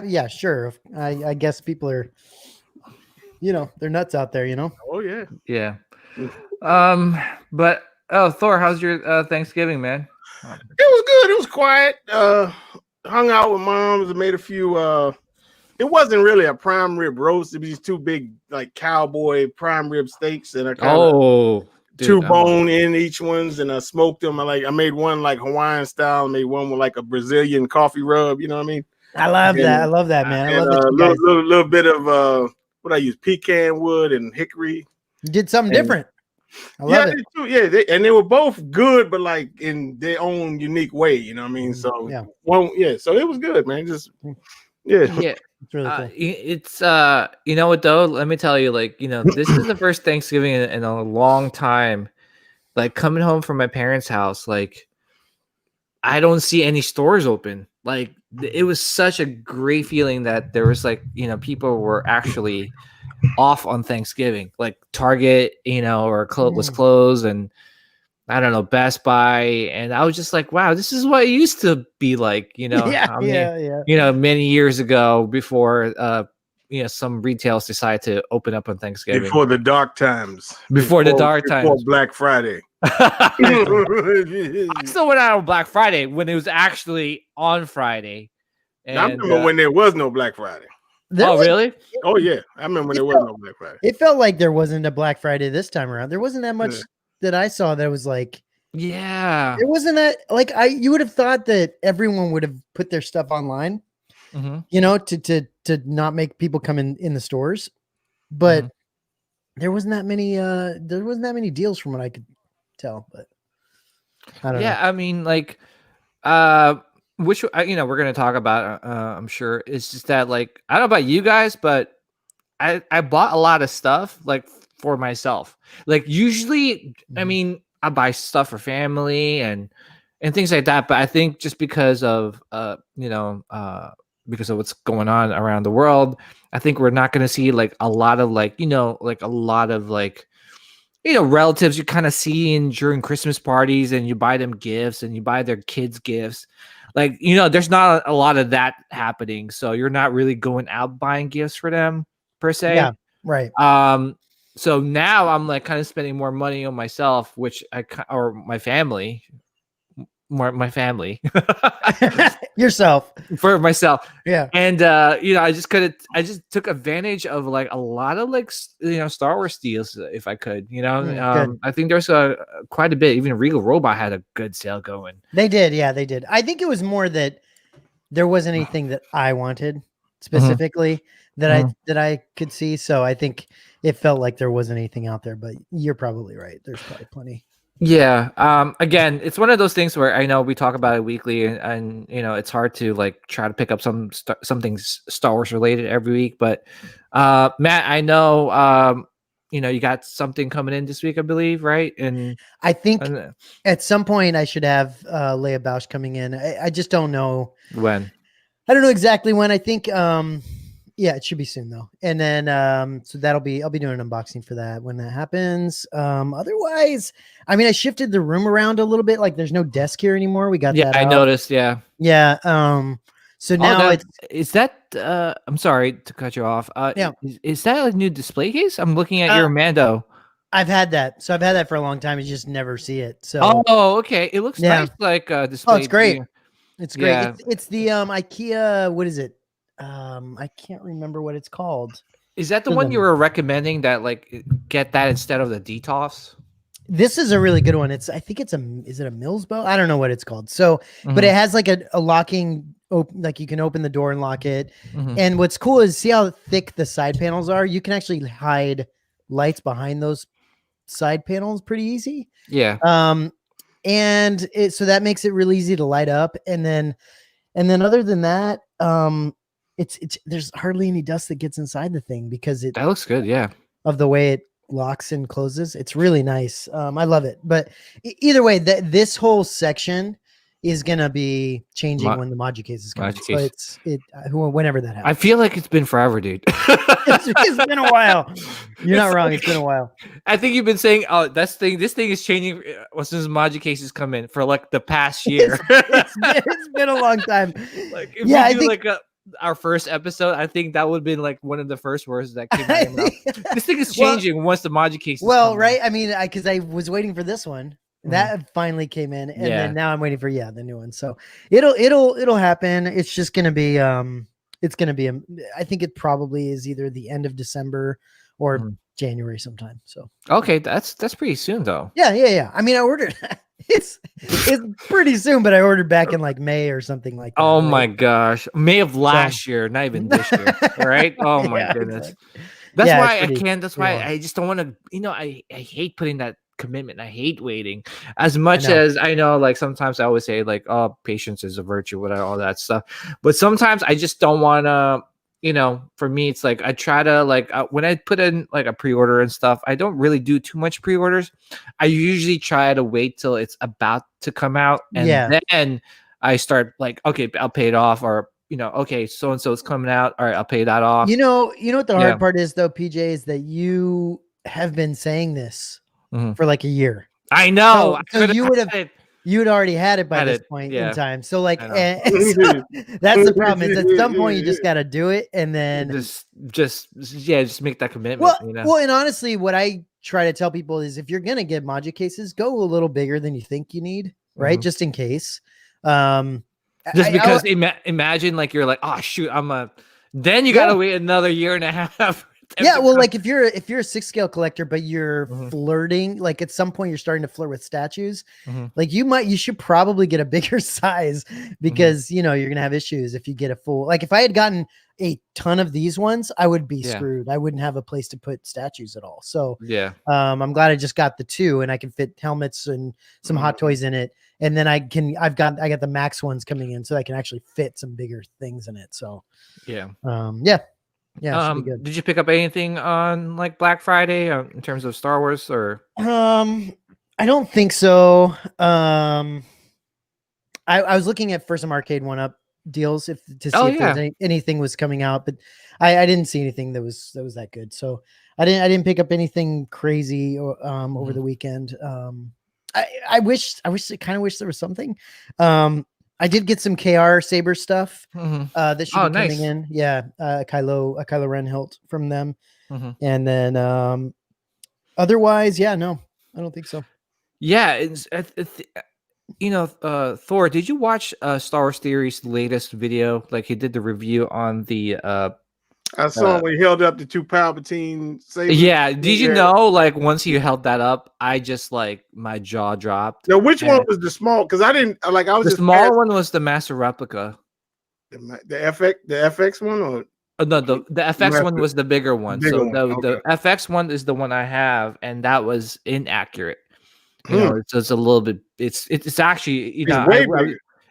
Yeah, sure. I guess people are, they're nuts out there. Oh yeah. Yeah. But Thor, how's your Thanksgiving, man? It was good. It was quiet. Hung out with moms and made a few. It wasn't really a prime rib roast. It was just two big like cowboy prime rib steaks, and I kind of Oh, two dude, bone in each ones, and I smoked them. I made one like Hawaiian style, made one with like a Brazilian coffee rub. You know what I mean? I love that. I love that, man. I love that a you guys little bit of what I use, pecan wood and hickory. did something different. I love Yeah, it. they were both good, but like in their own unique way. You know what I mean? So so it was good, man. Just yeah. It's really cool. It's you know what though? Let me tell you, like, this is the first Thanksgiving in a long time. Like coming home from my parents' house, like I don't see any stores open. Like it was such a great feeling that there was like, people were actually off on Thanksgiving. Like Target, or was closed, and I don't know, Best Buy, and I was just like, wow, this is what it used to be like, many years ago before some retailers decided to open up on Thanksgiving. Before the dark times. Before Black Friday. I still went out on Black Friday when it was actually on Friday. And, I remember when there was no Black Friday. Really? Oh yeah, I remember when there was no Black Friday. It felt like there wasn't a Black Friday this time around. There wasn't that much that I saw that was like, yeah, it wasn't that like you would have thought that everyone would have put their stuff online, to not make people come in the stores, but there wasn't that many deals from what I could tell. But I don't know. I mean, like, which we're gonna talk about, I'm sure. It's just that, like, I don't know about you guys, but I bought a lot of stuff like for myself. Like usually, I mean, I buy stuff for family and things like that. But I think just because of because of what's going on around the world, I think we're not going to see like a lot of relatives you kind of see during Christmas parties, and you buy them gifts and you buy their kids gifts. Like, there's not a lot of that happening. So you're not really going out buying gifts for them per se. Yeah, right. So now I'm like kind of spending more money on myself, or my family, yourself for myself. Yeah. And, I just took advantage of like a lot of like, Star Wars deals if I could, I think there's quite a bit. Even Regal Robot had a good sale going. They did. Yeah, they did. I think it was more that there wasn't anything that I wanted specifically that I could see. So I think it felt like there wasn't anything out there, but you're probably right. There's probably plenty. Yeah. Again, it's one of those things where I know we talk about it weekly, and it's hard to like try to pick up something Star Wars related every week. But Matt, I know you got something coming in this week, I believe, right? And I think at some point I should have Leia Bausch coming in. I just don't know when. I don't know exactly when. I think it should be soon though. And then so I'll be doing an unboxing for that when that happens. Otherwise, I mean, I shifted the room around a little bit. Like there's no desk here anymore. We got that. I noticed. Yeah. Yeah. So now is that I'm sorry to cut you off. Is that a new display case? I'm looking at your Mando. I've had that. So I've had that for a long time. You just never see it. So okay. It looks nice, like display. Oh, it's great. It's great. Yeah. It's the IKEA. What is it? I can't remember what it's called. Is that the one you were recommending that like get that instead of the DTOS? This is a really good one. Is it a Mills bow? I don't know what it's called. So, but it has like a locking, like you can open the door and lock it. And what's cool is see how thick the side panels are. You can actually hide lights behind those side panels pretty easy. Yeah. And so that makes it really easy to light up. And then other than that, it's there's hardly any dust that gets inside the thing because that looks good. Yeah. Of the way it locks and closes. It's really nice. I love it. But either way, this whole section is gonna be changing when the Modu cases come. So whenever that happens. I feel like it's been forever, dude. it's been a while. You're not wrong. It's been a while. I think you've been saying, this thing is changing as soon as Modu cases come in for like the past year. It's been a long time. Like, I think our first episode, I think that would have been like one of the first words that came out of my mouth. This thing is changing once the Maji cases. Well, right. I mean, because I was waiting for this one. Mhm. That finally came in, and Yeah. then now I'm waiting for the new one. So it'll happen. It's just gonna be it's gonna be I think it probably is either the end of December or Mhm. January sometime. So Okay, that's pretty soon though. yeah. I mean, I ordered. it's pretty soon, but I ordered back in like May or something like that. Oh right? my gosh, May of last year, not even this year, right? Oh my Yeah, goodness. exactly. That's Yeah, why it's I pretty- can't. That's pretty why long. I just don't want to. I hate putting that commitment. I hate waiting. As much know. as I know, like sometimes I always say, like, oh, patience is a virtue, whatever, all that stuff. But sometimes I just don't want to. For me, it's like I try to when I put in like a pre-order and stuff, I don't really do too much pre-orders. I usually try to wait till it's about to come out, and then I start like, okay, I'll pay it off, or okay, so and so is coming out. All right, I'll pay that off. You know what the Yeah. hard part is though, PJ, is that you have been saying this Mhm. for like a year. I know. So you would have it. you'd already had it by Had this it, point yeah. in time. So like, I know. and so that's the problem. Is at some point you just got to do it, and then just make that commitment. well, and honestly, what I try to tell people is if you're gonna get Maji cases, go a little bigger than you think you need, right? Mhm. Just in case. Just because imagine like you're like, oh shoot, then you gotta wait another year and a half. Yeah, well, like if you're a 6 scale collector, but you're Mhm. flirting, like at some point you're starting to flirt with statues, Mhm. like you should probably get a bigger size because you're gonna have issues if you get a full. Like if I had gotten a ton of these ones, I would be screwed. I wouldn't have a place to put statues at all. So Yeah. I'm glad I just got the 2 and I can fit helmets and some hot toys in it, and then I got the max ones coming in, so I can actually fit some bigger things in it. So Yeah. Yeah, should be good. Did you pick up anything on like Black Friday in terms of Star Wars or? I don't think so. I was looking at for some arcade 1-up deals to see if there's anything was coming out, but I didn't see anything that was that good. So I didn't pick up anything crazy over the weekend. I kind of wish there was something. I did get some KR Saber stuff that should be coming in. Yeah, Kylo Ren hilt from them, and then otherwise, no, I don't think so. Yeah, Thor. Did you watch Star Wars Theory's latest video? Like he did the review on the. I saw when he held up the 2 Palpatine sabers. Yeah, did you know? Like once he held that up, I just like my jaw dropped. Now, which one was the small? Because I didn't like. I was the just small one was the master replica. The FX one, or no, the FX one was the bigger one. The FX one is the one I have, and that was inaccurate. It's just a little bit. It's actually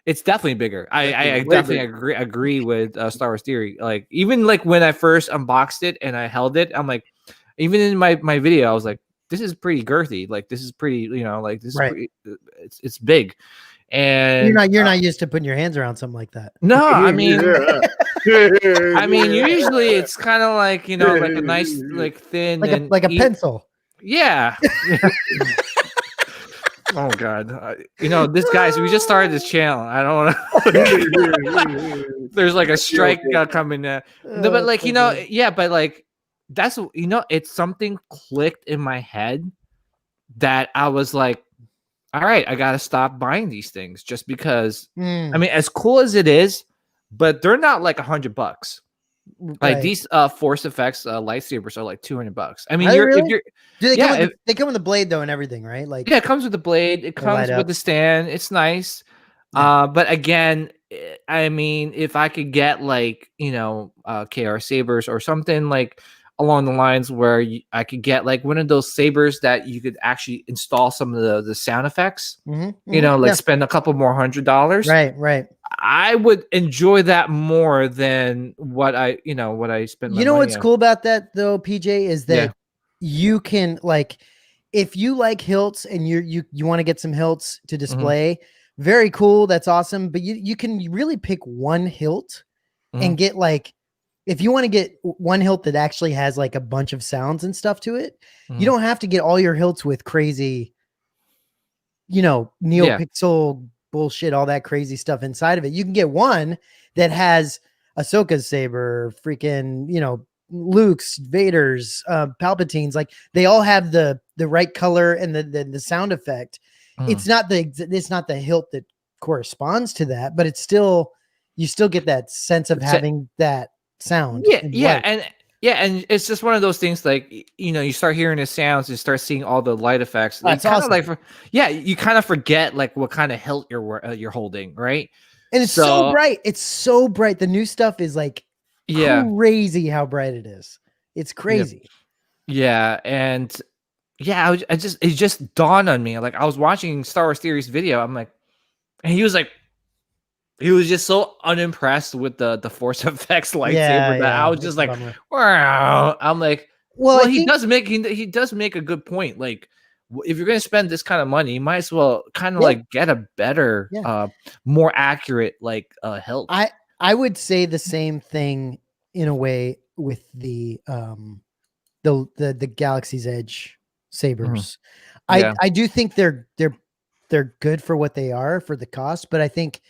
it's definitely bigger. I definitely agree with Star Wars Theory. Like even like when I first unboxed it and I held it, I'm like, even in my video, I was like, this is pretty girthy. Like this is pretty, like this is pretty, it's big. And you're not used to putting your hands around something like that. No, I mean, usually it's kind of like like a nice like thin like a pencil. Yeah. Oh God! This guys. We just started this channel. I don't want to. There's like a strike coming. No, but like but like that's it's something clicked in my head that I was like, all right, I gotta stop buying these things just because. I mean, as cool as it is, but they're not like $100. Like these Force Effects lightsabers are like $200. I mean, they come with the blade though and everything, right? Like it comes with the blade, it comes with the stand. It's nice. But again, I mean, if I could get like KR sabers or something like along the lines where I could get like one of those sabers that you could actually install some of the sound effects, spend a couple more $100. Right. I would enjoy that more than what I spent. What's cool about that though, PJ, is that you can like, if you like hilts and you want to get some hilts to display, very cool. That's awesome. But you can really pick one hilt and get like, if you want to get one hilt that actually has like a bunch of sounds and stuff to it, you don't have to get all your hilts with crazy, NeoPixel bullshit, all that crazy stuff inside of it. You can get one that has Ahsoka's saber, freaking, Luke's, Vader's, Palpatine's, like they all have the right color and the sound effect. It's not the hilt that corresponds to that, but it's still, you still get that sense of having that sound. And it's just one of those things, like, you start hearing the sounds, you start seeing all the light effects. That's awesome. You kind of forget like what kind of hilt you're holding, right? And it's so bright. It's so bright. The new stuff is like crazy how bright it is. It's crazy. Yeah, and it just dawned on me. Like, I was watching Star Wars Theory's video. I'm like, and he was just so unimpressed with the Force Effects lightsaber that I was just like, wow. I'm like, well, he does make a good point. Like, if you're going to spend this kind of money, you might as well kind of like get a better, more accurate hilt. I would say the same thing in a way with the Galaxy's Edge sabers. I do think they're good for what they are for the cost, but I think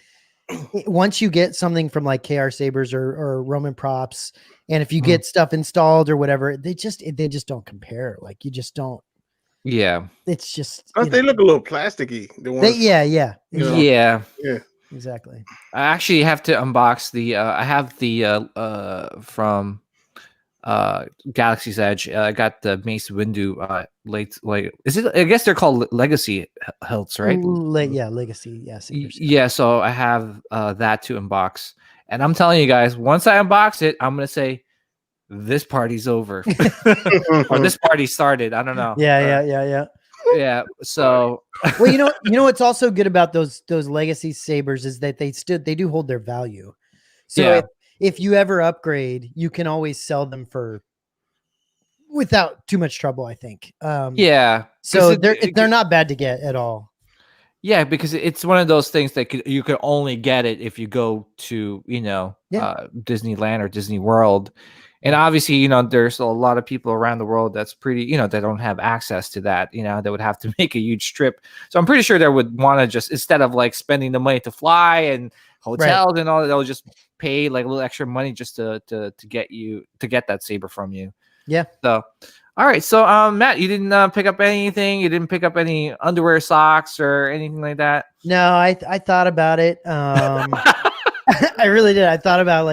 once you get something from like KR sabers or Roman props, and if you get stuff installed or whatever, they just don't compare. Like, you just don't. Yeah, it's just they look a little plasticky. The ones, yeah, exactly. I actually have to unbox the. I have the from Galaxy's Edge. I got the Mace Windu is it? I guess they're called legacy hilts, right? Legacy. Yes. Yeah. So I have that to unbox, and I'm telling you guys, once I unbox it, I'm gonna say, this party's over, or this party started. I don't know. Yeah. So, well, you know what's also good about those legacy sabers is that they do hold their value. So if you ever upgrade, you can always sell them without too much trouble, I think. So they're not bad to get at all. Yeah, because it's one of those things that you could only get it if you go to Disneyland or Disney World. And obviously, there's a lot of people around the world that's pretty, that don't have access to that, that would have to make a huge trip. So I'm pretty sure they would want to just, instead of like spending the money to fly and hotels and all that, they'll just pay like a little extra money just to get that saber from you. Yeah. So, all right. So, Matt, you didn't pick up anything. You didn't pick up any underwear, socks, or anything like that. No, I thought about it. I really did. I thought about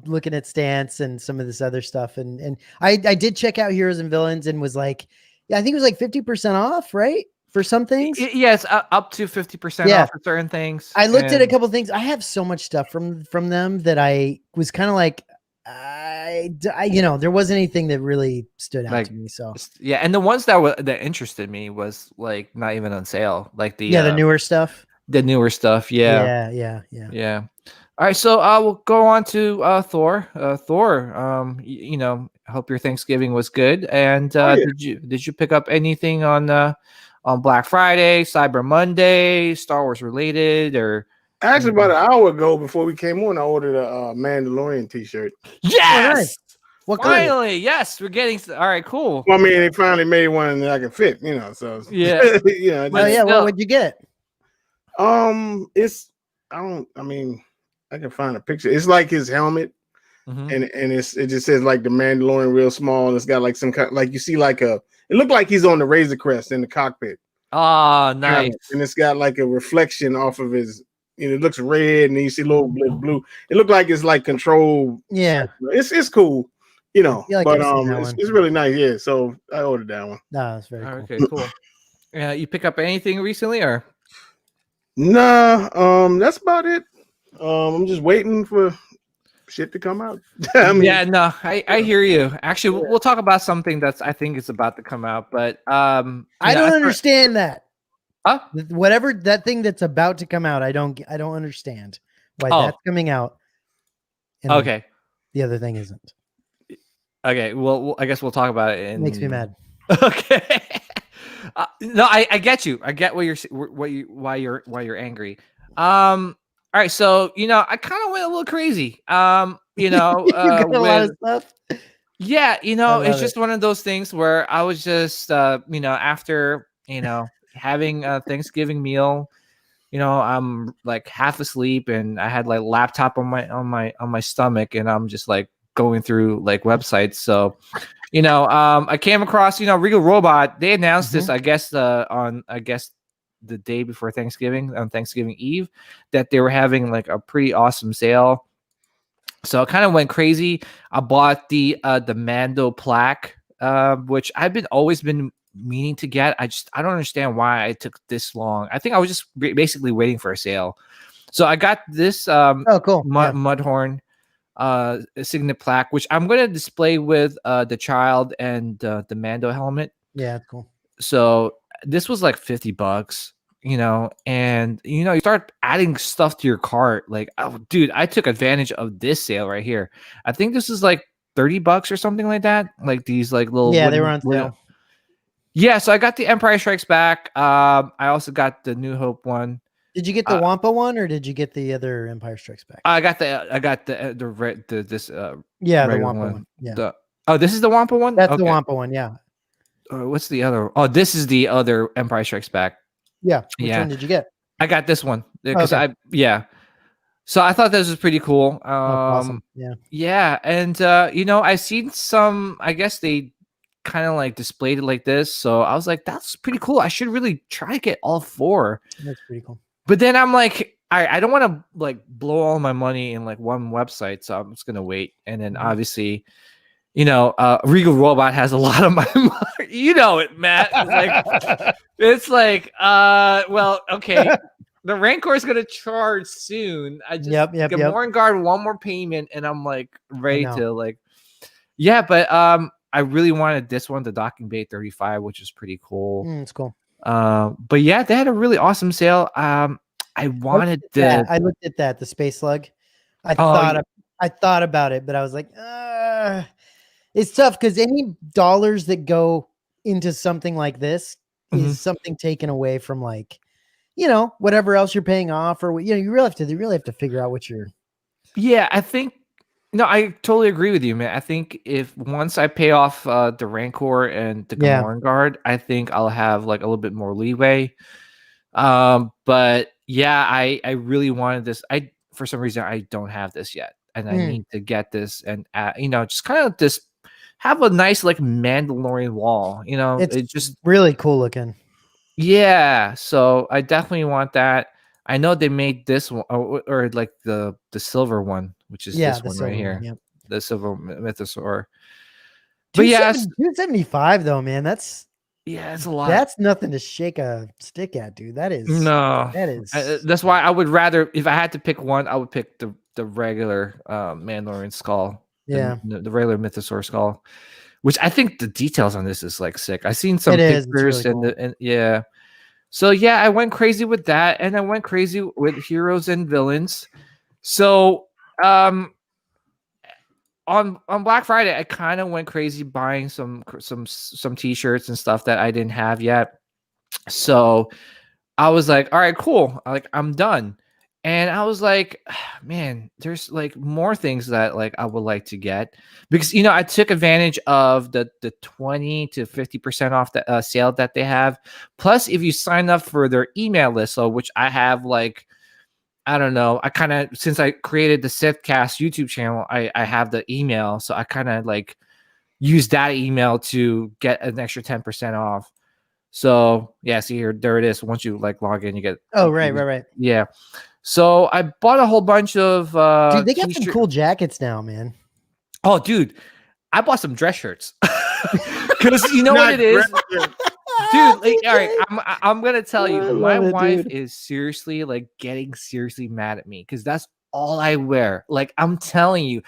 looking at Stance and some of this other stuff. And I did check out Heroes and Villains and was like, I think it was like 50% off, right? For some things. Yes. Up to 50% off for certain things. I looked at a couple things. I have so much stuff from them that I was kind of like, there wasn't anything that really stood out to me. So yeah. And the ones that interested me was like not even on sale. Like the newer stuff. The newer stuff. Yeah. Yeah. All right, so we'll go on to Thor. Thor, I hope your Thanksgiving was good. And did you pick up anything on Black Friday, Cyber Monday, Star Wars related, or? Actually, about an hour ago, before we came on, I ordered a Mandalorian T-shirt. Yes. Oh, nice. Well, finally, yes, we're getting. All right, cool. Well, I mean, they finally made one that I can fit. So yeah, What would you get? I can find a picture. It's like his helmet, and it just says like the Mandalorian real small, and it's got like some kind, like you see like it looked like he's on the Razor Crest in the cockpit. Oh, nice. And it's got like a reflection off of his. It looks red, and you see a little blue. It looked like it's like control. Yeah, it's cool. Like but it's really nice. Yeah, so I ordered that one. No, that's very cool. Okay, cool. You pick up anything recently, or? Nah, that's about it. I'm just waiting for shit to come out. I hear you. Actually, we'll talk about something that's I think is about to come out, but I don't understand that. Whatever that thing that's about to come out, I don't understand why that's coming out. Okay. The other thing isn't. Okay. Well, I guess we'll talk about it. It makes me mad. Okay. No, I get you. I get why you're angry. All right, so I kind of went a little crazy. A lot of stuff. Yeah, it's just one of those things where I was just after having a Thanksgiving meal, I'm like half asleep and I had like laptop on my stomach and I'm just like going through like websites. So, I came across, Regal Robot. They announced this, I guess, the day before Thanksgiving, on Thanksgiving Eve, that they were having like a pretty awesome sale. So I kind of went crazy. I bought the Mando plaque, which I've always been meaning to get. I don't understand why it took this long. I think I was just basically waiting for a sale. So I got this cool. Mudhorn signet plaque, which I'm gonna display with the child and the Mando helmet. Yeah, that's cool. So this was like $50, and you start adding stuff to your cart. Like, oh, dude, I took advantage of this sale right here. I think this is like $30 or something like that. Like these like little they were on sale. Yeah, so I got the Empire Strikes Back. I also got the New Hope one. Did you get the Wampa one, or did you get the other Empire Strikes Back? I got the Wampa one. Yeah. This is the Wampa one. That's the Wampa one. Yeah. What's the other? Oh, this is the other Empire Strikes Back. Yeah. Which one did you get? I got this one because So I thought this was pretty cool. Awesome. Yeah. Yeah, and I've seen some. I guess they kind of like displayed it like this, so I was like, that's pretty cool. I should really try to get all 4. That's pretty cool. But then I'm like, I don't want to like blow all my money in like one website, so I'm just gonna wait. And then obviously, Regal Robot has a lot of my money. You know it, Matt. It's like, well, okay. The Rancor is gonna charge soon. I just get Gamorrean Guard one more payment, and I'm like ready to like, but I really wanted this one, the Docking Bay 35, which is pretty cool. It's cool. But yeah, they had a really awesome sale. I wanted I looked at that, the Space Slug. I thought about it, but I was like, it's tough because any dollars that go into something like this is something taken away from like, whatever else you're paying off, or you really have to figure out what you're. Yeah, I think. No, I totally agree with you, man. I think if once I pay off the Rancor and the Gamorrean Guard, I think I'll have like a little bit more leeway. But yeah, I really wanted this. For some reason I don't have this yet, and I need to get this, and just kind of just have a nice like Mandalorian wall. It's just really cool looking. Yeah, so I definitely want that. I know they made this one, or like the silver one, which is this one right here, the silver mythosaur. But yeah, 275 though, man. That's it's a lot. That's nothing to shake a stick at, dude. That is That's why I would rather, if I had to pick one, I would pick the regular Mandalorian skull. Yeah, the regular mythosaur skull, which I think the details on this is like sick. I've seen some pictures and yeah. So yeah, I went crazy with that, and I went crazy with heroes and villains. So on Black Friday, I kind of went crazy buying some t-shirts and stuff that I didn't have yet. So I was like, all right, cool. I'm done. And I was like, man, there's like more things that like I would like to get, because I took advantage of the 20 to 50% off the sale that they have. Plus, if you sign up for their email list, so which I have like, I don't know, I kind of, since I created the SithCast YouTube channel, I have the email, so I kind of like use that email to get an extra 10% off. So yeah, see here, there it is. Once you like log in, you get. Oh, right. Yeah. So I bought a whole bunch of dude, they got some cool jackets now, man. Oh, dude, I bought some dress shirts. Because you know what it is? Dude, like, all right, I'm gonna tell you, my wife is seriously like getting seriously mad at me because that's all I wear. Like, I'm telling you,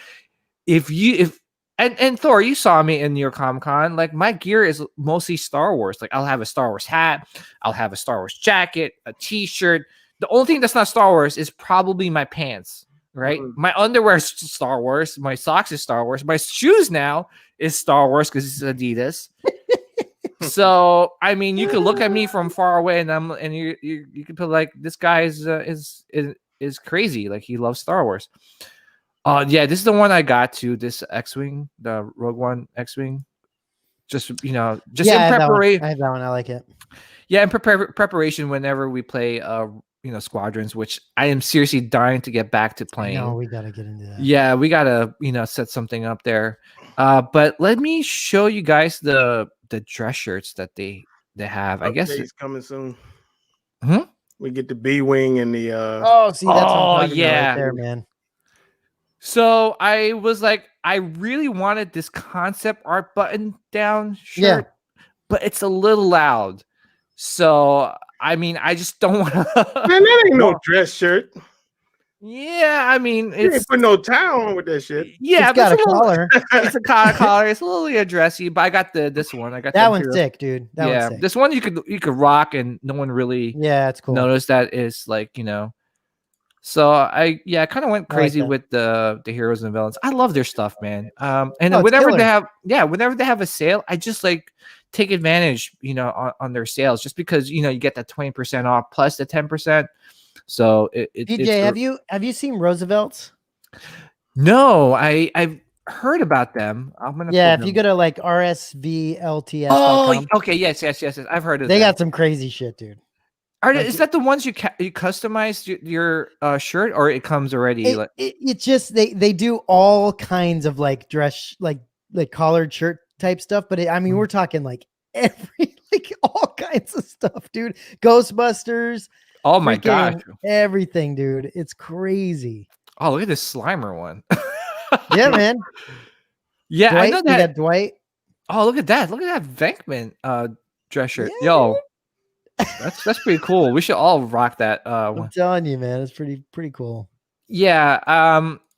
and Thor, you saw me in your Comic-Con. Like, my gear is mostly Star Wars. Like, I'll have a Star Wars hat, I'll have a Star Wars jacket, a T-shirt. The only thing that's not Star Wars is probably my pants, right? My underwear is Star Wars. My socks is Star Wars. My shoes now is Star Wars because it's Adidas. So, I mean, you could look at me from far away, and you could put like, this guy is crazy. Like, he loves Star Wars. Yeah, this is the one I got to, this X-Wing, the Rogue One X-Wing. Just in preparation. I have that one. I like it. Yeah, in preparation whenever we play Squadrons, which I am seriously dying to get back to playing. No, we gotta get into that. Yeah, we gotta set something up there. But let me show you guys the dress shirts that they have. I guess it's coming soon. Hmm? We get the B-wing and the Oh, see, that's what I'm talking about yeah. right there, man. So I was like, I really wanted this concept art button down shirt, but it's a little loud. So I mean, I just don't want to. Man, that ain't no dress shirt. Yeah, I mean, You ain't put no tie on with that shit. Yeah, it's got a collar. It's a collar. It's a little dressy, but I got this one. I got that one's sick, dude. That one's sick. This one you could rock, and no one really it's cool. noticed that is like So I kind of went crazy with the heroes and villains. I love their stuff, man. And whenever they have a sale, I just like take advantage, on their sales, just because you get that 20% off plus the 10%. So PJ, have you seen Roosevelt's? No, I've heard about them. I'm gonna if you go to like rsvlts.com. Oh, okay, yes. I've heard of them. They got some crazy shit, dude. Is that the ones you customize your shirt, or it comes already? It's just they do all kinds of like dress like collared shirt type stuff, but we're talking like all kinds of stuff, dude. Ghostbusters. Oh my gosh. Everything, dude. It's crazy. Oh, look at this Slimer one. Yeah, man. Yeah, Dwight, I know that. Dwight. Oh, look at that. Look at that Venkman dress shirt. Yeah, yo. That's pretty cool. We should all rock that I'm telling you, man. It's pretty cool. Yeah.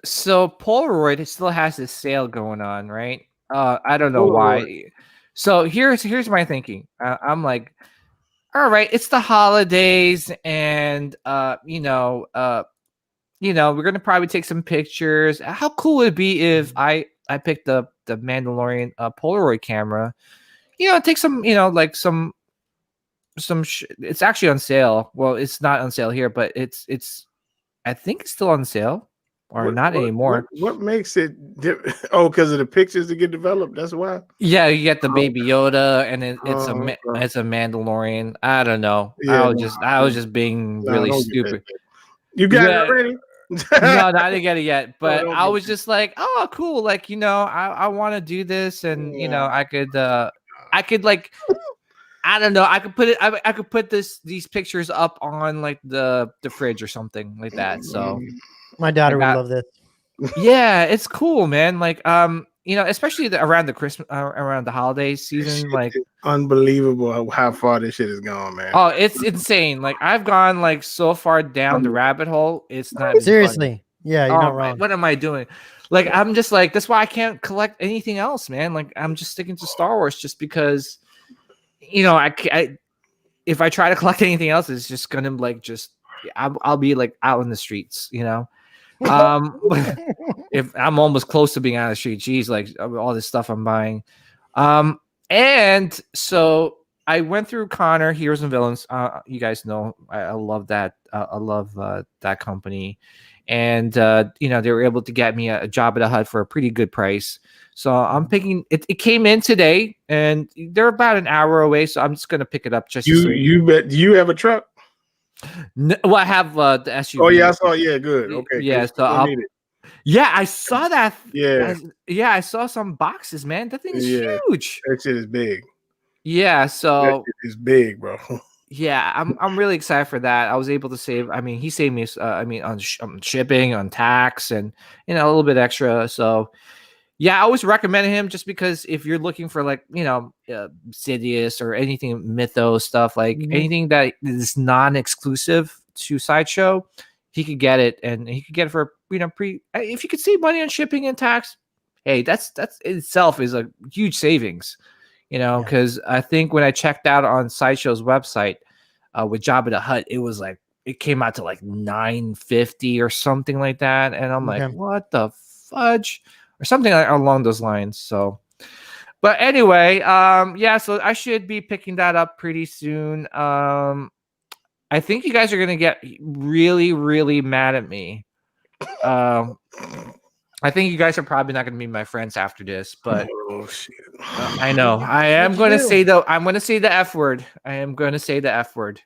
So Polaroid still has this sale going on, right? I don't know why. So here's my thinking. I'm like, all right, it's the holidays, and we're gonna probably take some pictures. How cool would it be if I picked up the Mandalorian Polaroid camera? Take some, like some. It's actually on sale. Well, it's not on sale here, but it's. I think it's still on sale, or not anymore. What makes it? Because of the pictures that get developed. That's why. Yeah, you get the Baby Yoda, and it's a Mandalorian. I don't know. Yeah, I was just being really stupid. You got it already? No, I didn't get it yet. But I was just like, oh, cool. Like I want to do this, and I could like. I don't know. I could put it. I could put these pictures up on like the fridge or something like that. So my daughter would love this. Yeah, it's cool, man. Like especially around the Christmas, around the holiday season. Like unbelievable how far this shit has gone, man. Oh, it's insane. Like I've gone like so far down the rabbit hole. It's not seriously. Funny. Yeah, you're not wrong. What am I doing? Like I'm just like that's why I can't collect anything else, man. Like I'm just sticking to Star Wars just because. I if I try to collect anything else, it's just gonna like I'll be like out in the streets, if I'm almost close to being out of the street. Geez, like all this stuff I'm buying. And so I went through Connor Heroes and Villains. You guys know I love that. I love that company, and they were able to get me a job at a Hut for a pretty good price. So I'm picking it. It came in today, and they're about an hour away. So I'm just gonna pick it up. Just you bet. Do you have a truck? No, well, I have the SUV. Oh yeah, I saw. Yeah, good. Okay. Yeah, so I saw that. Yeah, I saw some boxes, man. That thing is huge. That shit is big. Yeah, so that shit is big, bro. Yeah, I'm really excited for that. I was able to save. I mean, he saved me. On shipping, on tax, and a little bit extra. So. Yeah, I always recommend him just because if you're looking for like, Sidious or anything Mythos stuff, like anything that is non-exclusive to Sideshow, he could get it, and he could get it for, if you could save money on shipping and tax, hey, that's itself is a huge savings, because I think when I checked out on Sideshow's website with Jabba the Hutt, it was like, it came out to like $950 or something like that. And I'm like, what the fudge? Or something along those lines. So, but anyway, so I should be picking that up pretty soon. I think you guys are gonna get really, really mad at me. I think you guys are probably not gonna be my friends after this, but I know I am going to say I'm going to say the F word. I am going to say the F word.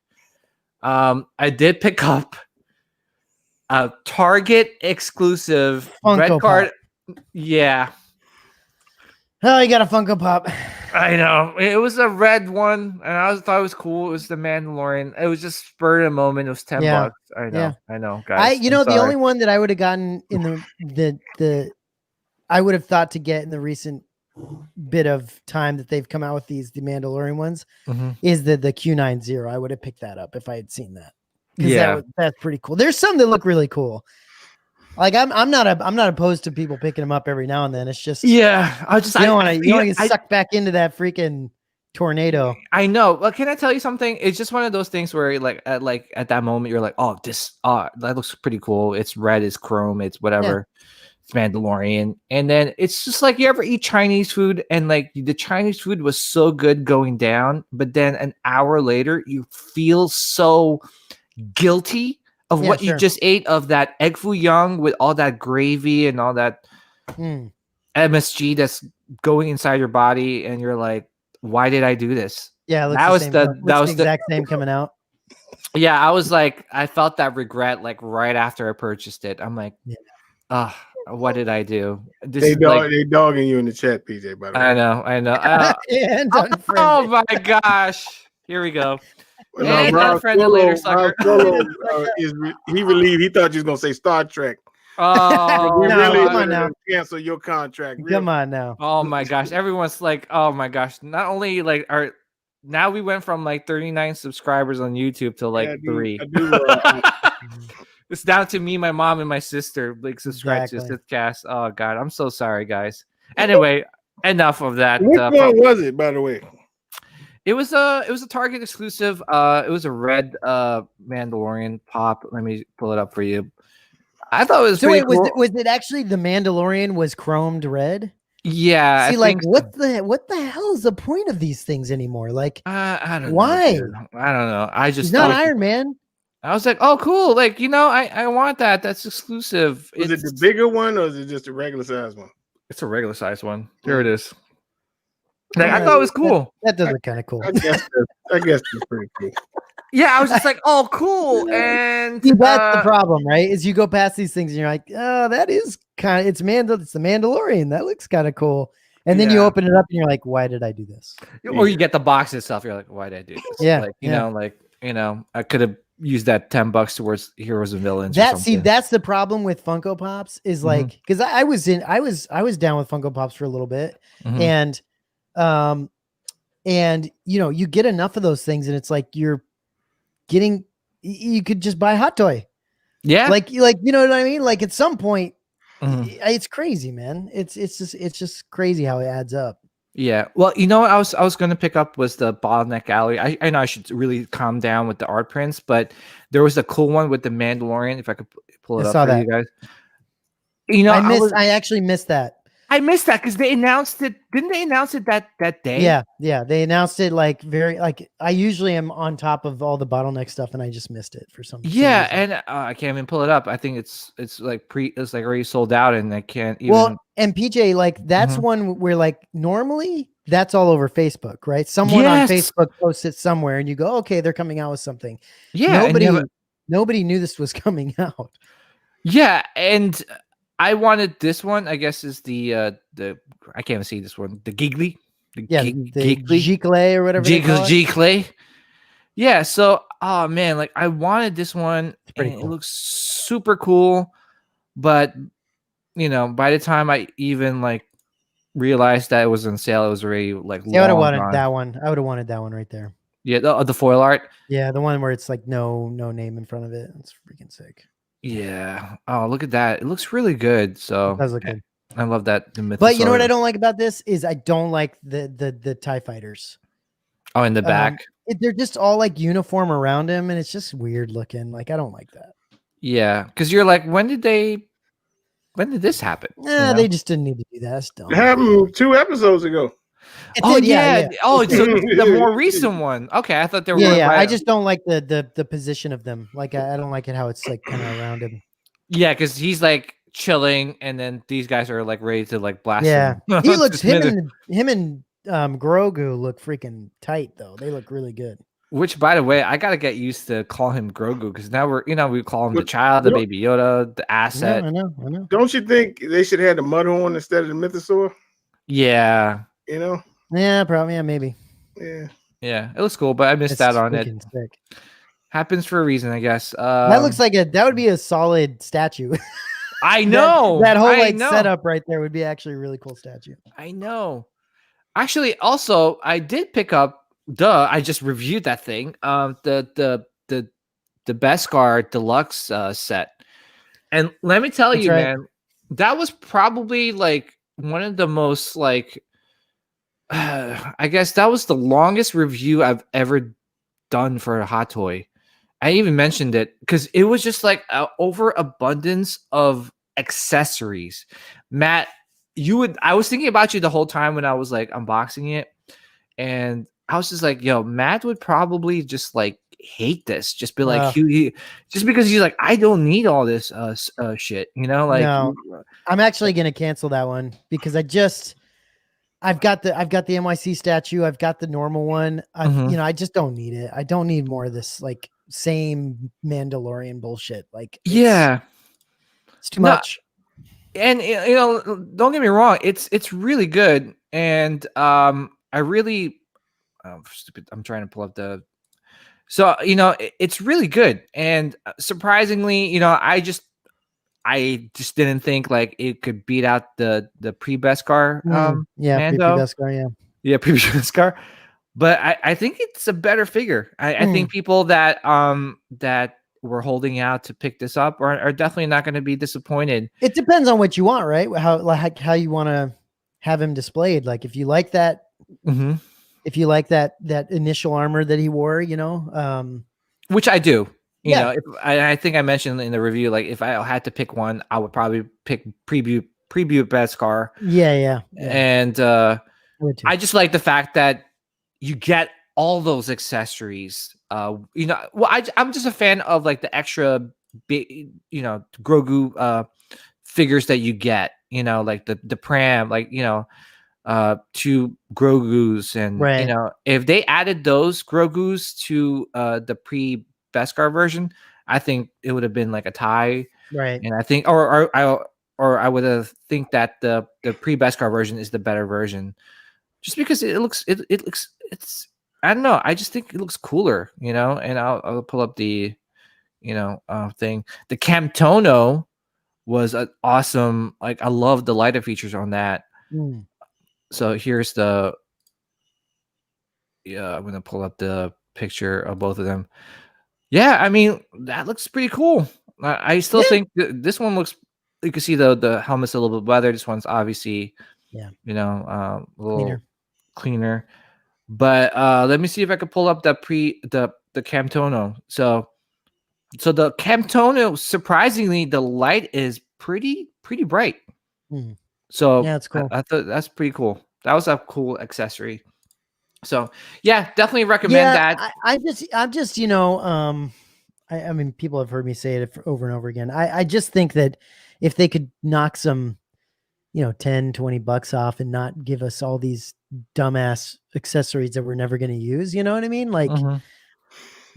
I did pick up a Target exclusive Funko red card. Pop. Yeah. Oh, you got a Funko Pop. I know. It was a red one, and I thought it was cool. It was the Mandalorian. It was just spurred a moment. It was $10. I know. I know, guys. The only one that I would have gotten in the I would have thought to get in the recent bit of time that they've come out with the Mandalorian ones is the Q90. I would have picked that up if I had seen that. Yeah, that's pretty cool. There's some that look really cool. Like I'm not opposed to people picking them up every now and then. It's just I don't want to get sucked back into that freaking tornado. I know. Well, can I tell you something? It's just one of those things where at that moment you're like, oh, that looks pretty cool. It's red, it's chrome, it's whatever. Yeah. It's Mandalorian. And then it's just like, you ever eat Chinese food and like the Chinese food was so good going down, but then an hour later you feel so guilty of what you just ate, of that egg foo young with all that gravy and all that MSG that's going inside your body, and you're like, why did I do this? Yeah, that was the exact same coming out. Yeah, I was like, I felt that regret like right after I purchased it. I'm like, what did I do? They dogging you in the chat, PJ. By the way, I know. Oh my gosh! Here we go. And later, sucker. He relieved. He thought you was gonna say Star Trek. Oh, come on now. Cancel your contract. Come on now. Oh my gosh! Everyone's like, oh my gosh! Not only like now we went from like 39 subscribers on YouTube to like 3. It's down to me, my mom, and my sister like subscribe to SithCast. Oh god, I'm so sorry, guys. Anyway, enough of that. Which one was it, by the way? It was a Target exclusive. It was a red Mandalorian pop. Let me pull it up for you. I thought it was pretty cool. Was it actually the Mandalorian was chromed red? Yeah. See, what the hell is the point of these things anymore? Like, I don't know. Why? Dude. I don't know. He's not Iron Man. I was like, oh, cool. Like, I want that. That's exclusive. Is it the bigger one or is it just a regular size one? It's a regular size one. Here it is. Like, I thought it was cool. That does look kind of cool. I guess it's pretty cool. Yeah, I was just like, oh, cool. And that's the problem, right? Is you go past these things and you're like, oh, that is kind of it's the Mandalorian. That looks kind of cool. And then you open it up and you're like, why did I do this? Or you get the box itself. You're like, why did I do this? Yeah. I could have used that $10 towards Heroes and Villains. That's the problem with Funko Pops is like, because I was down with Funko Pops for a little bit, and you get enough of those things and it's like you could just buy a hot toy. Yeah. Like, you know what I mean? Like at some point it's crazy, man. It's just crazy how it adds up. Yeah. Well, what I was going to pick up was the Bottleneck Alley. I know I should really calm down with the art prints, but there was a cool one with the Mandalorian. If I could pull it up for you guys. I actually missed that. I missed that because they announced it. Didn't they announce it that day? Yeah. They announced it I usually am on top of all the Bottleneck stuff and I just missed it for some reason. And I can't even pull it up. I think it's already sold out and I can't even. Well, and PJ, that's one where normally that's all over Facebook, right? Someone on Facebook posts it somewhere and you go, okay, they're coming out with something. Yeah. Nobody knew this was coming out. Yeah. And I wanted this one. I guess is the I can't even see this one. The Giggly, the Giggly or whatever. Giggly. Yeah. So, oh man, I wanted this one. It's pretty cool. It looks super cool, but by the time I even realized that it was on sale, it was already I would have wanted that one. I would have wanted that one right there. Yeah, the foil art. Yeah, the one where it's no name in front of it. It's freaking sick. Yeah. Oh, look at that. It looks really good. So it does look good. I love that. But you know what I don't like about this is I don't like the TIE fighters. Oh, in the back. They're just all uniform around him and it's just weird looking. I don't like that. Yeah. Because you're like, when did this happen? They just didn't need to do that. That's dumb. It happened 2 episodes ago. Yeah. Oh, so the more recent one. Okay, I thought they were. Yeah. I just don't like the position of them. I don't like it how it's kind of around him. Yeah, because he's chilling, and then these guys are ready to blast. Yeah, him. he looks him and Grogu look freaking tight though. They look really good. Which, by the way, I gotta get used to call him Grogu because now we call him the But child, the you know, baby Yoda, the I asset. know. don't you think they should have had the Mudhorn instead of the Mythosaur? Yeah, You know? Yeah, probably. Yeah, maybe. Yeah. yeah, it looks cool, but I missed It's out on it. freaking sick. Happens for a reason, I guess. That looks like that would be a solid statue. I know that whole I like know. setup right there would be actually a really cool statue. I know. Actually, also, I did pick up. I just reviewed that thing. The Beskar Deluxe set, and let me tell That's you, right. man, that was probably like one of the most like. I guess that was the longest review I've ever done for a hot toy. I even mentioned it because it was just like an overabundance of accessories. Matt, I was thinking about you the whole time when I was like unboxing it, and I was just like, yo, Matt would probably just like hate this, just be like, just because he's like, I don't need all this shit, like. No, I'm actually gonna cancel that one because I've got the NYC statue. I've got the normal one. I just don't need it. I don't need more of this like same Mandalorian bullshit. Like, it's too much. And don't get me wrong, it's really good, and I really, stupid. I'm trying to pull up the. So it's really good, and surprisingly, I just didn't think like it could beat out the pre-Beskar Mando. Pre-Beskar, Pre-Beskar. But I think it's a better figure. I think people that were holding out to pick this up are definitely not going to be disappointed. It depends on what you want, right? How you want to have him displayed. Like if you like that, if you like that initial armor that he wore, which I do. Yeah. I think I mentioned in the review, like if I had to pick one, I would probably pick preview Beskar. Yeah. And I just like the fact that you get all those accessories. I'm just a fan of like the extra big, Grogu figures that you get, like the pram, like, 2 Grogus, and if they added those Grogus to the pre-Beskar version, I think it would have been like a tie. Right. And I think or I would have think that the pre-Beskar version is the better version. Just because it looks I don't know. I just think it looks cooler, and I'll pull up the, thing. The Camtono was an awesome. Like I love the lighter features on that. So here's I'm gonna pull up the picture of both of them. Yeah, I mean that looks pretty cool. I still think this one looks. You can see the helmet's a little bit better. This one's obviously, a little cleaner. But let me see if I can pull up the Camtono. So the Camtono, surprisingly, the light is pretty bright. So yeah, it's cool. I thought that's pretty cool. That was a cool accessory. So yeah, definitely recommend that. I'm just I mean, people have heard me say it over and over again. I just think that if they could knock some, $10-20 off and not give us all these dumbass accessories that we're never going to use, you know what I mean? Like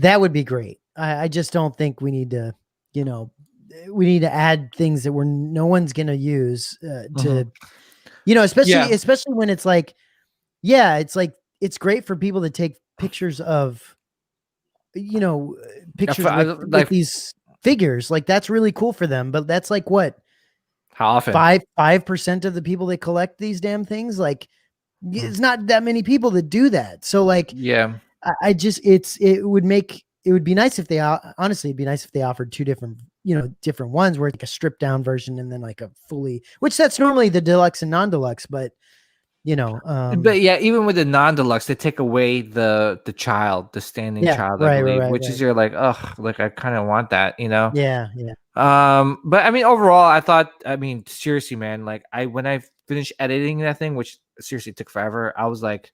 that would be great. I just don't think we need to, we need to add things that no one's going to use to, especially when it's like, it's great for people to take pictures of, pictures with these figures. Like that's really cool for them, but that's like what? How often? 5% of the people that collect these damn things. Like it's not that many people that do that. So like, it would be nice if they, honestly, it'd be nice if they offered 2 different, different ones where it's like a stripped down version and then like a fully, which that's normally the deluxe and non-deluxe, but but yeah, even with the non-deluxe, they take away the child, the standing child, I believe, which is you're like, oh, like I kind of want that, Yeah. But I mean, overall, seriously, man, like when I finished editing that thing, which seriously took forever, I was like,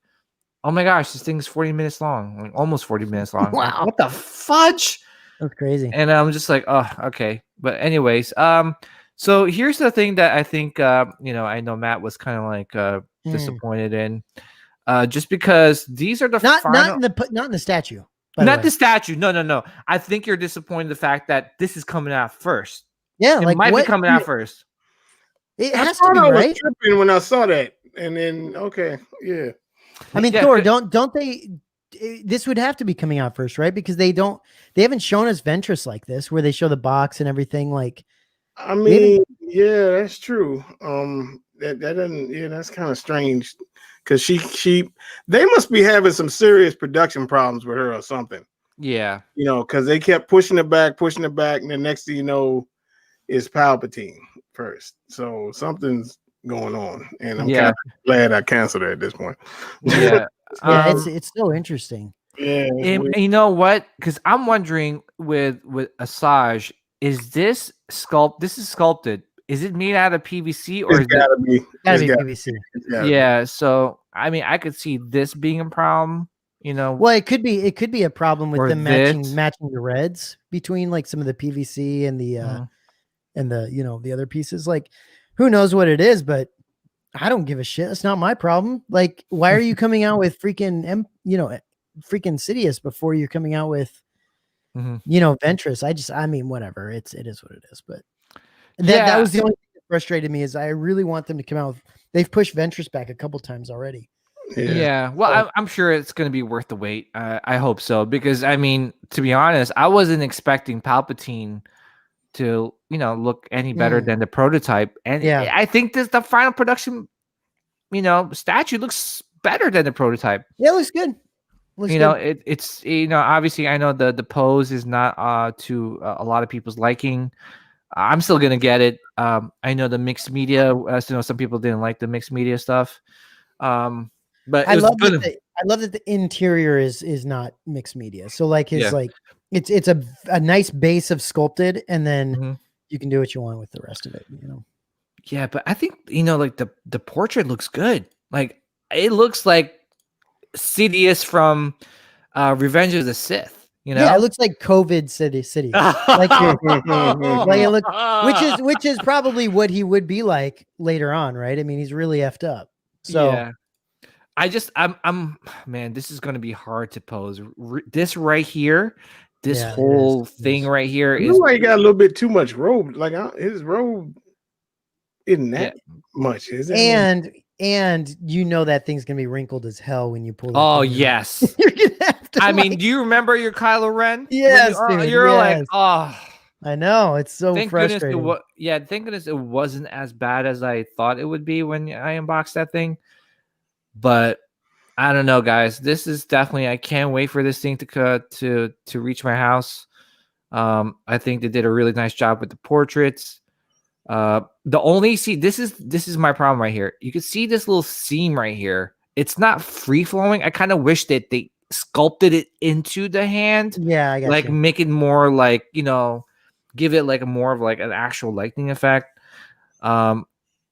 oh my gosh, this thing's 40 minutes long, like almost 40 minutes long. Wow. Like, what the fudge? That's crazy. And I'm just like, oh, okay. But anyways, so here's the thing that I think, I know Matt was kind of like disappointed in, just because these are the not in the statue, Not the statue. No. I think you're disappointed in the fact that this is coming out first. Yeah, it like might what, be coming out first. It I has thought to be, I was right? tripping when I saw that, and then yeah. I mean, Thor, don't they? This would have to be coming out first, right? Because they haven't shown us Ventress like this, where they show the box and everything. Like, I mean, yeah, that's true. That doesn't. Yeah, that's kind of strange because they must be having some serious production problems with her or something. Yeah, because they kept pushing it back, and the next thing you know, is Palpatine first. So something's going on, and I'm kind of glad I canceled it at this point. Yeah, it's so interesting. Yeah, and you know what? Because I'm wondering with Asajj, is this This is sculpted. Is it made out of PVC or it's gotta be PVC? Yeah. So I mean, I could see this being a problem. Well, it could be a problem with them matching the reds between like some of the PVC and the and the the other pieces. Like, who knows what it is, but I don't give a shit. That's not my problem. Like, why are you coming out with freaking freaking Sidious before you're coming out with Ventress? I mean, whatever. It is what it is. But that was the only thing that frustrated me is I really want them to come out with, they've pushed Ventress back a couple times already. Yeah. Well, I'm sure it's going to be worth the wait. I hope so, because I mean, to be honest, I wasn't expecting Palpatine to look any better than the prototype, and I think the final production statue looks better than the prototype. Yeah, it looks good. It's obviously I know the pose is not to a lot of people's liking. I'm still gonna get it. I know the mixed media, some people didn't like the mixed media stuff. But I love that the interior is not mixed media. So like his like it's a nice base of sculpted, and then you can do what you want with the rest of it. Yeah, but I think like the portrait looks good. Like it looks like Sidious from Revenge of the Sith. Yeah, it looks like COVID city. Like it look, which is probably what he would be like later on, right? I mean, he's really effed up. So yeah. I'm man, this is going to be hard to pose. This right here, this whole thing right here is why he got a little bit too much robe. Like his robe isn't that much, is it? And that thing's gonna be wrinkled as hell when you pull it. Oh yes. You're gonna have to, I mean, do you remember your Kylo Ren? Yes, you're like, oh. I know, it's so frustrating. Thank goodness it wasn't as bad as I thought it would be when I unboxed that thing. But I don't know, guys. This is definitely. I can't wait for this thing to reach my house. I think they did a really nice job with the portraits. The only this is my problem right here. You can see this little seam right here. It's not free flowing. I kind of wish that they sculpted it into the hand. Yeah, I got make it more like give it like more of like an actual lightning effect.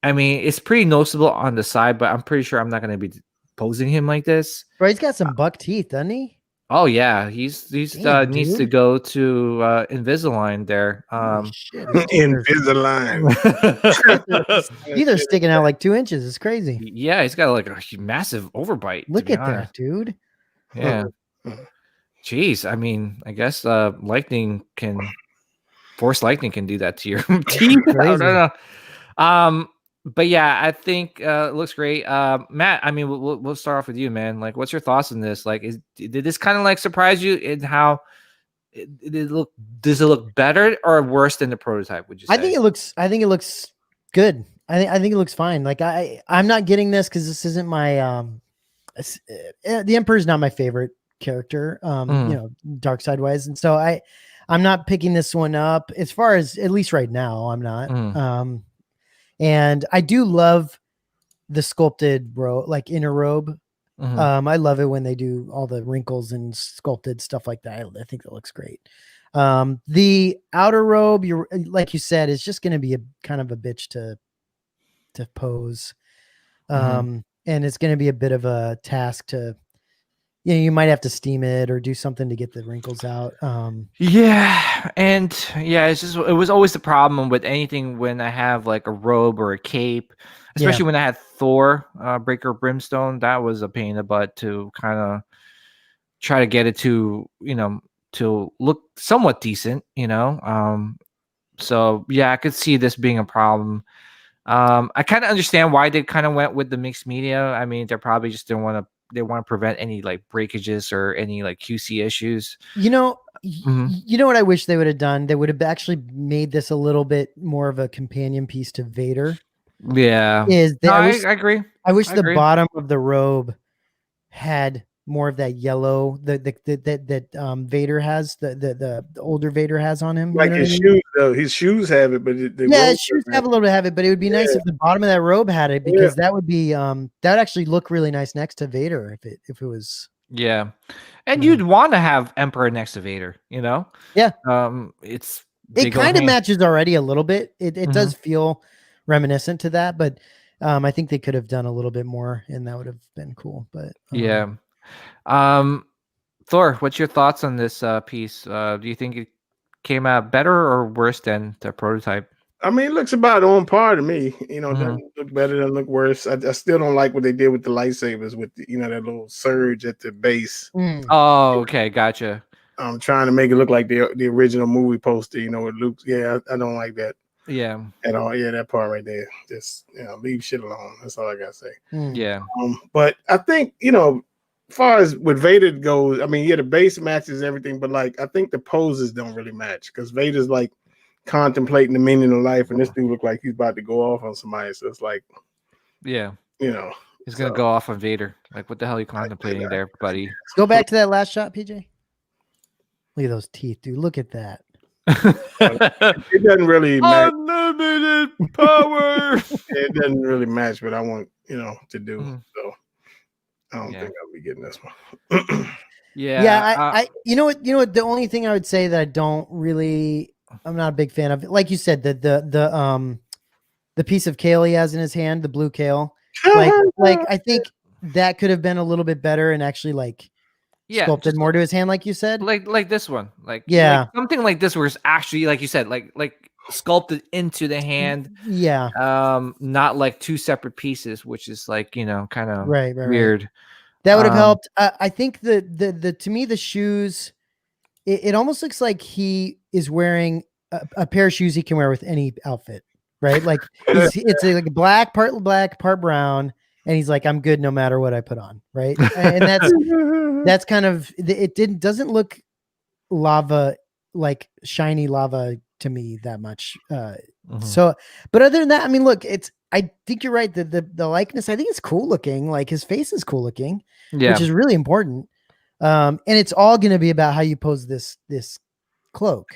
I mean, it's pretty noticeable on the side, but I'm pretty sure I'm not going to be posing him like this. Bro, he's got some buck teeth, doesn't he? Oh yeah, he's needs to go to Invisalign there. Invisalign. These are sticking out like 2 inches. It's crazy. Yeah, he's got like a massive overbite. Look at that, dude. Yeah. Jeez, I mean, I guess force lightning can do that to your teeth. I don't know. But yeah, I think it looks great. Matt, I mean, we'll start off with you, man. Like, what's your thoughts on this? Like, did this kind of like surprise you in how does it look better or worse than the prototype? Would you say? I think it looks good. I think it looks fine. Like I'm not getting this because this isn't my the Emperor's not my favorite character. Dark side wise, and so I'm not picking this one up as far as at least right now. I'm not. And I do love the sculpted inner robe. I love it when they do all the wrinkles and sculpted stuff like that. I think that looks great. The outer robe, like you said, is just going to be a kind of a bitch to pose. And it's going to be a bit of a task to, you might have to steam it or do something to get the wrinkles out. It was always the problem with anything when I have like a robe or a cape, especially when I had Thor, Breaker Brimstone. That was a pain in the butt to kind of try to get it to to look somewhat decent. So yeah, I could see this being a problem. I kind of understand why they kind of went with the mixed media. I mean, they're probably just didn't want to. They want to prevent any like breakages or any like QC issues. You know, Mhm. you know what I wish they would have done? They would have actually made this a little bit more of a companion piece to Vader. Yeah, Is no, that I agree. I wish I the agree. bottom of the robe had more of that yellow that Vader has, the older Vader has on him. Like You know his what I mean? shoes, though. His shoes have it, but the Yeah, robe his shoes doesn't have a little bit of it, but it would be nice Yeah. if the bottom of that robe had it, Yeah. because that would be that would actually look really nice next to Vader if it was. Yeah, and Yeah. you'd want to have Emperor next to Vader. Yeah. It's It they go kind of hand. matches already a little bit. It Mhm. does feel reminiscent to that, but I think they could have done a little bit more, and that would have been cool. But Yeah. Thor, what's your thoughts on this piece? Do you think it came out better or worse than the prototype? I mean, it looks about on par to me. It Mhm. doesn't look better, doesn't look worse. I still don't like what they did with the lightsabers with that little surge at the base. Oh, okay, gotcha. I'm trying to make it look like the original movie poster, with Luke. Yeah, I don't like that Yeah, at all. Yeah, that part right there. Just leave shit alone. That's all I gotta say. yeah, But I think, as far as with Vader goes, I mean, yeah, the base matches everything, but like I think the poses don't really match because Vader's like contemplating the meaning of life, and this dude look like he's about to go off on somebody. So it's like, yeah. He's gonna so, go off on Vader. Like, what the hell are you contemplating there, buddy? go back to that last shot, PJ. Look at those teeth, dude. Look at that. it doesn't really match. Unlimited power. It doesn't really match what I want, to do. Mhm. So I don't Yeah. think I'll be getting this one. Yeah, I you know what the only thing I would say that I'm not a big fan of, like you said, the piece of kale he has in his hand, the blue kale, like I think that could have been a little bit better and actually like yeah, sculpted just more to his hand, like you said. like this one, like Yeah. something like this, where it's actually, like you said, like sculpted into the hand. Yeah. Not like two separate pieces, which is like kind of Right. weird. That would have helped. I think the to me the shoes, it almost looks like he is wearing a pair of shoes he can wear with any outfit, right? Like it's like black, part brown, and he's like, I'm good no matter what I put on, right? And that's kind of it. Doesn't look lava, like shiny lava to me that much. So, but other than that, I mean, look, I think you're right. The likeness, I think it's cool looking. Like his face is cool looking, which is really important. And it's all going to be about how you pose this cloak.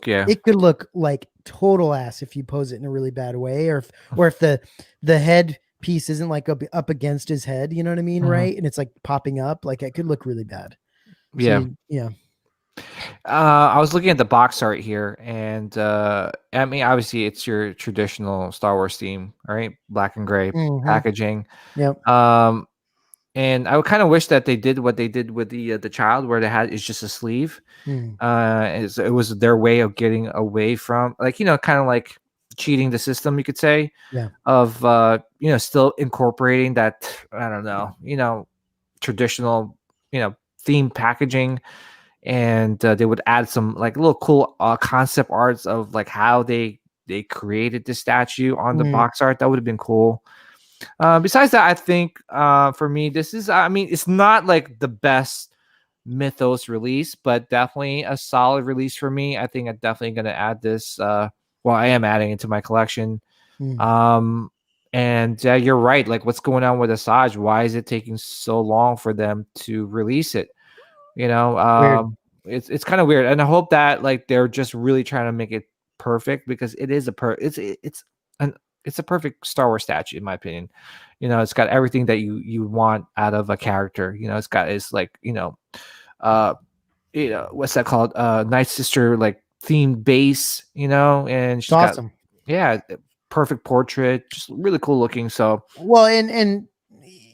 Yeah. It could look like total ass if you pose it in a really bad way, or if the head piece isn't like up against his head, you know what I mean, right? And it's like popping up, like it could look really bad. Yeah. Yeah. I was looking at the box art here, and I mean, obviously, it's your traditional Star Wars theme, right? Black and gray packaging. Yep. And I would kind of wish that they did what they did with the child, where it's just a sleeve. It was their way of getting away from, like, kind of like cheating the system, you could say. Yeah. Of still incorporating that, I don't know, traditional theme packaging. And they would add some like little cool concept arts of like how they created the statue on the box art. That would have been cool. Besides that, I think for me, this is, I mean, it's not like the best Mythos release, but definitely a solid release for me. I think I'm definitely going to add this. I am adding it to my collection. And you're right. Like, what's going on with Asajj? Why is it taking so long for them to release it? It's kind of weird, and I hope that like they're just really trying to make it perfect, because it is it's a perfect Star Wars statue in my opinion. It's got everything that you want out of a character. It's like what's that called? Night Sister like themed base. And she's awesome. Perfect portrait, just really cool looking. So and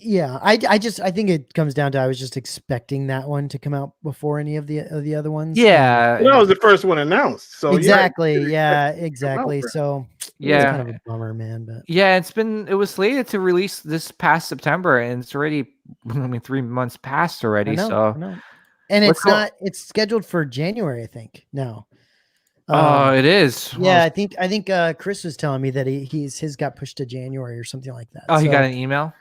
yeah, I think it comes down to I was just expecting that one to come out before any of the other ones. Yeah, that was the first one announced. So exactly, exactly. So yeah, it's kind of a bummer, man. But yeah, it was slated to release this past September, and it's already 3 months past already. I know. And What's it's scheduled for January, I think. No. Oh, it is. Yeah, Well, I think Chris was telling me that his got pushed to January or something like that. he So got an email.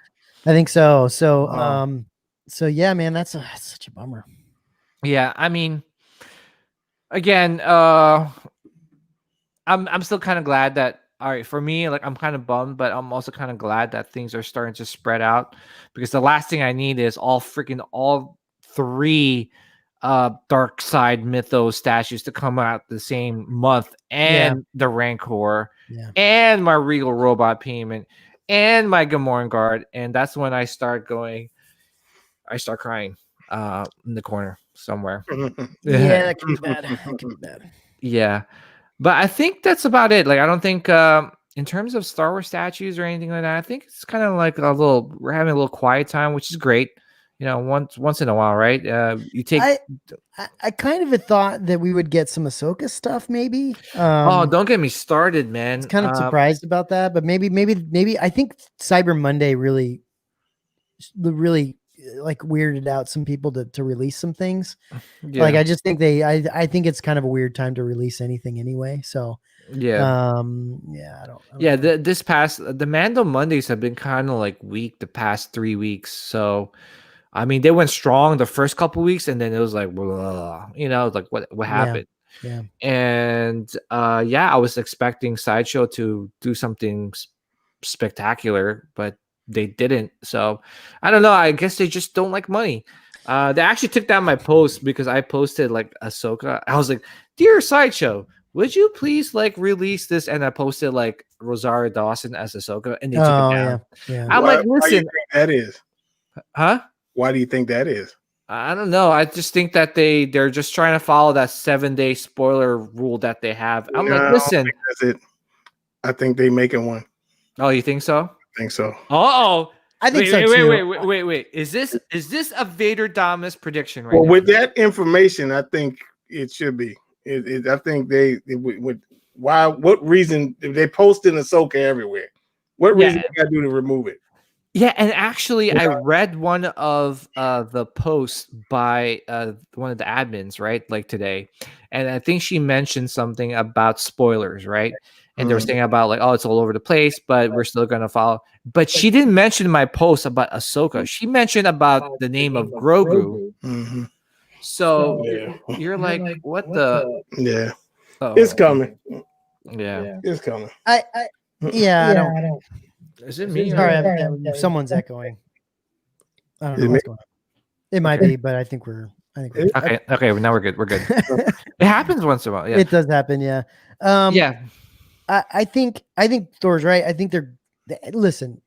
I think so. Oh. So yeah, man, that's such a bummer. Yeah, I mean, again, I'm still kind of glad that, all right, for me, like, I'm kind of bummed, but I'm also kind of glad that things are starting to spread out, because the last thing I need is all 3 dark side mythos statues to come out the same month, and the Rancor, and my Regal Robot payment, and my Gamorrean Guard, and that's when I start crying in the corner somewhere. Yeah, that could be bad. That could be bad. Yeah. But I think that's about it. Like, I don't think in terms of Star Wars statues or anything like that, I think it's kind of like we're having a little quiet time, which is great. Once in a while, right? You take. I kind of had thought that we would get some Ahsoka stuff, maybe. Don't get me started, man. I was kind of surprised about that, but maybe I think Cyber Monday really like weirded out some people to release some things. Yeah. Like, I just think I think it's kind of a weird time to release anything anyway. So yeah, I don't know. The Mando Mondays have been kind of like weak the past 3 weeks. So I mean, they went strong the first couple weeks, and then it was like, blah, like what happened? Yeah. And I was expecting Sideshow to do something spectacular, but they didn't. So I don't know. I guess they just don't like money. They actually took down my post because I posted like Ahsoka. I was like, "Dear Sideshow, would you please like release this?" And I posted like Rosario Dawson as Ahsoka, and they took it down. Yeah. I'm like, listen, why do you think that is? Huh? Why do you think that is? I don't know. I just think that they're just trying to follow that 7-day spoiler rule that they have. I'm like, listen. That's it. I think they making one. Oh, you think so? I think so. Oh, I think so too. Wait. Is this a Vader Dominus prediction right now? With that information, I think it should be. I think what reason they posting Ahsoka everywhere? What reason they gotta do to remove it? Yeah, and actually, I read one of the posts by one of the admins, right, like today, and I think she mentioned something about spoilers, right? And they were saying about like, oh, it's all over the place, but we're still gonna follow. But she didn't mention my post about Ahsoka. She mentioned about the name of Grogu. Mm-hmm. So you're like, what the? Yeah, it's coming. Yeah, it's coming. I don't. Is it me? Sorry, someone's echoing. I don't know what's going on. It might be, but I think we're okay. Now we're good. We're good. It happens once in a while. Yeah, it does happen. Yeah. I think Thor's right. I think listen.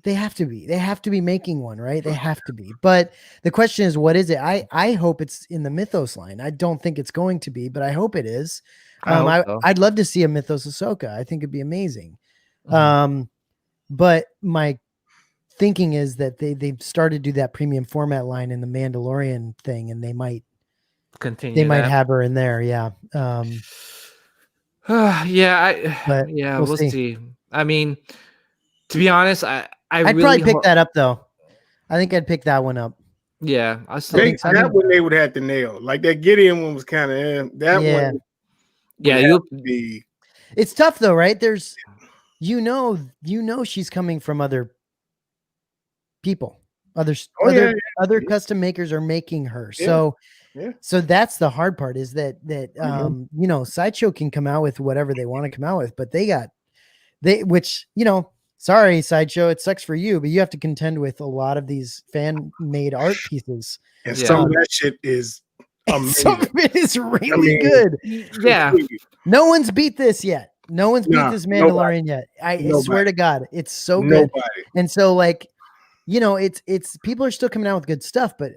They have to be making one, right? They have to be. But the question is, what is it? I hope it's in the Mythos line. I don't think it's going to be, but I hope it is. I'd love to see a Mythos Ahsoka. I think it'd be amazing. But my thinking is that they've started to do that premium format line in the Mandalorian thing, and they might continue. They might have her in there. Yeah. We'll see. I mean, to be honest, I'd really probably pick that up though. I think I'd pick that one up. Yeah, that one they would have to nail. Like that Gideon one was kind of that one. Yeah, it's tough though, right? There's, she's coming from other people, other custom makers are making her. So that's the hard part, is that Sideshow can come out with whatever they want to come out with, but sorry, Sideshow, it sucks for you, but you have to contend with a lot of these fan made art pieces. And some of that shit is amazing. Some of it is really good. Yeah. No one's beat this yet. No one's beat this Mandalorian yet. I swear to God, it's so good. And so it's people are still coming out with good stuff, but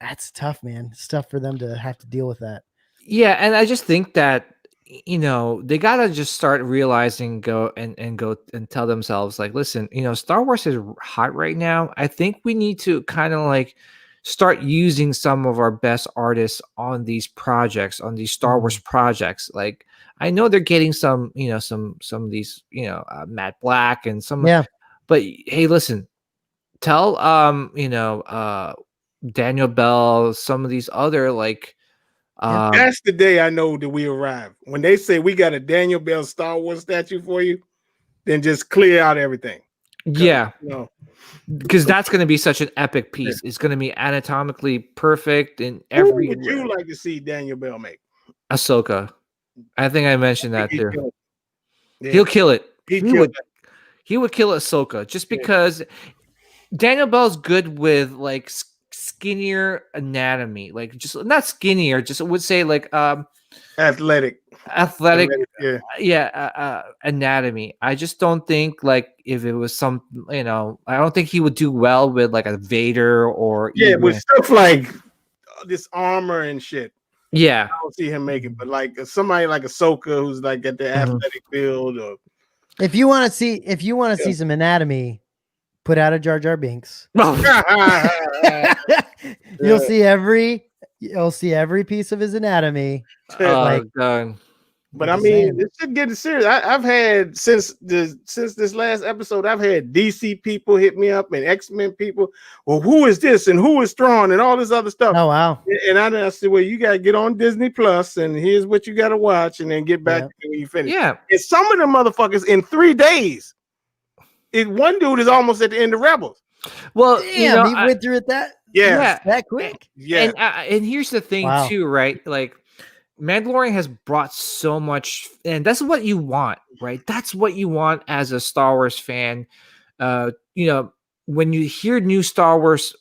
that's tough, man. It's tough for them to have to deal with that. Yeah, and I just think that they gotta just start realizing, go and tell themselves, like, listen, Star Wars is hot right now. I think we need to kind of like start using some of our best artists on these projects, on these Star Wars projects. Like, I know they're getting some of these, Matt Black and some, but hey, listen, tell Daniel Bell, some of these other like That's the day I know that we arrived. When they say we got a Daniel Bell Star Wars statue for you, then just clear out everything. Yeah, You know, because that's going to be such an epic piece. It's going to be anatomically perfect in who every. would you like to see Daniel Bell make? Ahsoka. I think I mentioned that He'd too. kill it. Yeah. He'll kill it. He'd He kill would. it. He would kill Ahsoka just because Daniel Bell's good with like skinnier anatomy, like just not skinnier, just would say like Athletic. anatomy. I just don't think like if it was some, I don't think he would do well with like a Vader or even, with stuff like this armor and shit. Yeah, I don't see him making, but like somebody like Ahsoka who's like got the athletic build. Or if you want to see some anatomy, put out a Jar Jar Binks. You'll see every piece of his anatomy. God. But I mean, this should get serious. I've had since this last episode, I've had DC people hit me up and X-Men people. Well, who is this and who is Thrawn and all this other stuff? Oh wow! And I said, well, you gotta get on Disney Plus, and here's what you gotta watch, and then get back to it when you finish. Yeah, and some of them motherfuckers in 3 days. One dude is almost at the end of Rebels. Well, damn, he went through it that quick. Yeah, and here's the thing too, right? Like, Mandalorian has brought so much, and that's what you want, right? That's what you want as a Star Wars fan. When you hear new Star Wars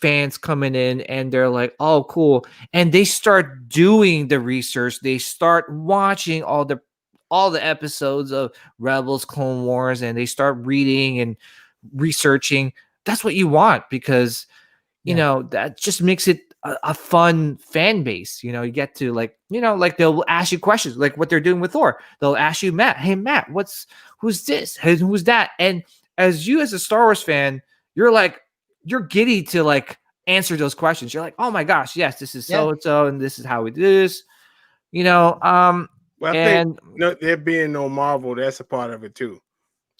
fans coming in and they're like, "Oh, cool," and they start doing the research, they start watching all the episodes of Rebels, Clone Wars, and they start reading and researching. That's what you want because that just makes it a fun fan base. You get to like they'll ask you questions like what they're doing with Thor. They'll ask you, Matt, hey Matt, who's this? Who's that? And as a Star Wars fan, you're giddy to like answer those questions. You're like, oh my gosh, yes, this is so and so, and this is how we do this. Well, I think there being no Marvel, that's a part of it too.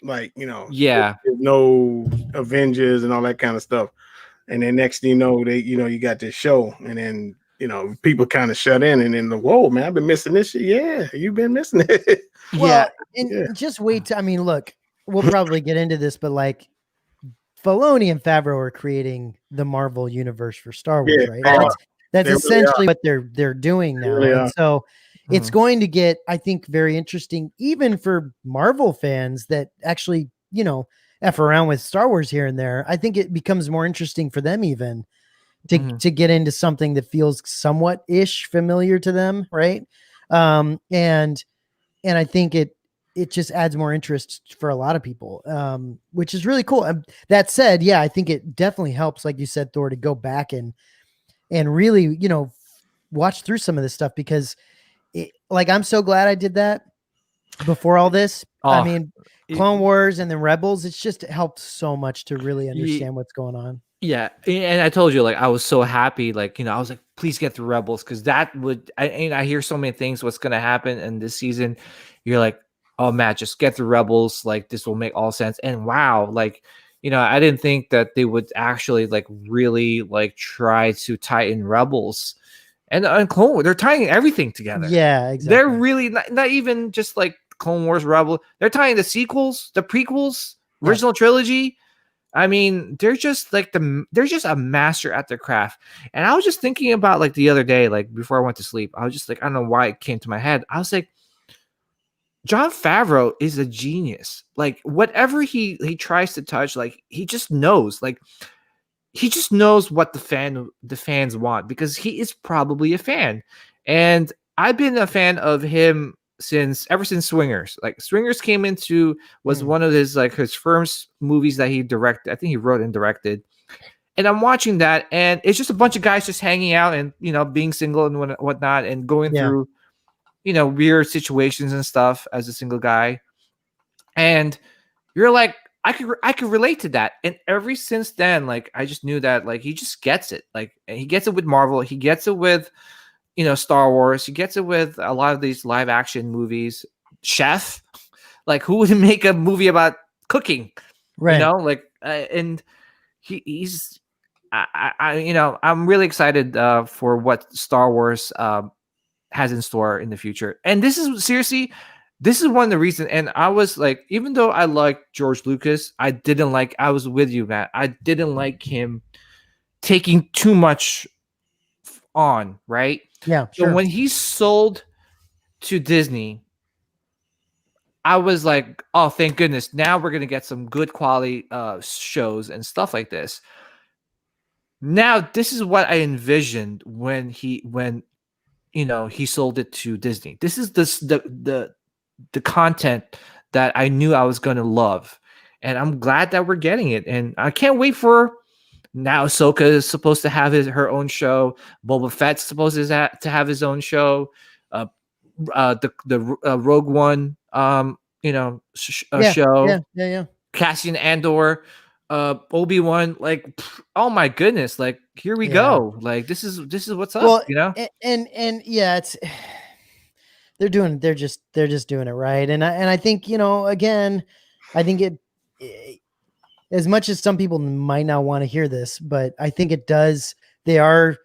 Like, there's no Avengers and all that kind of stuff. And then next thing you know, you got this show, and then people kind of shut in, and then whoa, man, I've been missing this shit. Yeah, you've been missing it. Just wait. Look, we'll probably get into this, but like Filoni and Favreau are creating the Marvel universe for Star Wars, right? That's essentially what they're doing now. Really so it's going to get, I think, very interesting, even for Marvel fans that actually, F around with Star Wars here and there. I think it becomes more interesting for them even to get into something that feels somewhat ish familiar to them. Right. And I think it just adds more interest for a lot of people, which is really cool. That said, I think it definitely helps, like you said, Thor, to go back and really, watch through some of this stuff because I'm so glad I did that before all this. I mean, Clone Wars and then Rebels, it's just helped so much to really understand what's going on. Yeah, and I told you, like, I was so happy, like, I was like, please get through Rebels, because that would, I hear so many things, what's going to happen in this season. You're like, oh, Matt, just get through Rebels, like, this will make all sense. And wow, like, I didn't think that they would actually, like, really, like, try to tie in Rebels. And Clone Wars, they're tying everything together. Yeah, exactly. They're really not even just, like, Clone Wars, Rebel. They're tying the sequels, the prequels, original trilogy. I mean, they're just like they're just a master at their craft. And I was just thinking about, like, the other day, like, before I went to sleep, I was just like, I don't know why it came to my head. I was like, Jon Favreau is a genius. Like, whatever he tries to touch, like, he just knows. Like, he just knows what the fans want, because he is probably a fan. And I've been a fan of him ever since Swingers. Like, Swingers was one of his first movies that he directed. I think he wrote and directed. And I'm watching that, and it's just a bunch of guys just hanging out and, being single and whatnot, and going through, weird situations and stuff as a single guy. And you're like, I could relate to that. And ever since then, like, I just knew that, like, he just gets it. Like, he gets it with Marvel. He gets it with, Star Wars. He gets it with a lot of these live action movies. Chef, like, who would make a movie about cooking? Right. And he's I'm really excited for what Star Wars has in store in the future. And this is seriously, this is one of the reasons. And I was like, even though I like George Lucas, I was with you, Matt. I didn't like him taking too much on, right? Yeah, So sure. when he sold to Disney, I was like, oh, thank goodness. Now we're going to get some good quality shows and stuff like this. Now, this is what I envisioned when he sold it to Disney. This is the content that I knew I was going to love. And I'm glad that we're getting it. And I can't wait for now. Ahsoka is supposed to have her own show. Boba Fett's supposed to have his own show. The Rogue One, show. Yeah. Cassian Andor, Obi-Wan, like, oh my goodness, like here we Yeah. go. Like this is what's up, Well, you know? And yeah, it's they're just doing it right. And I think, again, I think it as much as some people might not want to hear this, but I think they are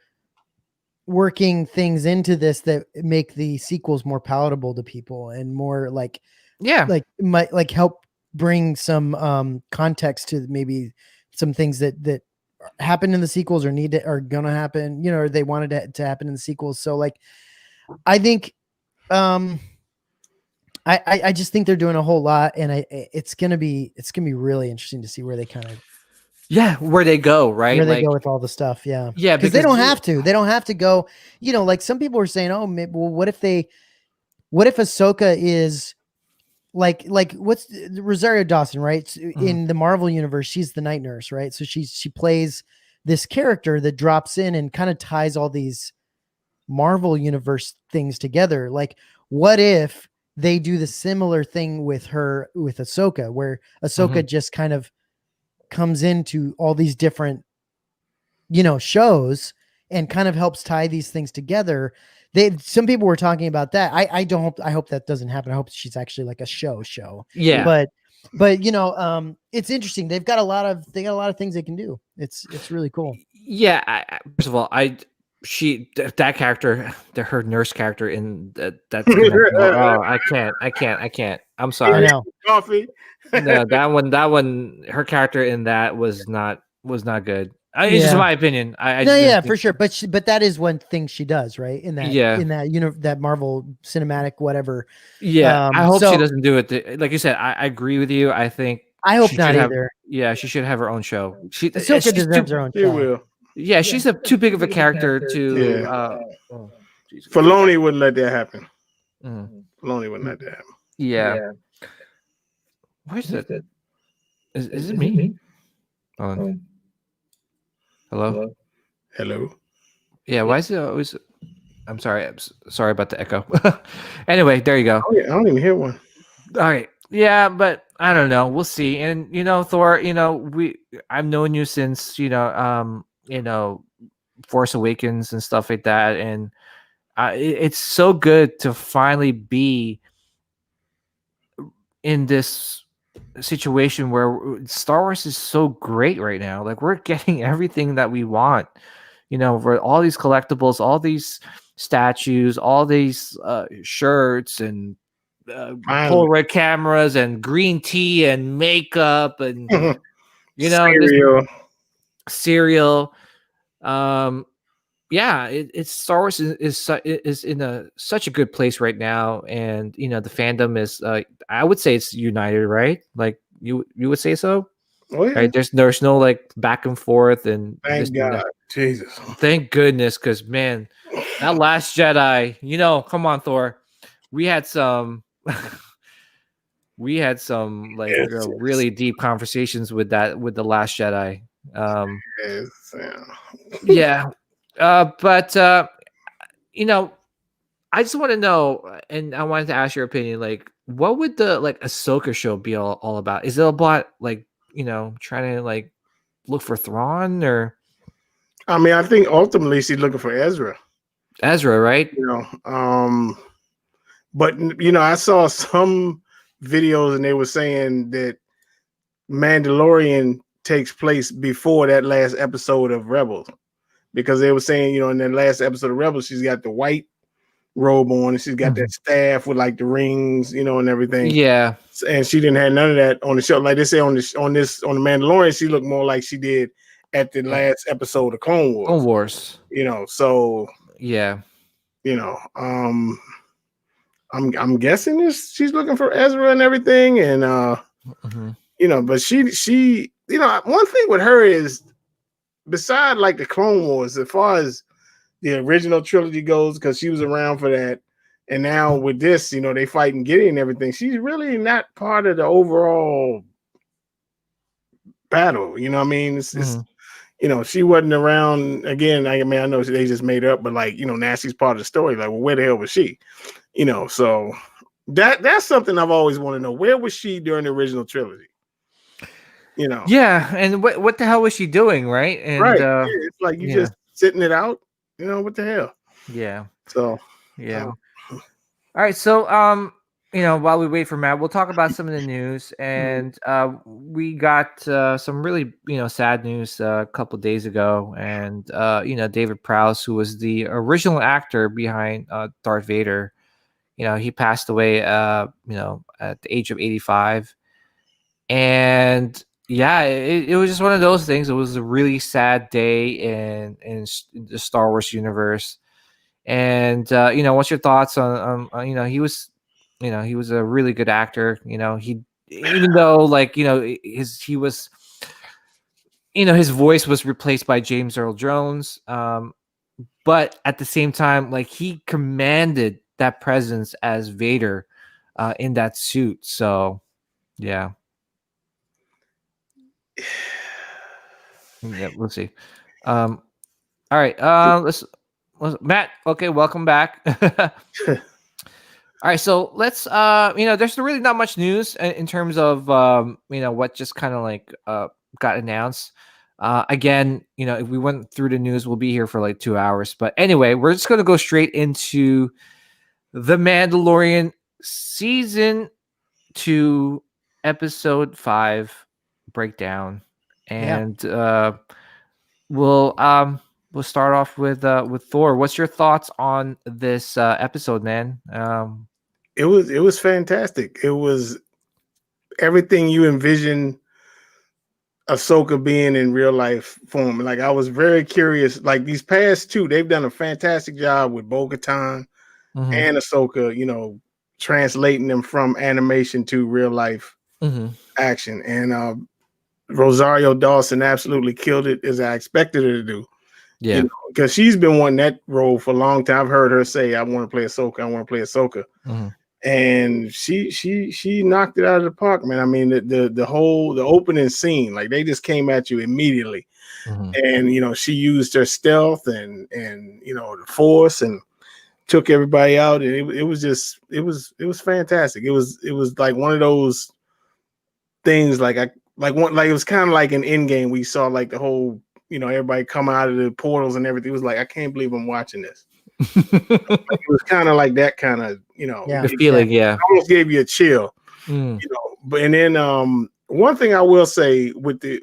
working things into this that make the sequels more palatable to people and more like might like help bring some context to maybe some things that happened in the sequels or are gonna happen, or they wanted to happen in the sequels. So like I think I just think they're doing a whole lot, and it's gonna be really interesting to see where they where they go, right? Where they go with all the stuff. Yeah, because they don't have to go, like some people were saying, oh, maybe, well, what if Ahsoka is like what's Rosario Dawson, right? In the Marvel universe, she's the night nurse, right? So she plays this character that drops in and kind of ties all these Marvel universe things together. Like, what if they do the similar thing with Ahsoka, where Ahsoka just kind of comes into all these different, shows and kind of helps tie these things together. Some people were talking about that. I hope that doesn't happen. I hope she's actually like a show. Yeah. But it's interesting. They've got a lot of things they can do. It's really cool. Yeah. First of all, that character, her nurse character in that's I can't. I'm sorry. I know. Coffee. No, that one, her character in that was not good. It's just my opinion. For sure. But that is one thing she does, right? In that, that Marvel cinematic, whatever. Yeah. I hope she doesn't do it. Like you said, I agree with you. I think I hope not either. She should have her own show. She deserves her own show. She will. Yeah, she's too big of a character to. Filoni wouldn't let that happen. Mm. Filoni wouldn't let that happen. Yeah. Where's it? Is it me? Hello? Hello? Yeah, why is it always... I'm sorry. Sorry about the echo. Anyway, there you go. I don't even hear one. All right. Yeah, but I don't know. We'll see. And, Thor, I've known you since, Force Awakens and stuff like that. And it's so good to finally be in this situation where Star Wars is so great right now. Like, we're getting everything that we want, for all these collectibles, all these statues, all these shirts and Polaroid cameras and green tea and makeup and cereal. It's Star Wars is in such a good place right now, and the fandom is I would say it's united, right? Like you would say so. Oh, yeah. Right? There's no like back and forth, and thank God, Jesus, thank goodness, because man, that Last Jedi, come on, Thor, we had some really deep conversations with the Last Jedi. Yeah. But I just want to know, and I wanted to ask your opinion, like, what would the Ahsoka show be all about? Is it about trying to look for Thrawn, or? I mean, I think ultimately she's looking for Ezra, right? But I saw some videos and they were saying that Mandalorian takes place before that last episode of Rebels, because they were saying, you know, in that last episode of Rebels, she's got the white robe on and she's got that staff with like the rings, you know, and everything. Yeah. And she didn't have none of that on the show. Like they say on the Mandalorian, she looked more like she did at the last episode of Clone Wars. Clone Wars. You know, so yeah. You know, I'm guessing she's looking for Ezra and everything, and you know, but she you know, one thing with her is, beside like the Clone Wars, as far as the original trilogy goes, because she was around for that, and now with this, you know, they fighting Gideon and everything, she's really not part of the overall battle. You know what I mean? It's you know, she wasn't around again. I mean, I know they just made her up, but like, you know, now she's part of the story. Like, well, where the hell was she? You know, so that's something I've always wanted to know. Where was she during the original trilogy? You know? Yeah, and what the hell was she doing, right? And right. It's like you just sitting it out. You know, what the hell? Yeah. So yeah. All right. So you know, while we wait for Matt, we'll talk about some of the news. And we got some really, you know, sad news a couple days ago. And you know, David Prowse, who was the original actor behind Darth Vader, you know, he passed away you know, at the age of 85. And yeah, it was just one of those things. It was a really sad day in the Star Wars universe. And you know, what's your thoughts on you know, he was a really good actor. You know, even though, like, you know, he was, you know, his voice was replaced by James Earl Jones, but at the same time, like, he commanded that presence as Vader in that suit. So yeah. Yeah, we'll see. All right. Let's Matt. Okay, welcome back. All right, so let's you know, there's really not much news in terms of you know, what just kind of like got announced. Again, you know, if we went through the news, we'll be here for like 2 hours. But anyway, we're just gonna go straight into The Mandalorian season 2, episode 5 breakdown. And we'll start off with Thor. What's your thoughts on this episode, man? It was fantastic. It was everything you envision Ahsoka being in real life form. Like, I was very curious. Like, these past two, they've done a fantastic job with Bo-Katan and Ahsoka, you know, translating them from animation to real life action. And Rosario Dawson absolutely killed it, as I expected her to do. Yeah, because she's been wanting that role for a long time. I've heard her say, "I want to play Ahsoka. I want to play Ahsoka," and she knocked it out of the park, man. I mean, the opening scene, like, they just came at you immediately, and you know, she used her stealth and you know, the Force, and took everybody out, and it was fantastic. It was like one of those things, it was kind of like an Endgame. We saw like the whole, you know, everybody come out of the portals and everything. It was like, I can't believe I'm watching this. Like, it was kind of like that kind of, you know, the feeling. Yeah, almost gave you a chill. You know, but and then one thing I will say with the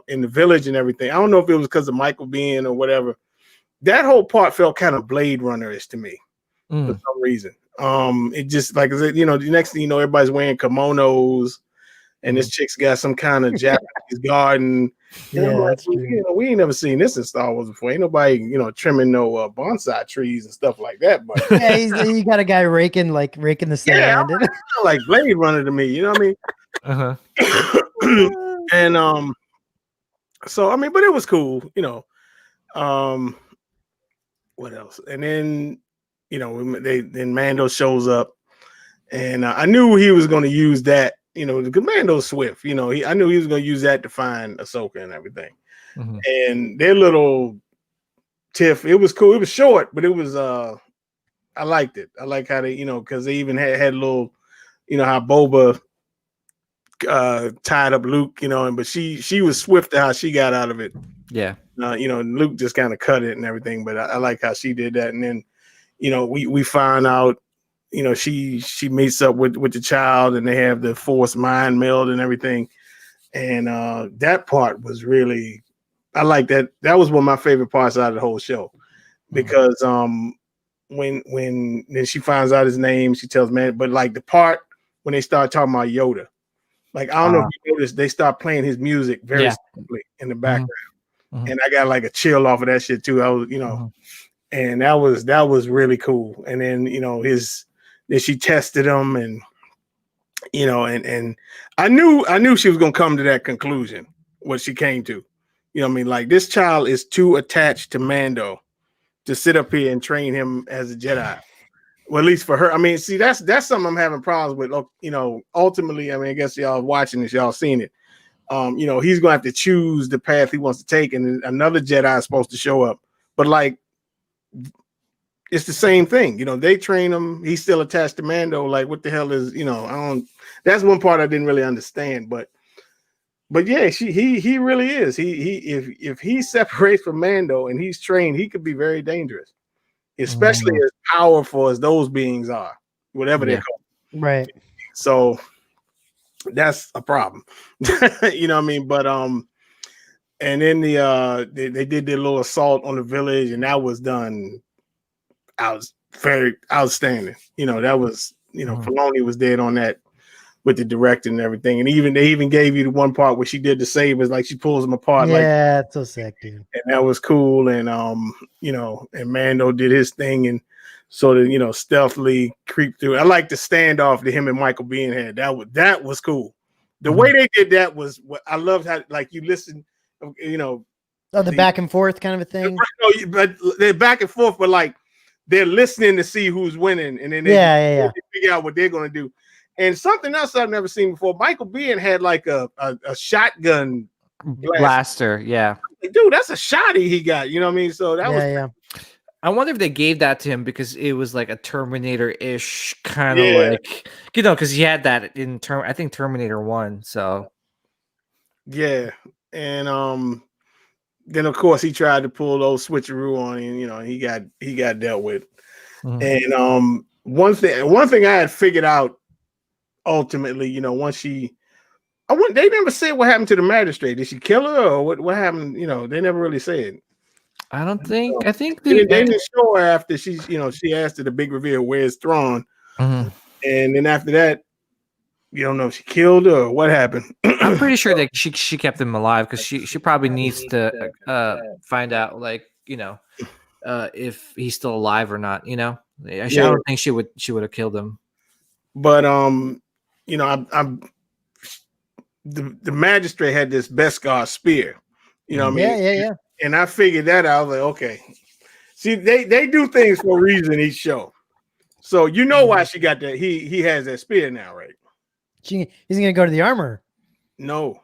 in the village and everything, I don't know if it was because of Michael being or whatever, that whole part felt kind of Blade Runner-ish to me for some reason. It just, like, you know, the next thing you know, everybody's wearing kimonos. And this chick's got some kind of Japanese garden. And I'm like, you know, we ain't never seen this in Star Wars before. Ain't nobody, you know, trimming no bonsai trees and stuff like that. But yeah, he got a guy raking the sand. Yeah, like Blade Runner to me. You know what I mean? And so I mean, but it was cool. You know, what else? And then, you know, then Mando shows up, and I knew he was going to use that. You know, the Commando's swift. You know, I knew he was going to use that to find Ahsoka and everything. And their little tiff, it was cool. It was short, but it was I liked it. I like how they, you know, because they even had a little, you know, how Boba tied up Luke, you know, but she was swift to how she got out of it. Yeah. You know, Luke just kind of cut it and everything, but I like how she did that. And then, you know, we find out, you know, she meets up with the child, and they have the Force mind meld and everything. And that part was really, I like that. That was one of my favorite parts out of the whole show, because when then she finds out his name, she tells man, but like the part when they start talking about Yoda, like I don't know if you noticed, they start playing his music very simply in the background, and I got like a chill off of that shit too. I was, and that was really cool. And then then she tested him, and and I knew she was gonna come to that conclusion, what she came to. You know what I mean? Like, this child is too attached to Mando to sit up here and train him as a Jedi. Well, at least for her. I mean, see, that's something I'm having problems with. Ultimately, I mean, I guess y'all watching this, y'all seen it. He's gonna have to choose the path he wants to take, and another Jedi is supposed to show up. But like, it's the same thing. They train him. He's still attached to Mando. Like, what the hell is, I don't. That's one part I didn't really understand. But yeah, he really is. If he separates from Mando and he's trained, he could be very dangerous, especially as powerful as those beings are, whatever they're called. Right. So that's a problem. You know what I mean? But and then they did their little assault on the village, and that was done. I was very outstanding. That was, Filoni was dead on that with the directing and everything. And they even gave you the one part where she did the sabers, like she pulls them apart. Yeah, it's so sick, dude. And that was cool. And and Mando did his thing and sort of, stealthily creep through. I like the standoff that him and Michael Biehn had. That was cool. The way they did that was what I loved, how like you listen, the back and forth kind of a thing. But they're back and forth, but like they're listening to see who's winning, and then they figure out what they're going to do. And something else I've never seen before, Michael Biehn had like a shotgun blaster. Yeah. Dude, that's a shotty he got. You know what I mean? So that was. Yeah. I wonder if they gave that to him because it was like a Terminator-ish kind of like, because he had that in I think Terminator 1. So. Yeah. And then of course he tried to pull those switcheroo on him, and he got dealt with. And one thing I had figured out ultimately, once they never said what happened to the magistrate. Did she kill her or what happened? They never really said. I don't think. I think they didn't show her after she asked her the big reveal, where's Thrawn? And then after that, you don't know if she killed her or what happened. I'm pretty sure that she kept him alive because she probably needs to find out, like, if he's still alive or not. I don't think she would have killed him. But the magistrate had this Beskar spear. You know what I mean? Yeah. And I figured that out. I was like, okay. See, they do things for a reason each show. So why she got that. He has that spear now, right? He's gonna go to the armor. No.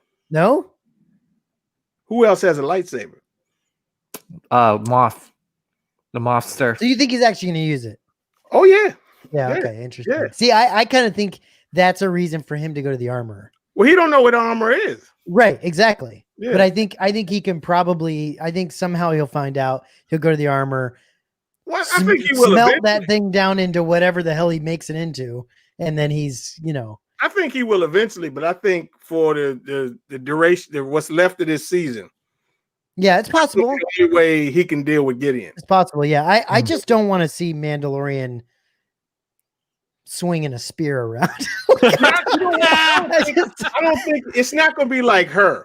Who else has a lightsaber? Moff. The Moffster. So you think he's actually gonna use it? Oh yeah. Yeah. Okay. Interesting. Yeah. See, I kind of think that's a reason for him to go to the armor. Well, he don't know what armor is. Right. Exactly. Yeah. But I think he can probably. I think somehow he'll find out. He'll go to the armor. Well, I think he will smelt that thing down into whatever the hell he makes it into, and then he's I think he will eventually, but I think for the duration, what's left of this season. Yeah, it's possible. The only way he can deal with Gideon. It's possible. Yeah, I just don't want to see Mandalorian swinging a spear around. I don't think it's not going to be like her.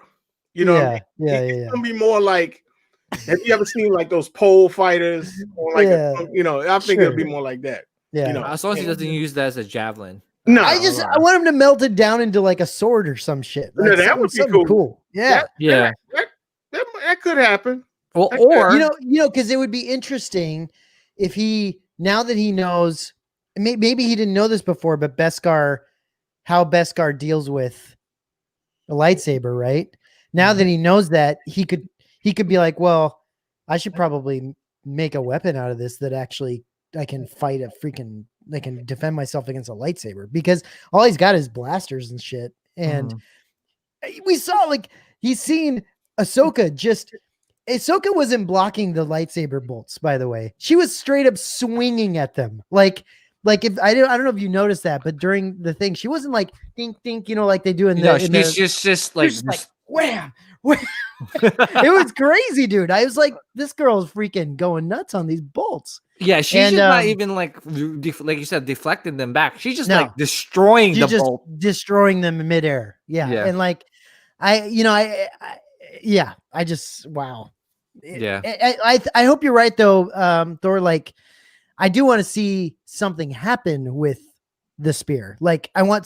Yeah. It's going to be more like. Have you ever seen like those pole fighters? Or like I think it'll be more like that. Yeah. As long as he doesn't use that as a javelin. No, I want him to melt it down into like a sword or some shit. Like, no, that would be cool. Yeah. That could happen. Well, because it would be interesting if now that he knows, maybe he didn't know this before, but how Beskar deals with a lightsaber, right? Now that he knows that, he could be like, well, I should probably make a weapon out of this that actually I can fight I can defend myself against a lightsaber, because all he's got is blasters and shit. And we saw, like, he's seen Ahsoka wasn't blocking the lightsaber bolts, by the way. She was straight up swinging at them. Like, Like if I don't know if you noticed that, but during the thing, she wasn't like dink dink, like they do in the. She's just like wham, wham. It was crazy, dude. I was like, this girl's freaking going nuts on these bolts. Yeah, she's just not even like you said, deflecting them back. She's just like destroying bolt, destroying them in midair. Yeah, and like I just wow. Yeah, I hope you're right though, Thor. Like, I do want to see something happen with the spear. Like, I want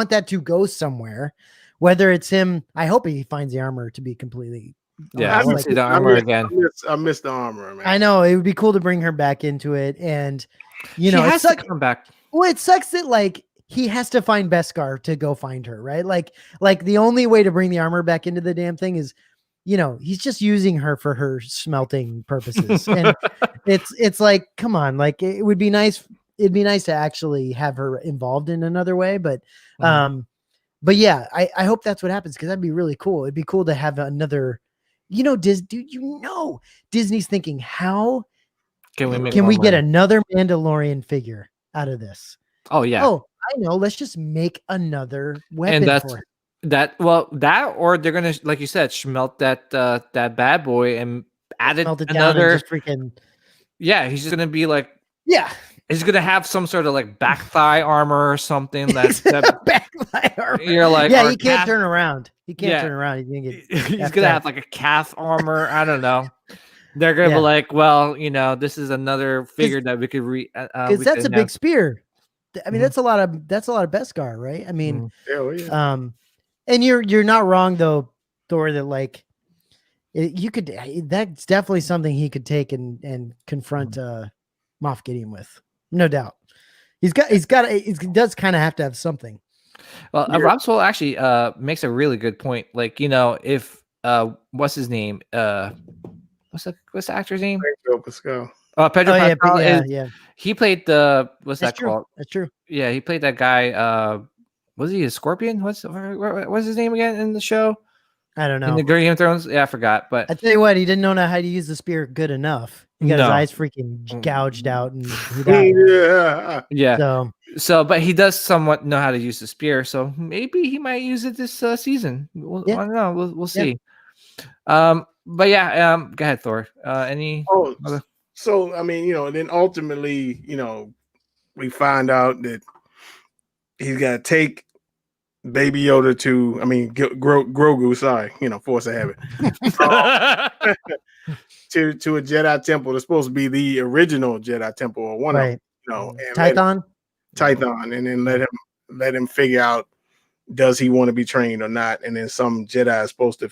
that to go somewhere. Whether it's him, I hope he finds the armor to be completely. Yeah, I want to see the armor again. I miss the armor, man. I know it would be cool to bring her back into it, and she has to come back. Well, it sucks that like he has to find Beskar to go find her, right? Like the only way to bring the armor back into the damn thing is, he's just using her for her smelting purposes, and it's like, come on, like it would be nice. It'd be nice to actually have her involved in another way, but yeah, I hope that's what happens because that'd be really cool. It'd be cool to have another. Disney's thinking, how can we get another Mandalorian figure out of this? Oh yeah. Oh, I know. Let's just make another weapon for it. That or they're gonna, like you said, smelt that bad boy and add it another freaking. Yeah, he's just gonna be like, yeah. He's gonna have some sort of like back thigh armor or something. That back thigh armor. You're like, yeah, he can't turn around. He can't turn around. He's gonna have like a calf armor. I don't know. They're gonna be like, well, this is another figure that we could because that's a big spear. I mean, that's a lot of Beskar, right? I mean, and you're not wrong though, Thor. That like you could. That's definitely something he could take and confront Moff Gideon with. No doubt. He does kind of have to have something. Well, Rob Soul actually makes a really good point. Like, if what's his name? What's the actor's name? Pedro Pascal. Pedro Pascal. Yeah. He played the That's true. called? That's true. Yeah, he played that guy. Was he a scorpion? What's his name again in the show? I don't know. In the Game of Thrones? Yeah, I forgot. But I tell you what, he didn't know how to use the spear good enough. He got his eyes freaking gouged out, and he died. Yeah. So, but he does somewhat know how to use the spear. So maybe he might use it this season. I don't know. We'll see. But yeah. Go ahead, Thor. Any? So I mean, then ultimately, we find out that he's got to take Baby Yoda to, Grogu, sorry, force of habit, to a Jedi temple. That's supposed to be the original Jedi temple or one of them, and Tython, and then let him figure out, does he want to be trained or not, and then some Jedi is supposed to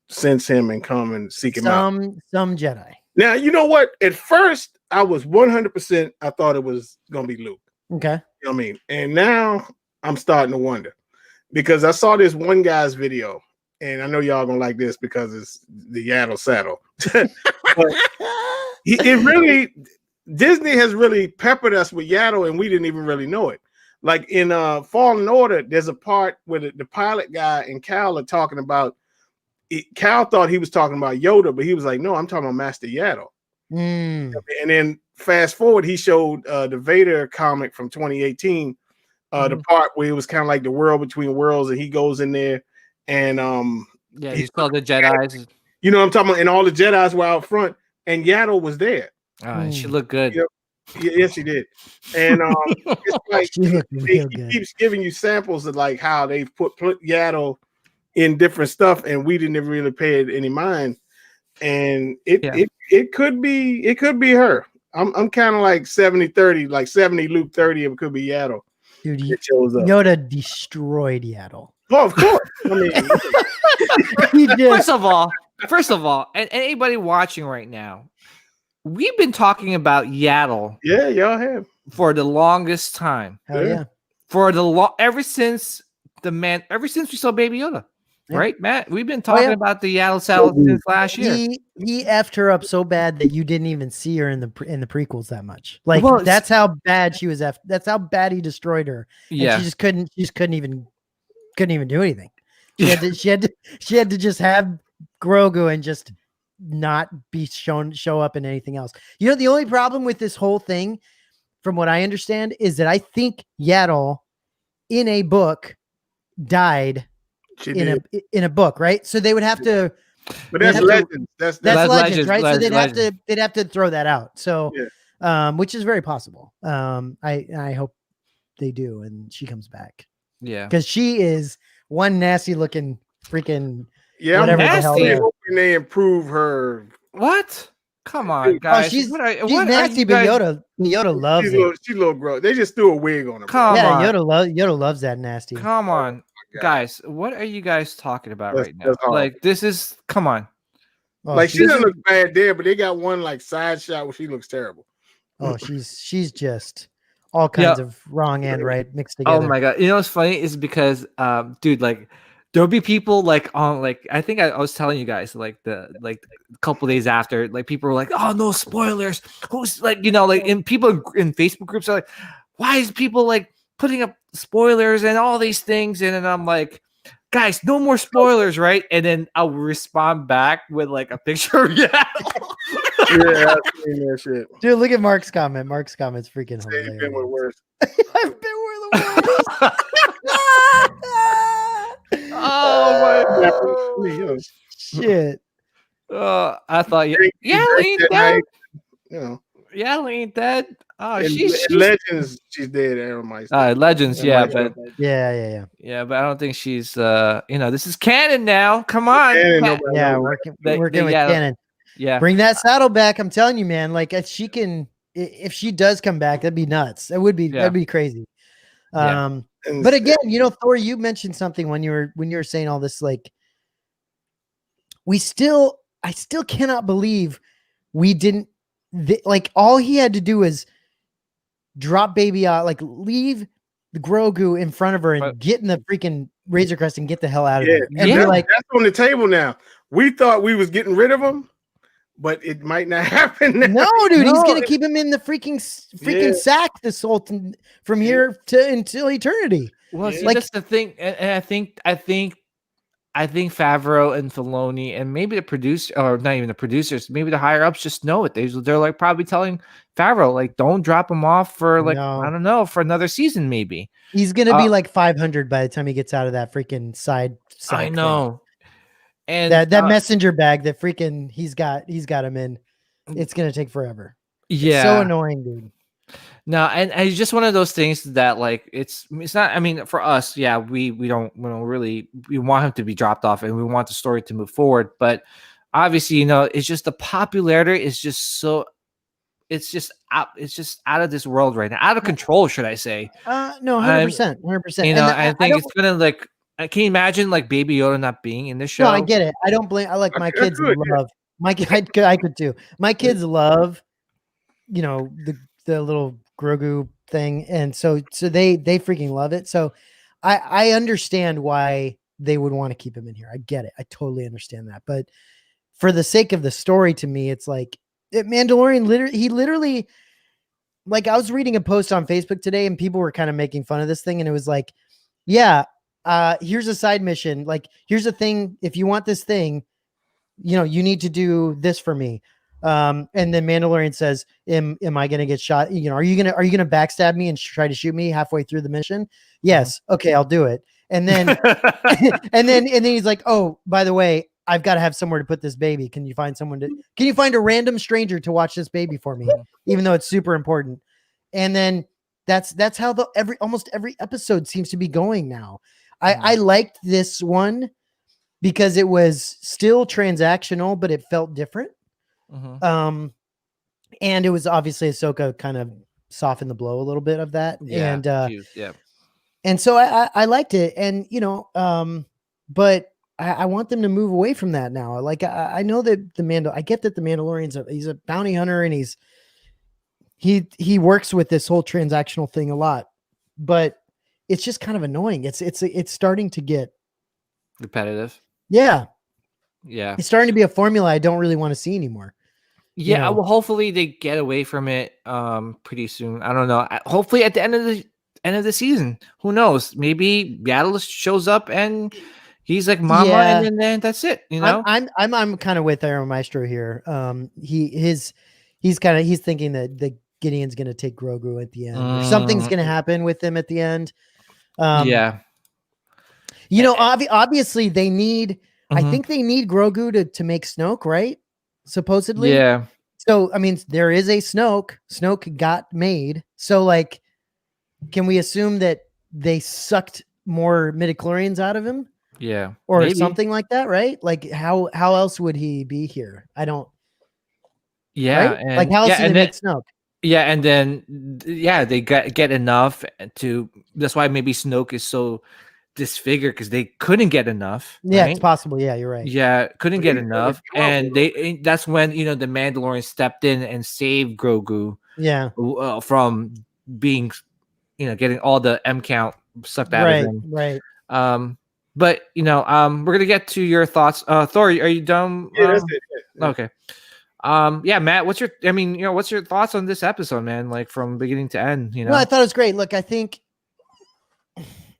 sense him and come and seek him out. Some Jedi. Now, you know what? At first, I was 100%. I thought it was gonna be Luke. Okay. You know what I mean? And now I'm starting to wonder. Because I saw this one guy's video, and I know y'all gonna like this because it's the Yaddle Saddle. Disney has really peppered us with Yaddle, and we didn't even really know it. Like in Fallen Order, there's a part where the pilot guy and Cal are talking about. Cal thought he was talking about Yoda, but he was like, "No, I'm talking about Master Yaddle." And then fast forward, he showed the Vader comic from 2018. The part where it was kind of like the world between worlds, and he goes in there and he saw the Jedis. You know what I'm talking about? And all the Jedis were out front, and Yaddle was there. She looked good. Yes, she did. And it's like he keeps giving you samples of like how they've put Yaddle in different stuff, and we didn't really pay it any mind. And it could be her. I'm kind of like 70-30, like 70 Luke, 30. It could be Yaddle. Dude, Yoda destroyed Yaddle. Oh, of course. I mean, he did. First of all, and anybody watching right now, we've been talking about Yaddle. Yeah, y'all have for the longest time. Hell yeah. Ever since we saw Baby Yoda. Yeah. Right, Matt? We've been talking about the Yaddle Saddle since last year. He effed her up so bad that you didn't even see her in the prequels that much. Like that's how bad she was effed. That's how bad he destroyed her. Yeah, and she just couldn't even do anything. She had to just have Grogu and just not be show up in anything else. The only problem with this whole thing from what I understand, is that I think Yaddle in a book died in a book, right? So they would have to. But that's legends. That's legends, right? So legends. they'd have to throw that out. So, which is very possible. I hope they do, and she comes back. Yeah, because she is one nasty looking freaking. Yeah, whatever I'm the hell hoping they improve her. What? Come on, guys. Oh, she's what nasty, but Yoda loves it. She's a little gross. They just threw a wig on her. Come on. Yoda loves that nasty. Come on, guys. What are you guys talking about right now? Like, this is, come on. Oh, like, she doesn't look bad there, but they got one like side shot where she looks terrible. Oh, she's just all kinds of wrong and right mixed together. Oh my god. You know what's funny is because dude, like, there'll be people like on, like, I think I was telling you guys like a couple days after, like, people were like, oh, no spoilers, who's like, you know, like, and people in Facebook groups are like, why is people like putting up spoilers and all these things? And then I'm like, guys, no more spoilers, right? And then I'll respond back with like a picture of yeah, I've seen that shit. Dude, look at Mark's comment. Mark's comment's freaking hilarious. You've been with worse. I've been with the worst. Oh my god. Shit. I thought Yaddle ain't dead. Yaddle ain't dead. Oh, she's Legends. She's dead. Legends. Yeah, but yeah. But I don't think she's. This is canon now. Come on. Working with canon. Yeah, bring that saddle back. I'm telling you, man. Like, if she does come back, that'd be nuts. That'd be crazy. But again, Thor, you mentioned something when you were saying all this. Like, I still cannot believe we didn't. Like, all he had to do was drop Baby out, like, leave the Grogu in front of her and get in the freaking Razor Crest and get the hell out of there. And they're like, that's on the table now. We thought we was getting rid of him, but it might not happen now. No, dude, he's gonna keep him in the freaking sack this whole from here until eternity. Well, see, that's the thing, and I think Favreau and Filoni and maybe the producer, or not even the producers, maybe the higher ups just know it. They're like probably telling Favreau, like, don't drop him off for I don't know, for another season maybe. He's gonna be like 500 by the time he gets out of that freaking side. I know. And that messenger bag that freaking he's got him in, it's gonna take forever. Yeah, it's so annoying, dude. No, and it's just one of those things that, like, it's not. I mean, for us, yeah, we don't really, we want him to be dropped off and we want the story to move forward. But obviously, it's just the popularity is just so. It's just out of this world right now, out of control, should I say? No, 100%, 100%. I think it's gonna, like. Can you imagine, like, Baby Yoda not being in this show? No, I get it. I don't blame. I like my kids love. I could too. My kids love, the little Grogu thing, and so they freaking love it. So I understand why they would want to keep him in here. I get it. I totally understand that. But for the sake of the story, to me, it's like Mandalorian. Literally, like, I was reading a post on Facebook today, and people were kind of making fun of this thing, and it was like, yeah. Here's a side mission. Like, here's a thing. If you want this thing, you need to do this for me. And then Mandalorian says, am I going to get shot? Are you going to backstab me and try to shoot me halfway through the mission? Yes. Okay. I'll do it. And then, and then he's like, oh, by the way, I've got to have somewhere to put this baby. Can you find a random stranger to watch this baby for me? Even though it's super important. And then that's how almost every episode seems to be going now. I liked this one because it was still transactional, but it felt different. Mm-hmm. And it was obviously Ahsoka kind of softened the blow a little bit of that. Yeah, and so I liked it. And, but I want them to move away from that now. Like, I know that I get that the Mandalorian's he's a bounty hunter and he works with this whole transactional thing a lot, but it's just kind of annoying. It's starting to get repetitive. Yeah. It's starting to be a formula I don't really want to see anymore. Yeah. Well, hopefully they get away from it pretty soon. I don't know. Hopefully at the end of the season, who knows? Maybe Yaddle shows up and he's like Mama, and then that's it. I'm kind of with Aero Maestro here. He's thinking that Gideon's going to take Grogu at the end, or something's going to happen with him at the end. Yeah. You know, obviously they need. I think they need Grogu to make Snoke, right? Supposedly. Yeah. So I mean, there is a Snoke. Snoke got made. So like, can we assume that they sucked more midichlorians out of him? Yeah. Or maybe. something like that, right? Like how else would he be here? I don't. Yeah. Right? And like how else did they make Snoke? Yeah, and then they get enough to. That's why maybe Snoke is so disfigured, because they couldn't get enough. Yeah, right? it's possible. Yeah, you're right. Yeah, couldn't get enough, and that's when the Mandalorian stepped in and saved Grogu. Yeah, from being, getting all the M count sucked out of him. Right. But we're gonna get to your thoughts. Thor, are you done? Yeah, that's it. Yeah. Okay. Yeah, Matt, what's your thoughts on this episode, man? Like from beginning to end, No, I thought it was great. Look, I think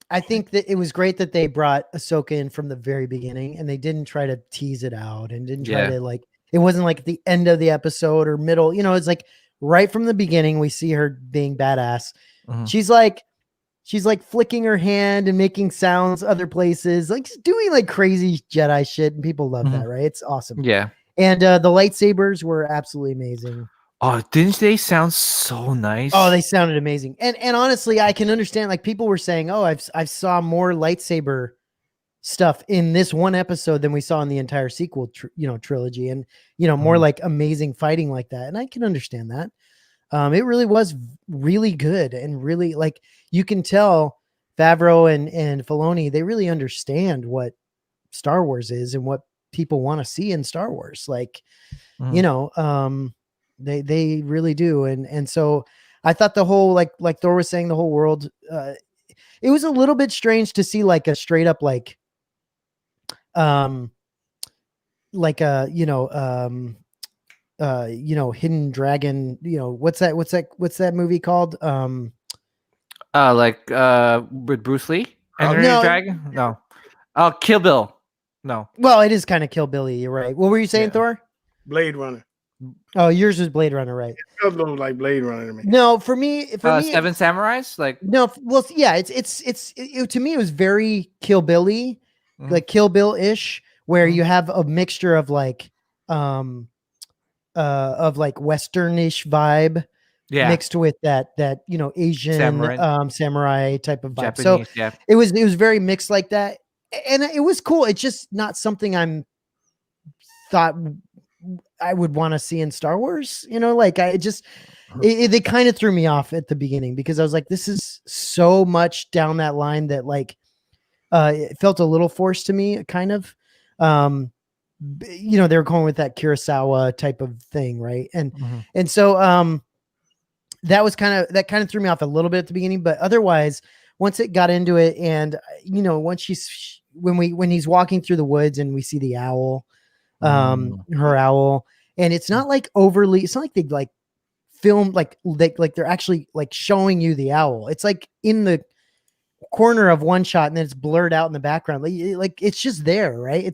that it was great that they brought Ahsoka in from the very beginning, and they didn't try to tease it out and didn't try to like. It wasn't like at the end of the episode or middle. It's like right from the beginning we see her being badass. She's like flicking her hand and making sounds other places, like doing like crazy Jedi shit, and people love that, right? It's awesome. Yeah. And the lightsabers were absolutely amazing. Oh, didn't they sound so nice? Oh, they sounded amazing. And honestly, I can understand, like, people were saying, oh, I saw more lightsaber stuff in this one episode than we saw in the entire sequel, trilogy, and more like amazing fighting like that. And I can understand that. It really was really good, and really, like, you can tell Favreau and Filoni, they really understand what Star Wars is and what people want to see in Star Wars. Like, they really do. And so I thought the whole, like Thor was saying, the whole world, it was a little bit strange to see like a straight up, like a, hidden dragon, what's that movie called? With Bruce Lee and no. Dragon? No. Oh, Kill Bill. No. Well, it is kind of Kill Billy. You're right. What were you saying, Thor? Blade Runner. Oh, yours was Blade Runner, right? It feels a little like Blade Runner to me. No, for me, Seven Samurais, like no. Well, yeah, it to me it was very Kill Billy, like Kill Bill ish, where you have a mixture of like westernish vibe, mixed with that Asian samurai type of vibe. Japanese, so it was very mixed like that, and it was cool. It's just not something thought I would want to see in Star Wars. Like they kind of threw me off at the beginning, because I was like, this is so much down that line that like it felt a little forced to me, kind of. They were going with that Kurosawa type of thing, right? And so that kind of threw me off a little bit at the beginning, but otherwise, once it got into it, and once when he's walking through the woods and we see the owl, her owl, and it's not like overly, it's not like they like filmed like they're actually like showing you the owl. It's like in the corner of one shot, and then it's blurred out in the background. Like it's just there, right?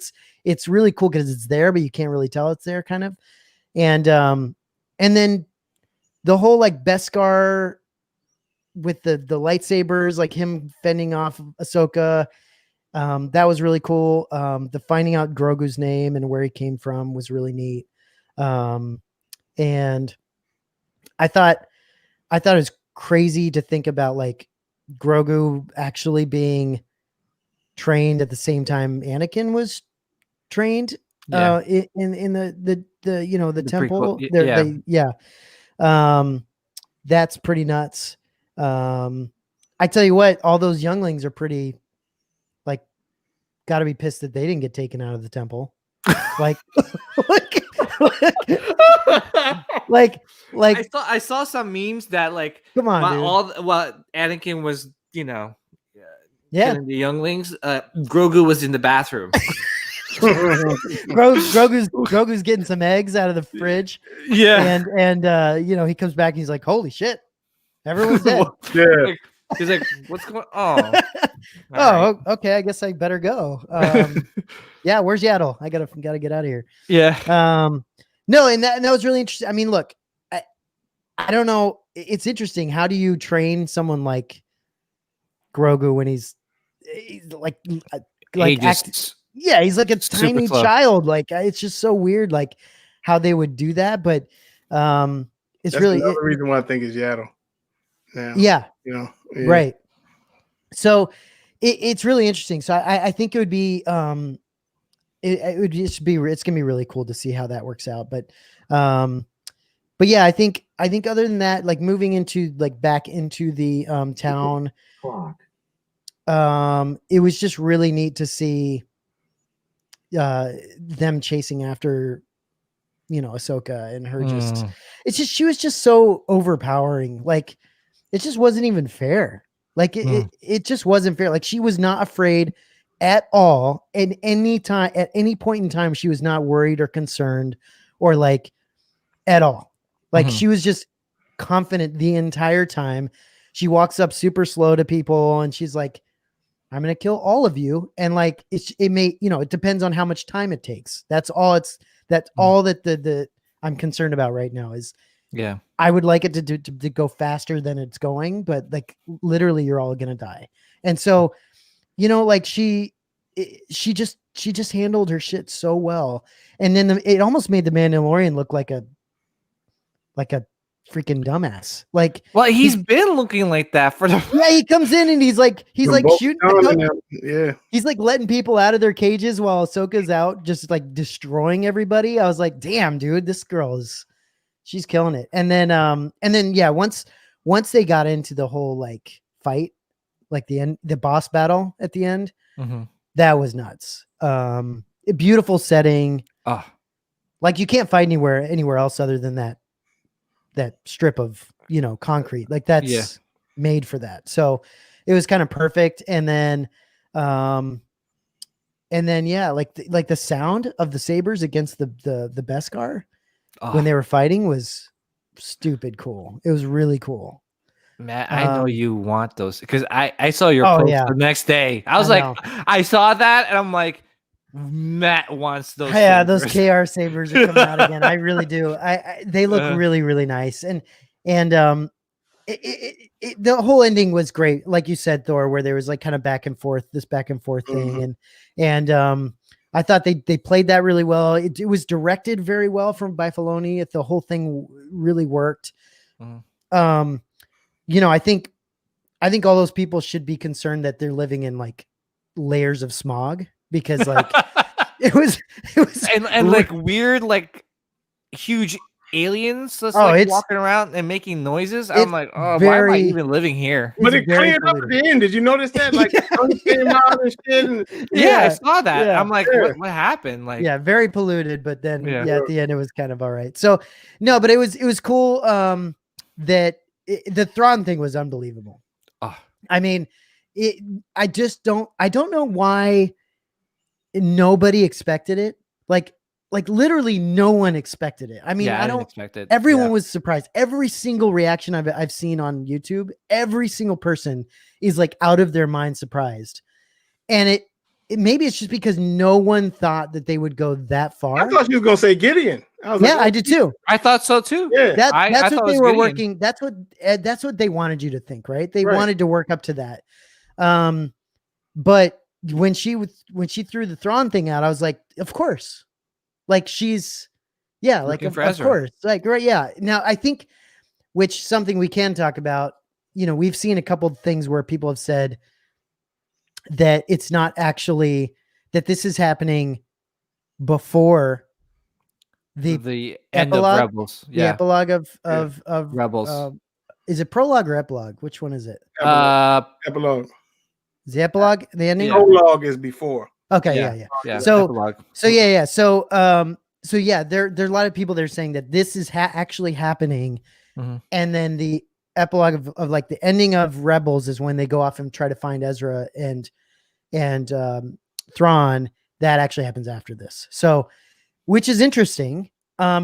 It's really cool because it's there, but you can't really tell it's there, kind of. And then the whole like Beskar with the lightsabers, like him fending off Ahsoka. That was really cool. The finding out Grogu's name and where he came from was really neat. And I thought it was crazy to think about like Grogu actually being trained at the same time Anakin was trained in the temple. That's pretty nuts. I tell you what, all those younglings are pretty, like, got to be pissed that they didn't get taken out of the temple. like I saw some memes that like, come on, while Anakin was killing the younglings, Grogu was in the bathroom. Grogu's getting some eggs out of the fridge. Yeah, and he comes back and he's like, holy shit, everyone's dead. Yeah. He's like, what's going on? Right. Okay, I guess I better go. Yeah, where's Yaddle? I gotta get out of here. Yeah. No, and that was really interesting. I mean, look, I don't know. It's interesting. How do you train someone like Grogu when he's like He act? just Yeah, he's like a super tiny slow. child. Like it's just so weird, like how they would do that. But it's That's really another reason why I think it's Yaddle. Now, yeah, yeah. right. So it's really interesting. So I think it would be it would just be it's gonna be really cool to see how that works out. But yeah, I think other than that, like moving into like back into the town, it was just really neat to see them chasing after Ahsoka and her just it's just she was just so overpowering. Like it just wasn't even fair. Like it just wasn't fair. Like she was not afraid at all at any time, at any point in time. She was not worried or concerned or like at all. Like she was just confident the entire time. She walks up super slow to people and she's like, I'm going to kill all of you. And like, it may, it depends on how much time it takes. That's all all that the I'm concerned about right now is, yeah, I would like it to go faster than it's going, but like literally you're all going to die. And so, like she just handled her shit so well. And then it almost made the Mandalorian look like a freaking dumbass. Like, well, he's been looking like that for the yeah, he comes in and he's like shooting. Yeah, he's like letting people out of their cages while Ahsoka's out, just like destroying everybody. I was like, damn, dude, this girl she's killing it. And then yeah, once they got into the whole like fight, like the boss battle at the end, that was nuts. A beautiful setting. Like you can't fight anywhere else other than that strip of concrete. Like that's made for that. So it was kind of perfect. And then yeah, like the sound of the sabers against the Beskar when they were fighting was stupid cool. It was really cool. Matt, I know you want those because I saw your post the next day. I was I saw that and I'm like, Matt wants those. Yeah, sabers. those KR sabers are coming out again. I really do. They look really, really nice. And the whole ending was great. Like you said, Thor, where there was like kind of back and forth thing. And I thought they played that really well. It was directed very well by Filoni. The whole thing really worked. I think all those people should be concerned that they're living in like layers of smog because like it was and like weird, like huge aliens just like walking around and making noises. I'm like, oh, why am I even living here? But it cleared up at the end. Did you notice that? Like came out and shit. Yeah, I saw that. I'm like, what happened? Like, yeah, very polluted, but then at the end it was kind of all right. So no, but it was cool. That the Thrawn thing was unbelievable. I mean, I don't know why nobody expected it. Like literally no one expected it. I mean, I don't expect it. Everyone was surprised. Every single reaction I've seen on YouTube, every single person is like out of their mind surprised. And it maybe it's just because no one thought that they would go that far. I thought you was gonna say Gideon. I did too. I thought so too. Yeah, that's what they were working. That's what they wanted you to think, right? They wanted to work up to that. But when she threw the Thrawn thing out, I was like, of course. Like she's like of course. Like right, yeah. Now I think which something we can talk about, we've seen a couple of things where people have said that it's not actually that this is happening before the end epilogue, of Rebels. The epilogue of Rebels. Is it prologue or epilogue? Which one is it? Epilogue. Is the epilogue the ending? Prologue is before. Okay, yeah. So epilogue. So there are a lot of people that are saying that this is actually happening, and then the epilogue of like the ending of Rebels is when they go off and try to find Ezra and Thrawn. That actually happens after this. So, which is interesting,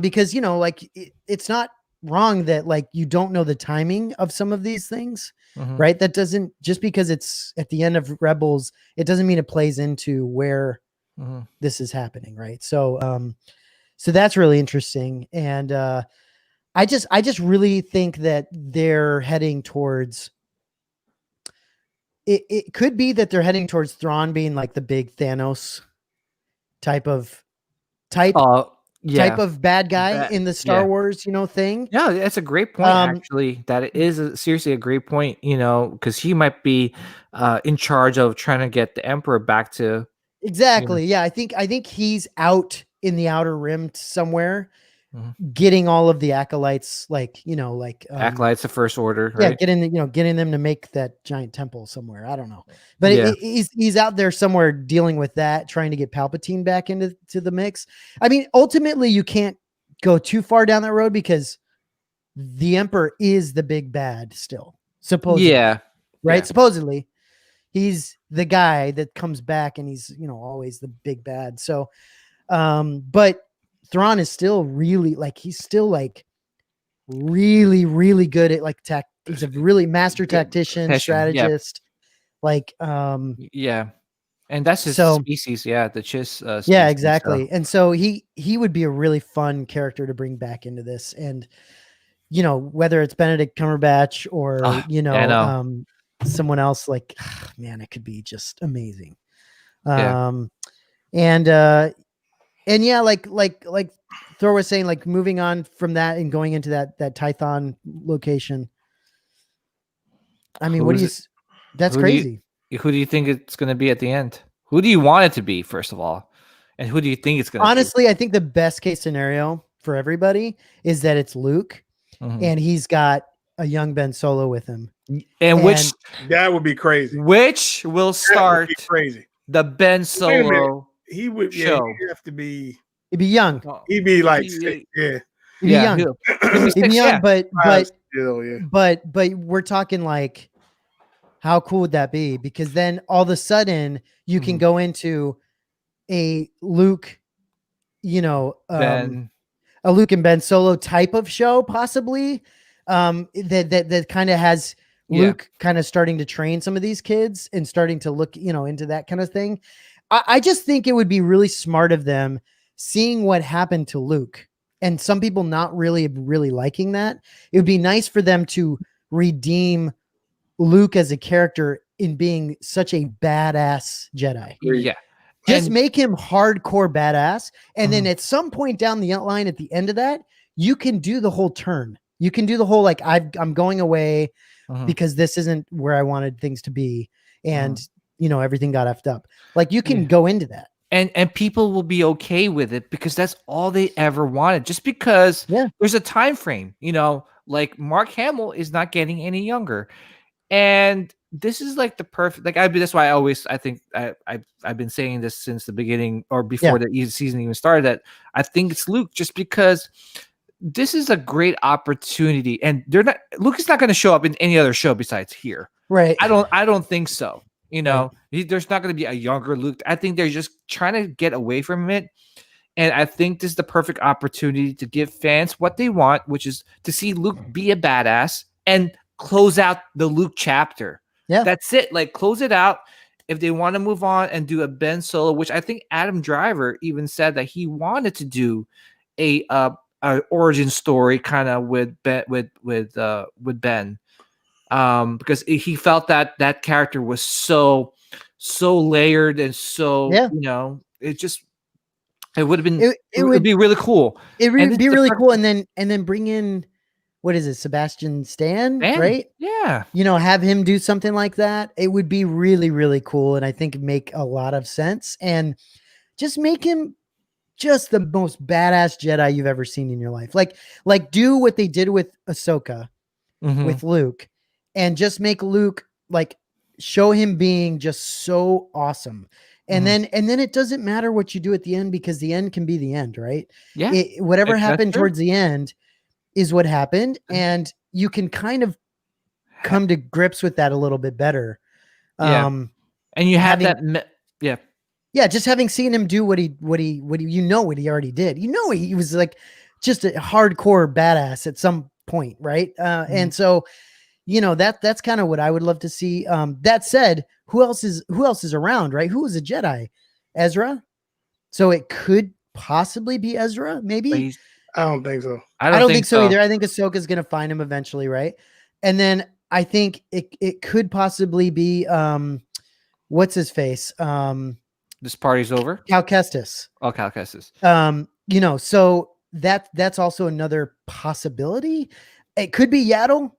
because like it's not wrong that like you don't know the timing of some of these things, right? That doesn't just because it's at the end of Rebels, it doesn't mean it plays into where this is happening, right? So, so that's really interesting, and I just really think that they're heading towards. It could be that they're heading towards Thrawn being like the big Thanos type of type bad guy in the Star Wars, thing. Yeah, that's a great point. Actually, that is seriously a great point. Because he might be in charge of trying to get the Emperor back to. Exactly. Yeah, I think he's out in the Outer Rim somewhere, getting all of the acolytes, acolytes of First Order. Yeah, right? getting them to make that giant temple somewhere. I don't know, but he's out there somewhere dealing with that, trying to get Palpatine back into the mix. I mean, ultimately, you can't go too far down that road because the Emperor is the big bad still. Supposedly, right? Yeah. Supposedly, he's the guy that comes back, and he's always the big bad. So, but Thrawn is still really really, really good at he's a really master tactician, strategist. Yeah. And that's his species. Yeah. The Chiss species. Yeah, exactly. And so he would be a really fun character to bring back into this. And, whether it's Benedict Cumberbatch or, someone else, man, it could be just amazing. And yeah, like Thor was saying, moving on from that and going into that Tython location. I mean, that's crazy. Who do you think it's going to be at the end? Who do you want it to be, first of all? And who do you think it's going to be? Honestly, I think the best case scenario for everybody is that it's Luke and he's got a young Ben Solo with him. And which that would be crazy. Which will start crazy. The Ben Solo he would show. He'd have to be. He'd be young. He'd be like, He'd be young. He'd be young, but we're talking how cool would that be? Because then all of a sudden you can go into a Luke, a Luke and Ben Solo type of show, possibly. That kind of has Luke kind of starting to train some of these kids and starting to look, into that kind of thing. I just think it would be really smart of them seeing what happened to Luke and some people not really liking that. It would be nice for them to redeem Luke as a character in being such a badass Jedi. Yeah. Just make him hardcore badass. And then at some point down the line, at the end of that, you can do the whole turn. You can do the whole, I'm going away because this isn't where I wanted things to be. And, everything got effed up. You can go into that. And people will be okay with it because that's all they ever wanted. Just because there's a time frame, Mark Hamill is not getting any younger. And this is the perfect, that's why I think I've been saying this since the beginning or before the season even started, that I think it's Luke, just because this is a great opportunity, and Luke is not going to show up in any other show besides here. Right. I don't think so. There's not going to be a younger Luke. I think they're just trying to get away from it. And I think this is the perfect opportunity to give fans what they want, which is to see Luke be a badass and close out the Luke chapter. Yeah. That's it. Close it out. If they want to move on and do a Ben Solo, which I think Adam Driver even said that he wanted to do a origin story kind of with Ben. Because he felt that character was so layered and so it would have been it would be really cool. It would be really cool, and then bring in, what is it, Sebastian Stan, right? Yeah, have him do something like that. It would be really, really cool, and I think make a lot of sense, and just make him just the most badass Jedi you've ever seen in your life. Do what they did with Ahsoka with Luke. And just make Luke show him being just so awesome. And then it doesn't matter what you do at the end, because the end can be the end, right? Yeah. Whatever happened towards the end is what happened. And you can kind of come to grips with that a little bit better. And you have just having seen him do what he already did. He was just a hardcore badass at some point, right? And so that's kind of what I would love to see. That said, who else is around, right? Who is a Jedi? Ezra. So it could possibly be Ezra, maybe. I don't think so. I don't think so either. I think Ahsoka's gonna find him eventually, right? And then I think it could possibly be what's his face? This party's over. Cal Kestis. Oh, Cal Kestis. So that's also another possibility. It could be Yaddle.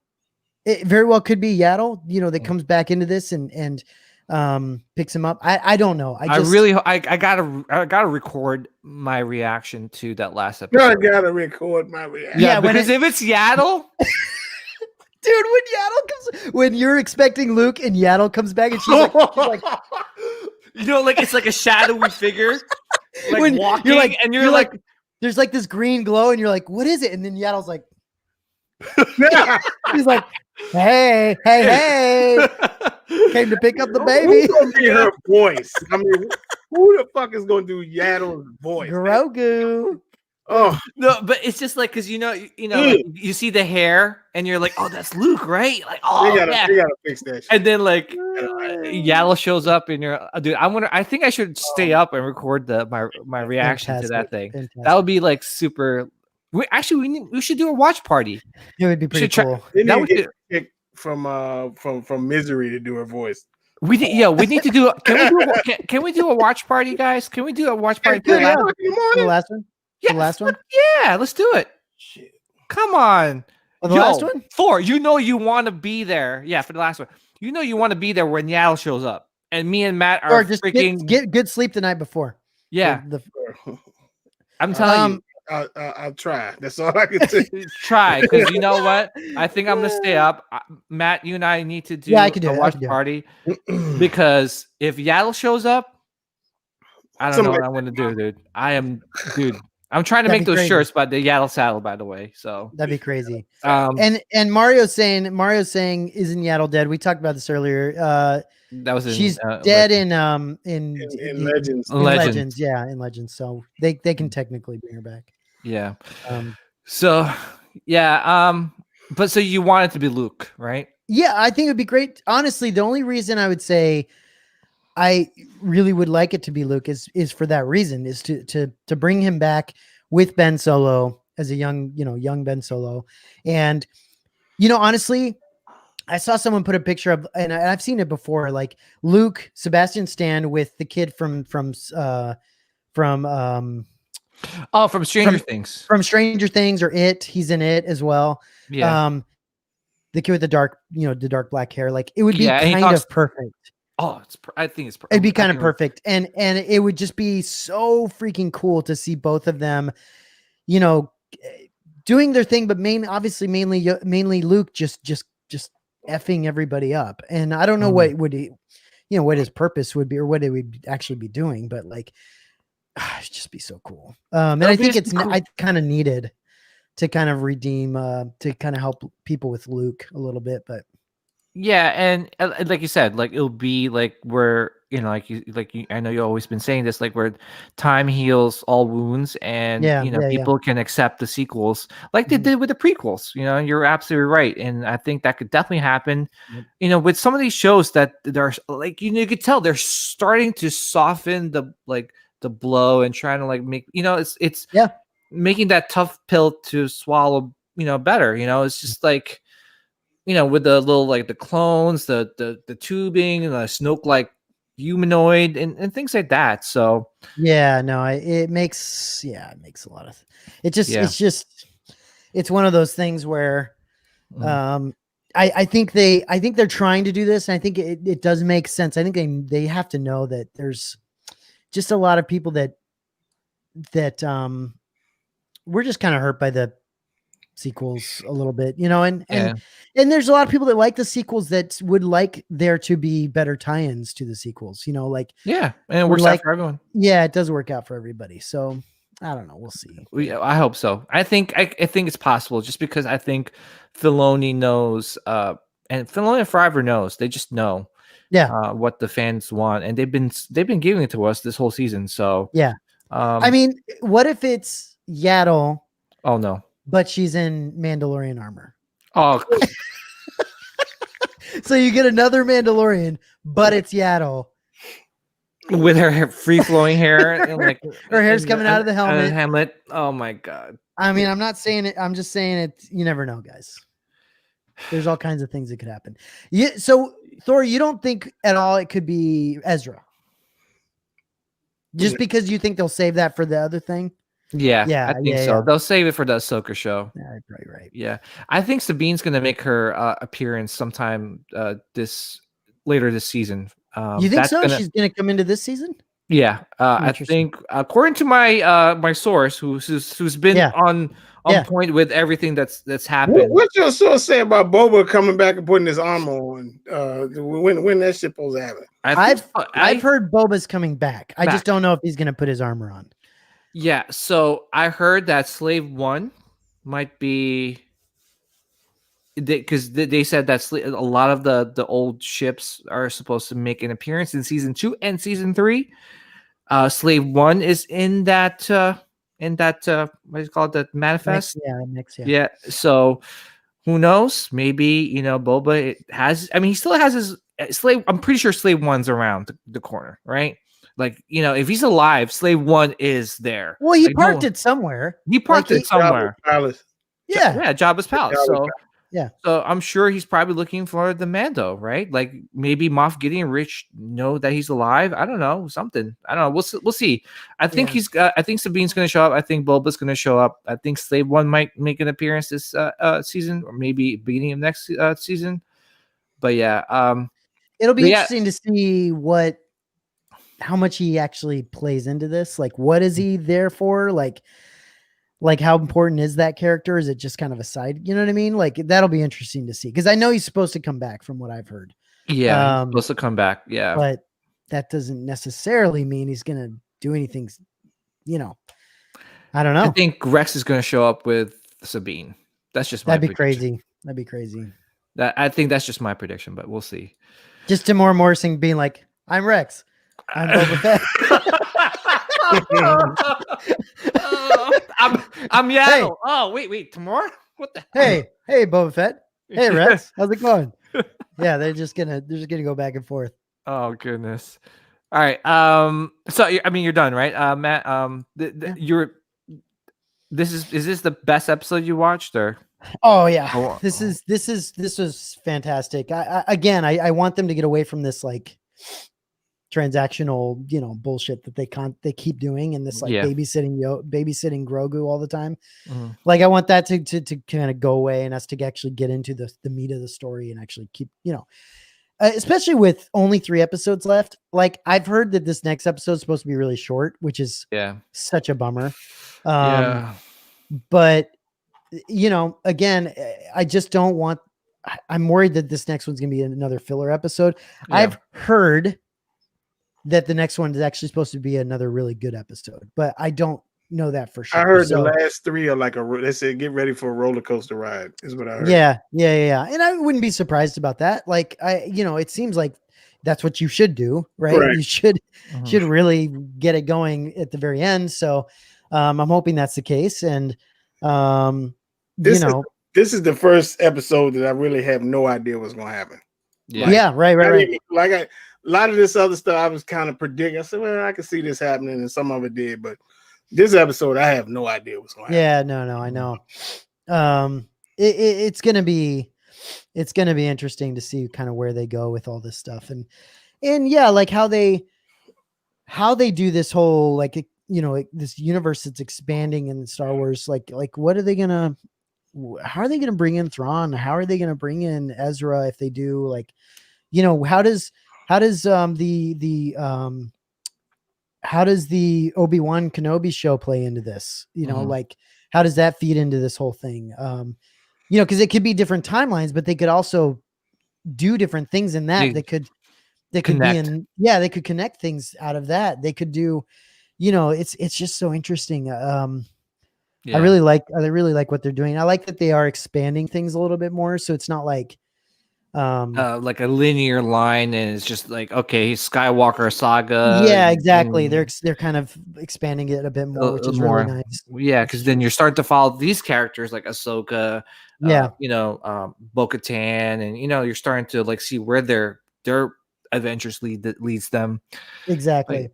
It very well could be Yaddle, that comes back into this and picks him up. I don't know. I gotta record my reaction to that last episode. I gotta record my reaction. Yeah, because if it's Yaddle, dude, when you're expecting Luke and Yaddle comes back and she's like it's like a shadowy figure, like when walking, you're like, there's like this green glow, and you're like, what is it? And then Yaddle's like, he's like, hey, came to pick up the baby. Who's gonna be her voice? I mean, who the fuck is gonna do Yaddle's voice? Grogu. Oh no, but it's just like because like, you see the hair and you're like, oh, that's Luke, right? Like, oh, they gotta fix that shit. And then like Yaddle shows up and you're, dude, I think I should stay up and record my reaction to that thing. Fantastic. That would be like super. We should do a watch party. It would be pretty cool. That would get picked from Misery to do her voice. We need to do. Can we do a watch party, guys? Can we do a watch party for the last one? Yeah, the last one. Yeah, let's do it. Shit. Come on. For the last one? 4. You want to be there. Yeah, for the last one. You want to be there when Yaddle shows up, and me and Matt are just freaking get good sleep the night before. Yeah, I'm telling you. I'll try. That's all I can say. Try, because you know what? I think I'm gonna stay up. Matt, you and I need to do a watch party because if Yaddle shows up, I don't know what I'm gonna do, dude. I'm trying to make those shirts by the Yaddle saddle, by the way. So that'd be crazy. And Mario's saying, isn't Yaddle dead? We talked about this earlier. That was she's dead in Legends. Legends, yeah, in Legends. So they can technically bring her back. Yeah. But so you want it to be Luke, right? Yeah, I think it'd be great. Honestly, the only reason I would say I really would like it to be Luke is for that reason, is to bring him back with Ben Solo as a young Ben Solo. And honestly, I saw someone put a picture of, and I've seen it before, like Luke, Sebastian Stan with the kid from Stranger Things. From Stranger Things or It. He's in It as well. Yeah. The kid with the dark, the dark black hair. Like it would be kind of perfect. Oh, I think it's perfect. It'd be kind of perfect. And it would just be so freaking cool to see both of them, doing their thing, but mainly Luke just effing everybody up. And I don't know what would he, what his purpose would be or what it would actually be doing, but like, it'd just be so cool. And I think I kind of needed to kind of redeem, to kind of help people with Luke a little bit, but yeah. And like you said, like it'll be like where, I know you've always been saying this, like where time heals all wounds and, people can accept the sequels like they did with the prequels, you're absolutely right. And I think that could definitely happen, with some of these shows that they're like, you could tell they're starting to soften the blow and trying to like make, it's making that tough pill to swallow, better, it's just like, with the little, like the clones, the tubing and the Snoke like humanoid and things like that. So it makes a lot of it's one of those things where I think they're trying to do this, and I think it does make sense. I think they have to know that there's just a lot of people that we're just kind of hurt by the sequels a little bit, and there's a lot of people that like the sequels that would like there to be better tie-ins to the sequels, and it works out for everyone. Yeah, it does work out for everybody. So I don't know, we'll see. I hope so. I think it's possible, just because I think Filoni knows, and Filoni Forever knows. They just know what the fans want, and they've been giving it to us this whole season. So I mean, what if it's Yaddle? Oh no. But she's in Mandalorian armor. Oh. So you get another Mandalorian, but it's Yaddle. With her free-flowing hair. And like her hair's coming out of the helmet. Oh my God. I mean, I'm not saying it. I'm just saying it. You never know, guys. There's all kinds of things that could happen. So Thor, you don't think at all it could be Ezra? Just because you think they'll save that for the other thing? Yeah, I think so. Yeah. They'll save it for the Ahsoka show. Yeah, right. Yeah, I think Sabine's gonna make her appearance sometime later this season. You think so? She's gonna come into this season? Yeah, I think according to my my source, who's been on point with everything that's happened. What's your source say about Boba coming back and putting his armor on? When that shit supposed to happen? I've heard Boba's coming back. I just don't know if he's gonna put his armor on. Yeah, so I heard that Slave 1 might be because they said that a lot of the old ships are supposed to make an appearance in season 2 and season 3. Slave 1 is in that what do you call it, that manifest? Mix. Yeah. So who knows? Maybe Boba he still has his slave. I'm pretty sure Slave 1's around the corner, right? Like, if he's alive, Slave 1 is there. Well, he parked it somewhere. He parked it somewhere. Palace. Yeah, Jabba's palace. Yeah. So I'm sure he's probably looking for the Mando, right? Like maybe Moff Gideon Rich know that he's alive. I don't know, something. I don't know. We'll see. I think I think Sabine's going to show up. I think Boba's going to show up. I think Slave 1 might make an appearance this season, or maybe beginning of next season. But yeah, it'll be interesting to see how much he actually plays into this. Like, what is he there for? Like how important is that character? Is it just kind of a side? You know what I mean? Like, that'll be interesting to see, because I know he's supposed to come back from what I've heard. Yeah, he's supposed to come back. Yeah, but that doesn't necessarily mean he's gonna do anything. I don't know. I think Rex is going to show up with Sabine. That's just my prediction. That'd be crazy. I think that's just my prediction, but we'll see. Just Tamora Morrison being like, "I'm Rex. I'm Boba Fett." I'm Yaddle. Hey. Oh, wait, Tamora? What the hell? Hey, Boba Fett. Hey, Rex. How's it going? Yeah, they're just gonna go back and forth. Oh goodness. All right. So you're done, right? Matt, is this the best episode you watched, or? Oh yeah. This was fantastic. I want them to get away from this like transactional, bullshit that they keep doing, and this like babysitting Grogu all the time. Mm-hmm. Like, I want that to kind of go away, and us to actually get into the meat of the story, and actually keep, especially with only 3 episodes left. Like, I've heard that this next episode is supposed to be really short, which is such a bummer. But again, I just don't want. I'm worried that this next one's gonna be another filler episode. Yeah. I've heard that the next one is actually supposed to be another really good episode, but I don't know that for sure. I heard the last 3 are like they said, get ready for a roller coaster ride, is what I heard. Yeah. And I wouldn't be surprised about that. Like, it seems like that's what you should do, right? You should really get it going at the very end. So I'm hoping that's the case. And this is the first episode that I really have no idea what's going to happen. Right. Like a lot of this other stuff I was kind of predicting. I said, well, I can see this happening, and some of it did, but this episode I have no idea what's going to happen. Yeah, no, I know. It's gonna be interesting to see kind of where they go with all this stuff, and yeah, like how they do this whole like this universe that's expanding in Star Wars. Like what are they gonna? How are they gonna bring in Thrawn? How are they gonna bring in Ezra if they do? Like, how does the Obi-Wan Kenobi show play into this? Like, how does that feed into this whole thing? Because it could be different timelines, but they could also do different things in that. They could connect. They could connect things out of that. They could do, it's just so interesting. I really like what they're doing. I like that they are expanding things a little bit more, so it's not like a linear line, and it's just like, okay, Skywalker saga. Yeah, exactly. They're kind of expanding it a bit more, which is really nice. Yeah, because then you're starting to follow these characters like Ahsoka, Bo-Katan, and you're starting to like see where their adventures leads them. Exactly.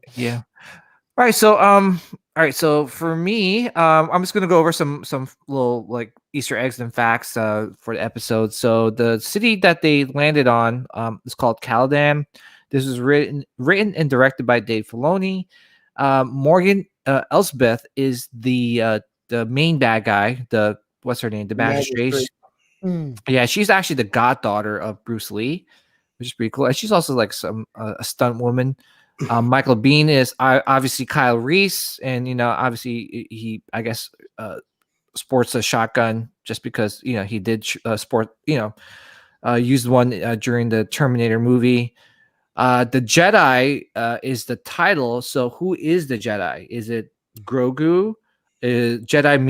All right, so for me, I'm just gonna go over some little like Easter eggs and facts for the episode. So the city that they landed on is called Caladan. This was written and directed by Dave Filoni. Morgan Elsbeth is the main bad guy. The what's her name? The magistrate. Yeah, she's actually the goddaughter of Bruce Lee, which is pretty cool. And she's also like some a stunt woman. Michael Biehn is obviously Kyle Reese, and obviously he I guess sports a shotgun just because he did sport used one during the Terminator movie. The Jedi is the title. So who is the Jedi? Is it Grogu? Jedi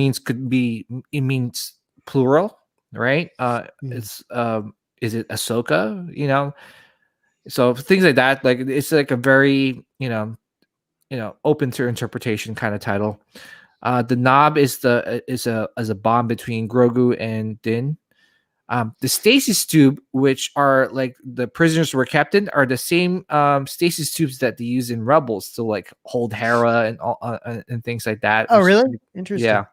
means plural, right? It's is it Ahsoka? So things like that, like it's like a very open to interpretation kind of title. The knob is a bond between Grogu and Din. The stasis tube, which are like the prisoners were kept in, are the same stasis tubes that they use in Rebels to like hold Hera and all and things like that. Oh, really? Interesting. Yeah.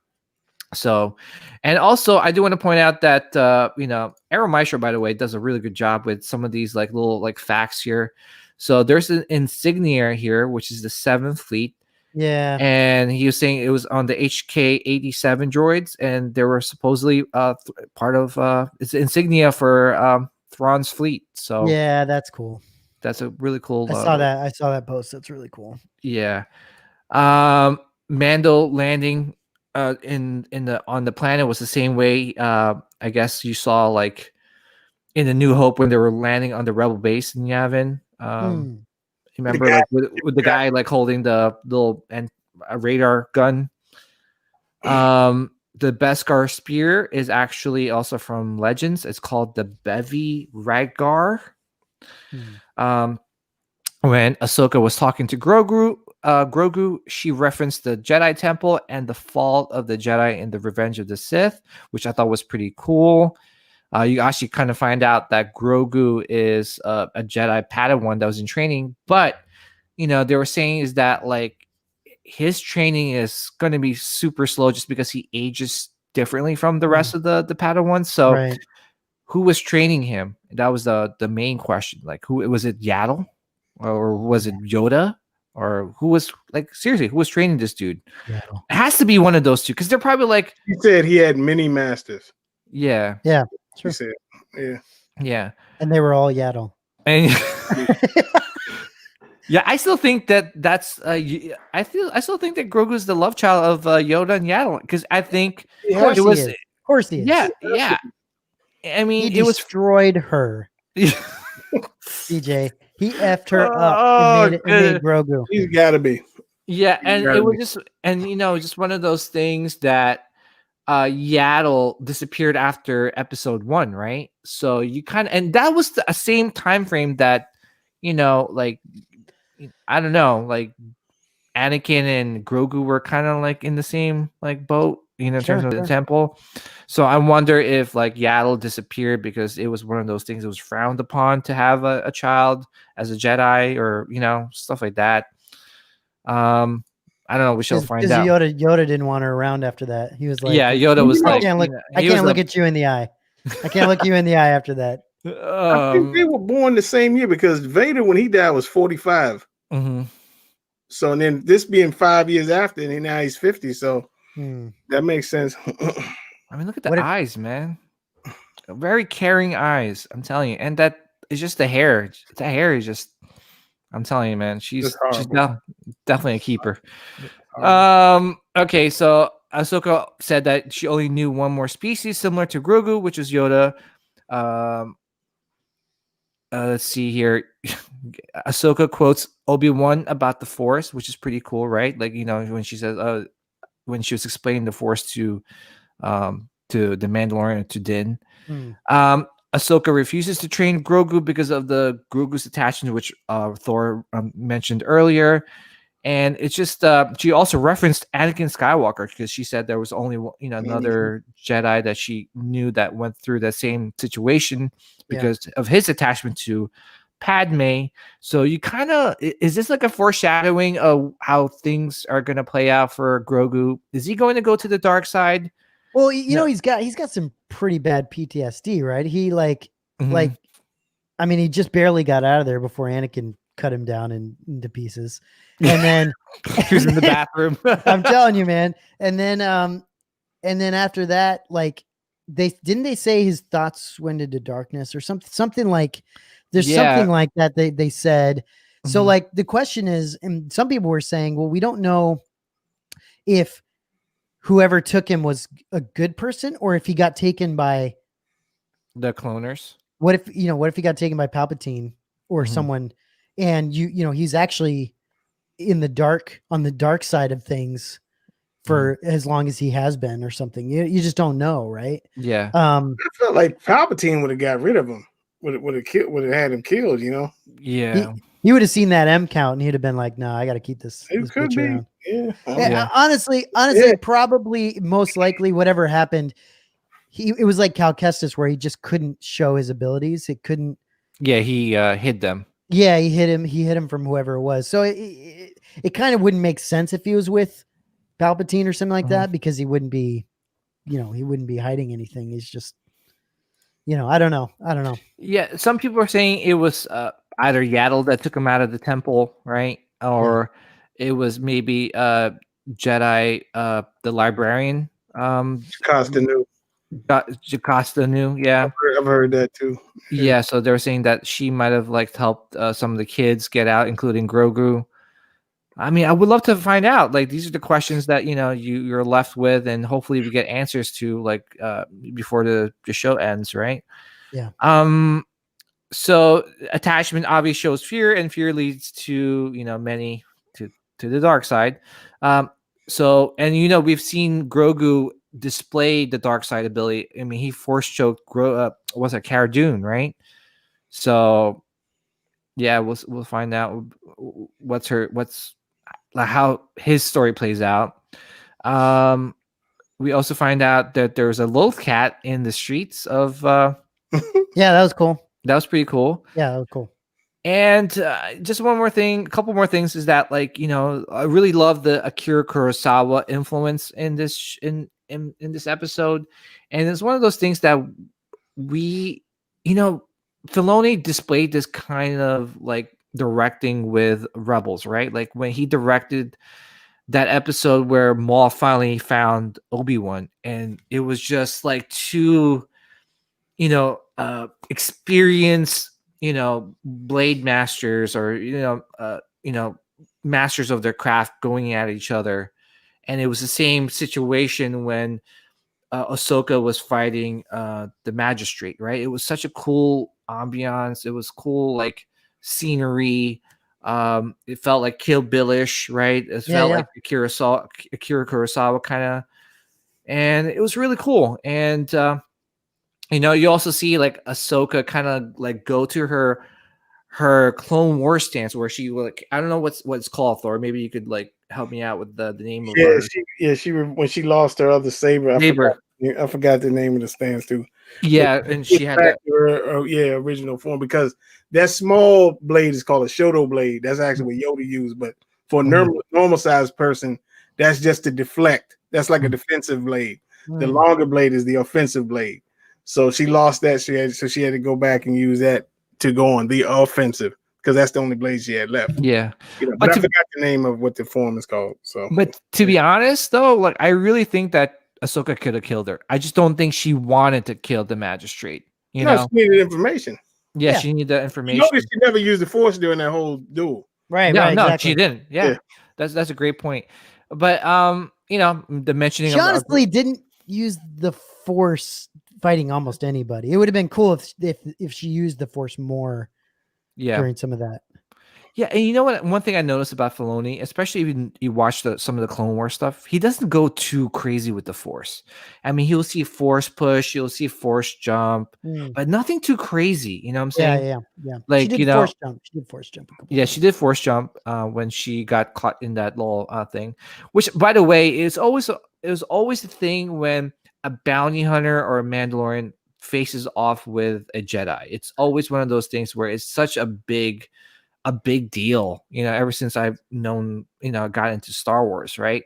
So, and also I do want to point out that Aero Maestro, by the way, does a really good job with some of these like little like facts here. So there's an insignia here, which is the 7th Fleet. Yeah. And he was saying it was on the HK-87 droids, and they were supposedly part of it's insignia for Thrawn's fleet. So yeah, that's cool. That's a really cool. I saw that post. That's really cool. Yeah. Mando landing on the planet was the same way. I guess you saw like in the New Hope when they were landing on the Rebel base in Yavin. Remember, like with the guy like holding the little radar gun. The Beskar spear is actually also from Legends. It's called the Bevi Radgar. When Ahsoka was talking to Grogu, she referenced the Jedi Temple and the fall of the Jedi in the Revenge of the Sith, which I thought was pretty cool. You actually kind of find out that Grogu is a Jedi Padawan that was in training, but they were saying is that like his training is going to be super slow just because he ages differently from the rest of the Padawans. So, right. Who was training him? That was the main question. Like, who was it? Yaddle, or was it Yoda? Or who was like seriously? Who was training this dude? Yaddle. It has to be one of those two because they're probably like. He said he had many masters. Yeah. Yeah. Sure. He said, yeah. Yeah. And they were all Yaddle. And yeah, I still think that's I still think that Grogu is the love child of Yoda and Yaddle because I think it was. Of course he is. Yeah. I mean, he destroyed her. DJ, he effed her up and made Grogu. He's got to be. Yeah, and it was just one of those things that Yaddle disappeared after episode 1, right? So you kind of, and that was the same time frame that like I don't know, like Anakin and Grogu were kind of like in the same like boat, in terms of the temple. So I wonder if like Yaddle disappeared because it was one of those things that was frowned upon to have a child as a Jedi, or stuff like that. I don't know. We shall find out. Yoda didn't want her around after that. He was like, yeah, Yoda was like, I can't look at you in the eye. I can't look you in the eye after that. I think they were born the same year because Vader, when he died, was 45. Mm-hmm. So, and then this being 5 years after, and now he's 50. So that makes sense. I mean, look at the eyes, man. Very caring eyes. I'm telling you. And that is just the hair. The hair is just, I'm telling you, man, she's definitely a keeper. Okay, so Ahsoka said that she only knew one more species similar to Grogu, which is Yoda. Let's see here. Ahsoka quotes Obi-Wan about the Force, which is pretty cool, right? Like, when she says, when she was explaining the Force to the Mandalorian, to Din. Ahsoka refuses to train Grogu because of the Grogu's attachment, which Thor mentioned earlier. And it's just she also referenced Anakin Skywalker because she said there was only another Jedi that she knew that went through that same situation because of his attachment to Padme. So you kind of, is this like a foreshadowing of how things are going to play out for Grogu? Is he going to go to the dark side? Well, you know, he's got some pretty bad PTSD, right? He like I mean, he just barely got out of there before Anakin cut him down into pieces. And then he was in the bathroom. I'm telling you, man. And then after that, like they say his thoughts went into darkness or something like there's something like that they said. So like the question is, and some people were saying, well, we don't know if whoever took him was a good person or if he got taken by the cloners. What if he got taken by Palpatine or someone, and he's actually on the dark side of things for as long as he has been or something. You just don't know, right? Yeah. I felt like Palpatine would have got rid of him. Would have had him killed, Yeah. He would have seen that M count and he'd have been like, no, I got to keep this bitch around. Yeah. Honestly, probably most likely whatever happened, it was like Cal Kestis where he just couldn't show his abilities. It couldn't. Yeah, he hid them. Yeah, he hit him from whoever it was. So it kind of wouldn't make sense if he was with Palpatine or something like that, because he wouldn't be hiding anything. He's just, I don't know. Yeah, some people are saying it was either Yaddle that took him out of the temple, right? Or it was maybe Jedi, the librarian. Jocasta knew, yeah. I've heard that too. Yeah, so they were saying that she might have helped some of the kids get out, including Grogu. I mean, I would love to find out. Like, these are the questions that you're left with, and hopefully we get answers to before the show ends, right? Yeah. So attachment obviously shows fear, and fear leads to many to the dark side. So we've seen Grogu display the dark side ability. I mean, he force choked Cara Dune, right? So yeah, we'll find out how his story plays out. We also find out that there's a Loth cat in the streets of yeah, that was cool. That was pretty cool. Yeah, that was cool. And just one more thing, a couple more things is that I really love the Akira Kurosawa influence in this in this episode, and it's one of those things that Filoni displayed this kind of directing with Rebels, right? Like when he directed that episode where Maul finally found Obi-Wan, and it was just two experienced blade masters or masters of their craft going at each other. And it was the same situation when Ahsoka was fighting the magistrate, right? It was such a cool ambiance. It was cool scenery. It felt like Kill Bill-ish, right? It felt like Akira Kurosawa kind of, and it was really cool. And you also see Ahsoka kind of go to her Clone War stance where she I don't know what it's called, Thor. Maybe you could help me out with the name of her. When she lost her other saber. I forgot the name of the stance too. Yeah, and she had that original form, because that small blade is called a Shoto blade. That's actually what Yoda used, but for a normal sized person, that's just to deflect. That's like a defensive blade. The longer blade is the offensive blade. So she lost that. She had to go back and use that to go on the offensive, because that's the only blade she had left. Yeah, but I forgot the name of what the form is called. So, but to be honest, though, I really think that Ahsoka could have killed her. I just don't think she wanted to kill the magistrate. She needed information. Yeah, she needed that information. You notice she never used the Force during that whole duel. Right. No, right. No, exactly. she didn't. Yeah, that's a great point. But the mentioning she honestly didn't use the Force fighting almost anybody. It would have been cool if she used the Force more during some of that. Yeah, and you know what? One thing I noticed about Filoni, especially when you watch some of the Clone Wars stuff, he doesn't go too crazy with the Force. I mean, he'll see Force push, you'll see Force jump, but nothing too crazy. You know what I'm saying? Yeah. Like, she did Force jump. She did Force jump. She did Force jump when she got caught in that little thing. Which, by the way, it was always a thing when a bounty hunter or a Mandalorian faces off with a Jedi. It's always one of those things where it's such a big deal, ever since I've known, got into Star Wars, right?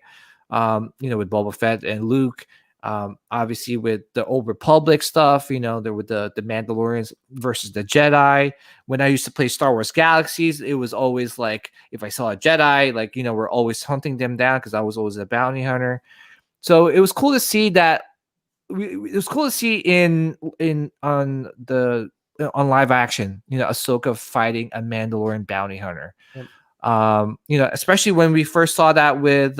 With Boba Fett and Luke, obviously with the Old Republic stuff, there with the Mandalorians versus the Jedi. When I used to play Star Wars Galaxies, it was always like, if I saw a Jedi, like, we're always hunting them down because I was always a bounty hunter. So it was cool to see that. It was cool to see on live action, Ahsoka fighting a Mandalorian bounty hunter. Yep. Especially when we first saw that with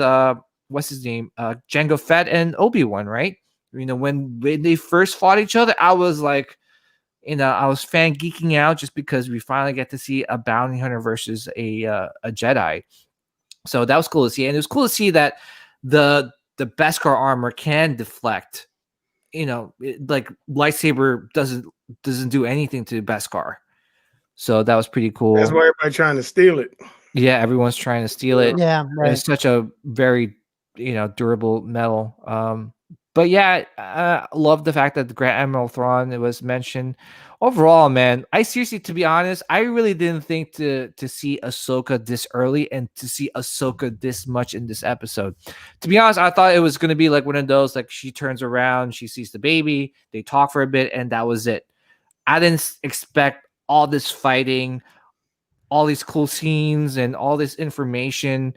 what's his name, Jango Fett and Obi-Wan, right? When they first fought each other, I was like, I was fan geeking out just because we finally get to see a bounty hunter versus a Jedi. So that was cool to see, and it was cool to see that the Beskar armor can deflect. Like lightsaber doesn't do anything to Beskar. So that was pretty cool. That's why everybody's trying to steal it. Yeah, everyone's trying to steal it. Yeah, right. It's such a very durable metal. But yeah, I love the fact that the Grand Admiral Thrawn, it was mentioned. Overall, man, I seriously, to be honest, I really didn't think to see Ahsoka this early and to see Ahsoka this much in this episode. To be honest, I thought it was going to be like one of those, like she turns around, she sees the baby, they talk for a bit, and that was it. I didn't expect all this fighting, all these cool scenes, and all this information.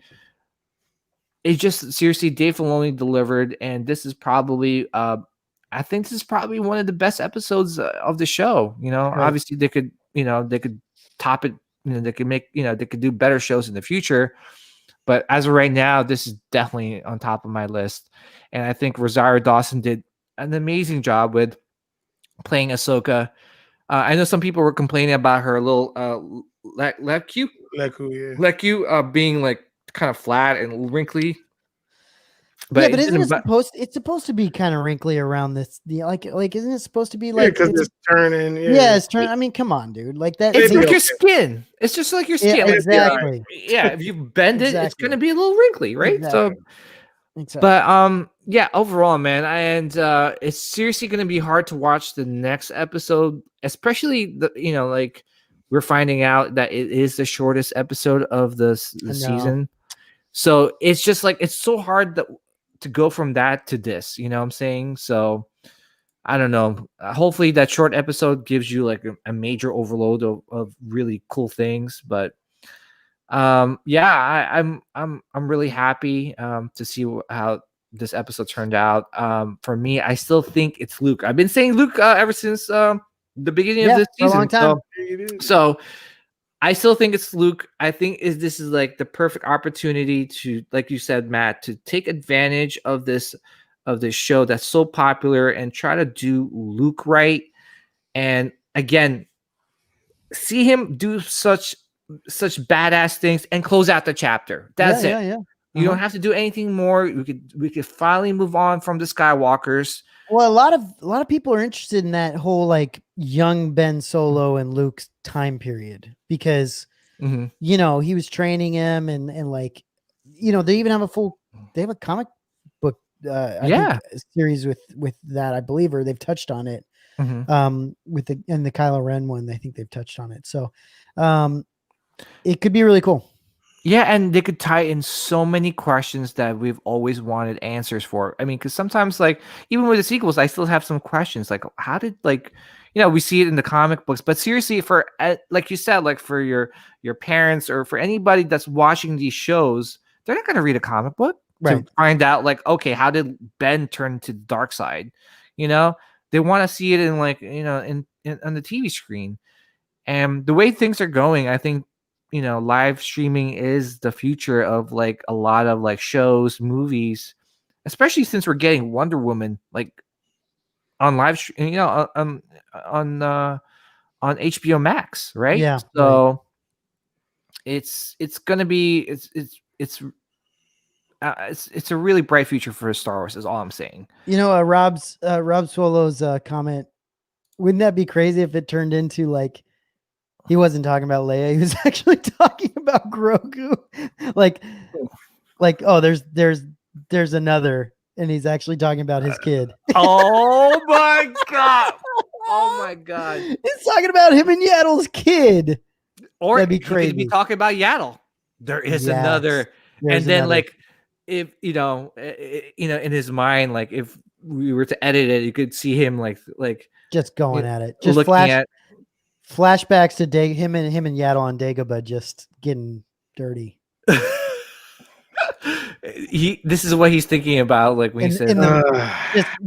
It just, seriously, Dave Filoni delivered, and this is probably I think this is probably one of the best episodes of the show. Right. Obviously they could top it, they could make, they could do better shows in the future, but as of right now, this is definitely on top of my list. And I think Rosario Dawson did an amazing job with playing Ahsoka. I know some people were complaining about her little Leku being like kind of flat and wrinkly. But isn't it's supposed to be kind of wrinkly around this? Like isn't it supposed to be like because it's turning? Yeah, it's turning. I mean, come on, dude. Like that. It's like your skin. It's just like your skin. Yeah, exactly. Yeah, if you bend it, it's gonna be a little wrinkly, right? Exactly. So, but yeah, overall, man, and it's seriously gonna be hard to watch the next episode, especially like we're finding out that it is the shortest episode of the season. So it's just like it's so hard to go from that to this, what I'm saying? So I don't know. Hopefully that short episode gives you like a major overload of really cool things. But yeah, I'm really happy to see how this episode turned out. For me, I still think it's Luke. I've been saying Luke ever since the beginning of this season. For a long time. So I still think it's Luke. I think this is like the perfect opportunity to, like you said, Matt, to take advantage of this show that's so popular and try to do Luke right. And again, see him do such badass things and close out the chapter. That's it. Yeah. You don't have to do anything more. We could finally move on from the Skywalkers. Well, a lot of people are interested in that whole like young Ben Solo and Luke's time period because he was training him and like they even have a comic book I think, series with that, I believe, or they've touched on it with the Kylo Ren one. I think they've touched on it, so it could be really cool. Yeah, and they could tie in so many questions that we've always wanted answers for. I mean, because sometimes, like, even with the sequels, I still have some questions. Like, how did, like, we see it in the comic books. But seriously, for, like you said, like, for your parents or for anybody that's watching these shows, they're not going to read a comic book to find out, like, okay, how did Ben turn to the dark side? They want to see it in, like, in on the TV screen. And the way things are going, I think, live streaming is the future of like a lot of like shows, movies, especially since we're getting Wonder Woman like on live stream, on HBO Max, right? Yeah. So it's gonna be it's a really bright future for Star Wars. Is all I'm saying. Rob Swallow's comment. Wouldn't that be crazy if it turned into like? He wasn't talking about Leia. He was actually talking about Grogu. like, oh, there's another, and he's actually talking about his kid. Oh my God. Oh my god! It's talking about him and Yaddle's kid. Or That'd be he could be crazy. talking about Yaddle. There is Yes, another, there's and then another. like if in his mind, like if we were to edit it, you could see him like just going at it. Just looking at flashbacks to him and Yaddle on Dagobah just getting dirty. This is what he's thinking about, like when he says,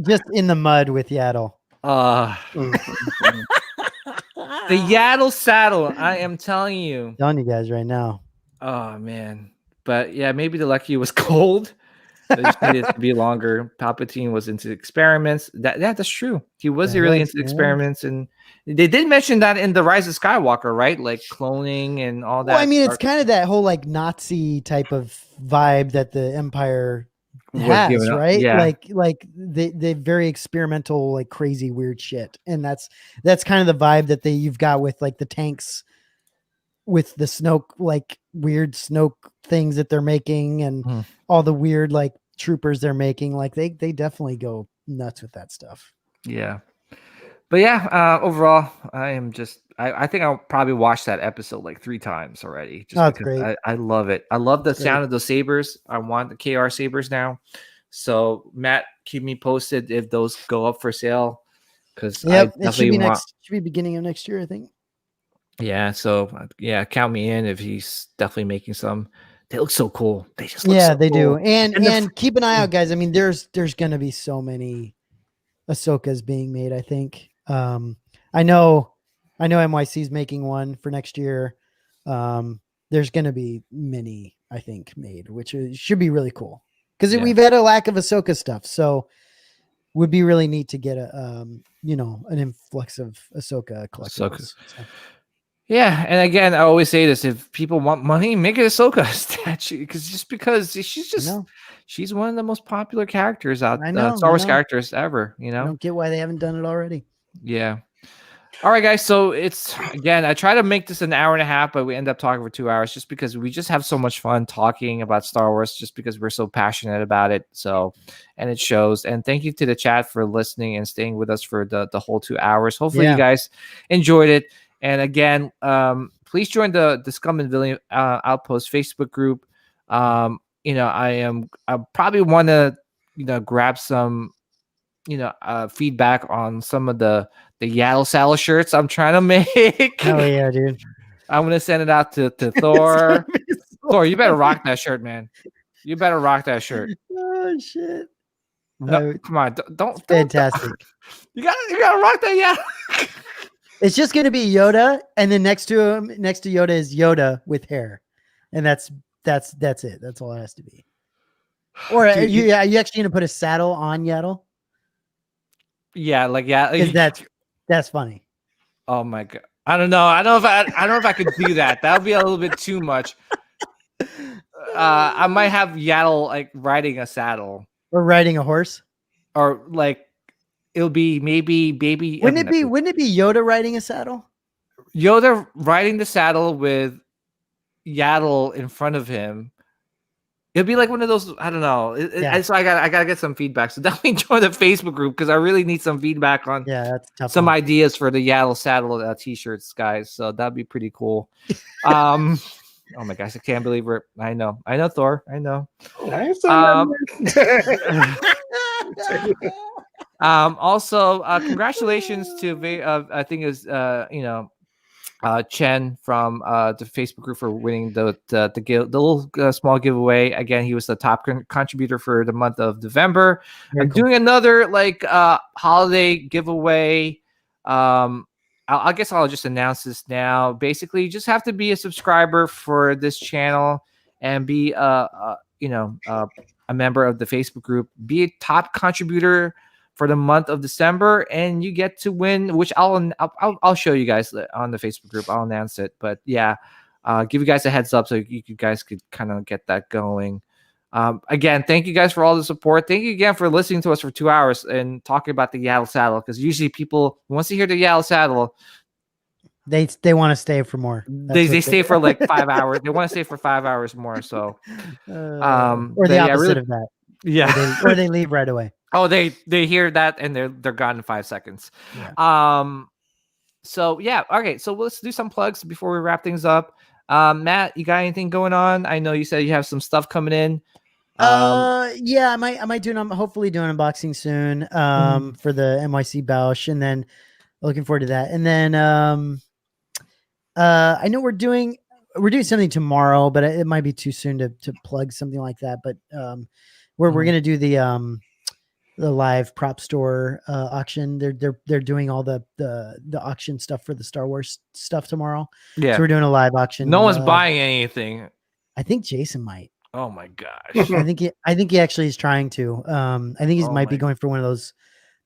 just in the mud with Yaddle. The Yaddle saddle. I am telling you. Telling you guys right now. Oh man. But yeah, maybe the Lucky was cold. They just needed to be longer. Palpatine was into experiments. That's true. He was really into experiments, and they did mention that in the Rise of Skywalker, right? Like cloning and all that. Well, I mean, it's kind of that whole like Nazi type of vibe that the Empire has, right? Yeah. Like they very experimental, like crazy, weird shit, and that's kind of the vibe that you've got with like the tanks, with the Snoke, like weird Snoke things that they're making, and all the weird like troopers they're making. Like they definitely go nuts with that stuff. Yeah. But yeah, overall, I am just I think I'll probably watch that episode like 3 times already. Just because great. I love it. I love the sound of those sabers. I want the KR sabers now. So Matt, keep me posted if those go up for sale. Because it should be should be beginning of next year, I think. Yeah, so yeah, count me in if he's definitely making some. They look so cool. They just look so they cool. do. And keep an eye out, guys. I mean, there's gonna be so many Ahsokas being made, I think. I know NYC's making one for next year. There's gonna be many, I think, made, which should be really cool. Because we've had a lack of Ahsoka stuff, so would be really neat to get an influx of Ahsoka collectibles. So. Yeah, and again, I always say this: if people want money, make it Ahsoka statue, because she's one of the most popular characters out there, Star Wars characters ever. I don't get why they haven't done it already. Yeah. All right, guys. So I try to make this an hour and a half, but we end up talking for 2 hours just because we just have so much fun talking about Star Wars, just because we're so passionate about it. So, and it shows. And thank you to the chat for listening and staying with us for the whole 2 hours. Hopefully you guys enjoyed it. And again, please join the Scum and Villain Outpost Facebook group. I probably want to, grab some, feedback on some of the Yaddle Saddle shirts I'm trying to make. Oh yeah, dude. I'm gonna send it out to Thor. Thor, you better rock that shirt, man. You better rock that shirt. Oh shit! No, come on, don't. Fantastic. You gotta rock that, yeah. It's just gonna be Yoda, and then next to Yoda is Yoda with hair, and that's it. That's all it has to be. Or are you actually gonna put a saddle on Yaddle? Yeah, that's funny. Oh my god, I don't know. I don't know if I could do that. That would be a little bit too much. I might have Yaddle like riding a saddle or riding a horse, or like it'll be maybe baby. Wouldn't it be Yoda riding a saddle? Yoda riding the saddle with Yaddle in front of him. It'd be like one of those. I don't know. So I gotta get some feedback. So definitely join the Facebook group because I really need some feedback on that's tough some ideas for the Yaddle saddle t-shirts, guys. So that'd be pretty cool. Oh my gosh, I can't believe it. I know, Thor. I know. Also, congratulations to I think it was Chen from the Facebook group for winning the little small giveaway. Again, he was the top contributor for the month of November. I'm doing another holiday giveaway. I guess I'll just announce this now. Basically, you just have to be a subscriber for this channel and be a member of the Facebook group. Be a top contributor for the month of December, and you get to win, which I'll show you guys on the Facebook group. I'll announce it, but yeah, give you guys a heads up so you guys could kind of get that going. Again, thank you guys for all the support. Thank you again for listening to us for 2 hours and talking about the Yaddle saddle, because usually people, once they hear the Yaddle saddle, they want to stay for more. They stay for like 5 hours. They want to stay for 5 hours more. So, or the opposite of that. Yeah, or they leave right away. Oh, they hear that and they're gone in 5 seconds. Yeah. So yeah, okay. So let's do some plugs before we wrap things up. Matt, you got anything going on? I know you said you have some stuff coming in. Yeah, I might do I'm hopefully doing unboxing soon for the NYC Bausch, and then looking forward to that. And then I know we're doing something tomorrow, but it might be too soon to plug something like that. But we're gonna do the live prop store auction. They're doing all the auction stuff for the Star Wars stuff tomorrow. Yeah, so we're doing a live auction. No one's buying anything. I think Jason might. Oh my gosh. I think he actually is trying to. I think he might be going for one of those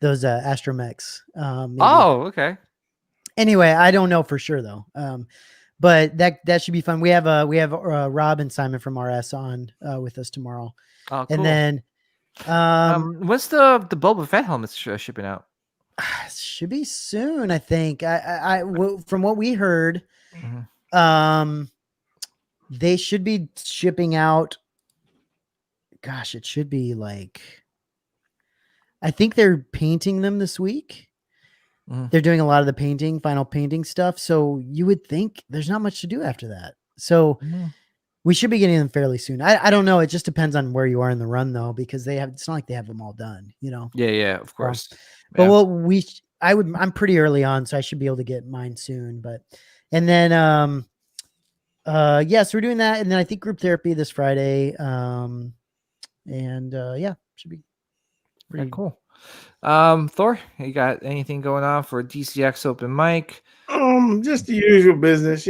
astromechs. Oh, okay. Anyway, I don't know for sure though. But that should be fun. We have Rob and Simon from RS on with us tomorrow. Oh, cool. And then what's the Boba Fett helmets shipping out? Should be soon, I think. From what we heard, they should be shipping out. Gosh, it should be like, I think they're painting them this week. They're doing a lot of the final painting stuff. So you would think there's not much to do after that. So we should be getting them fairly soon. I don't know. It just depends on where you are in the run though, because it's not like they have them all done, you know? Yeah, of course. But I'm pretty early on, so I should be able to get mine soon. And then, so we're doing that. And then I think group therapy this Friday. Should be pretty cool. Thor, you got anything going on for DCX open mic? Just the usual business,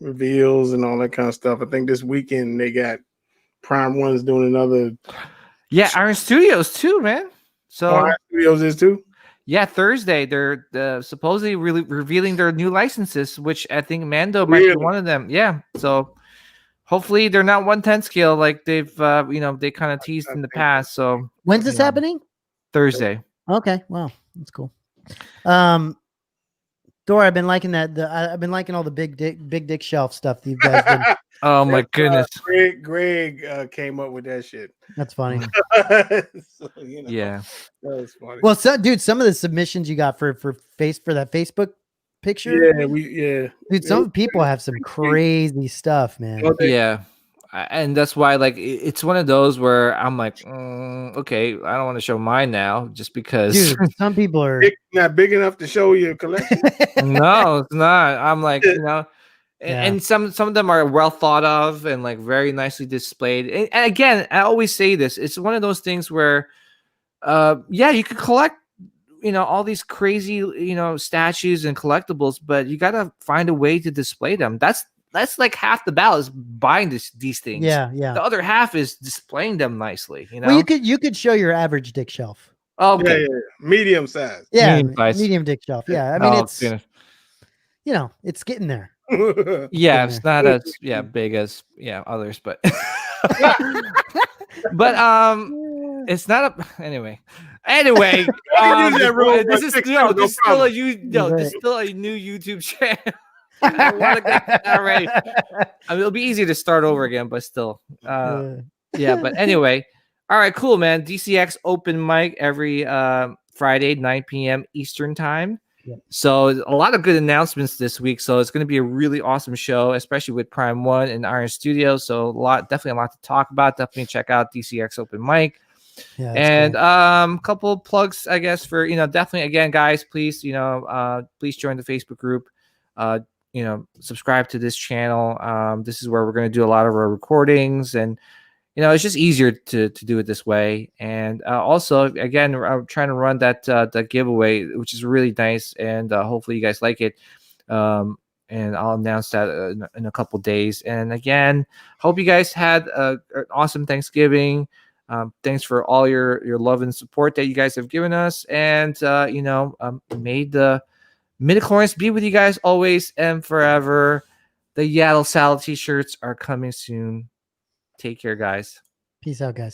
reveals and all that kind of stuff. I think this weekend they got Prime One's doing another. Yeah, Iron Studios too, man. So Iron Studios is too. Yeah, Thursday they're supposedly really revealing their new licenses, which I think Mando might be one of them. Yeah, so hopefully they're not 1/10 scale like they've they kind of teased in the past. So when's this happening? Thursday. Okay, wow, that's cool. Thor, I've been liking that. I've been liking all the big dick shelf stuff that you guys been. Oh my goodness. Greg came up with that shit. That's funny. So, yeah, that was funny. Well, dude, some of the submissions you got for that Facebook picture. Dude, some people have some crazy stuff, man. Yeah. And that's why, like, it's one of those where I'm like, okay, I don't want to show mine now, just because. Dude, some people are not big enough to show your collection. No, it's not. I'm like, and some of them are well thought of and like very nicely displayed. And again, I always say this: it's one of those things where, you could collect, all these crazy, statues and collectibles, but you gotta find a way to display them. That's like half the battle is buying these things. Yeah. The other half is displaying them nicely. Well, you could show your average dick shelf. Okay. Yeah. Medium size. Yeah, medium dick shelf. Yeah, I mean it's getting there. Yeah, it's not as big as others, but it's not a anyway. This is still a new YouTube channel. I want to get that right. I mean, it'll be easy to start over again, but still, But anyway, all right, cool, man. DCX open mic every Friday, 9 p.m. Eastern time. Yeah. So a lot of good announcements this week. So it's going to be a really awesome show, especially with Prime One and Iron Studios. So definitely a lot to talk about. Definitely check out DCX open mic. Yeah, and cool. Couple of plugs, I guess, for definitely again, guys, please please join the Facebook group. Subscribe to this channel. This is where we're going to do a lot of our recordings, and it's just easier to do it this way. And also, again, I'm trying to run that giveaway, which is really nice, and hopefully you guys like it. And I'll announce that in a couple days. And again, hope you guys had an awesome Thanksgiving. Thanks for all your love and support that you guys have given us, and made the midichlorians be with you guys always and forever. The Yaddle Salad t-shirts are coming soon. Take care, guys. Peace out, guys.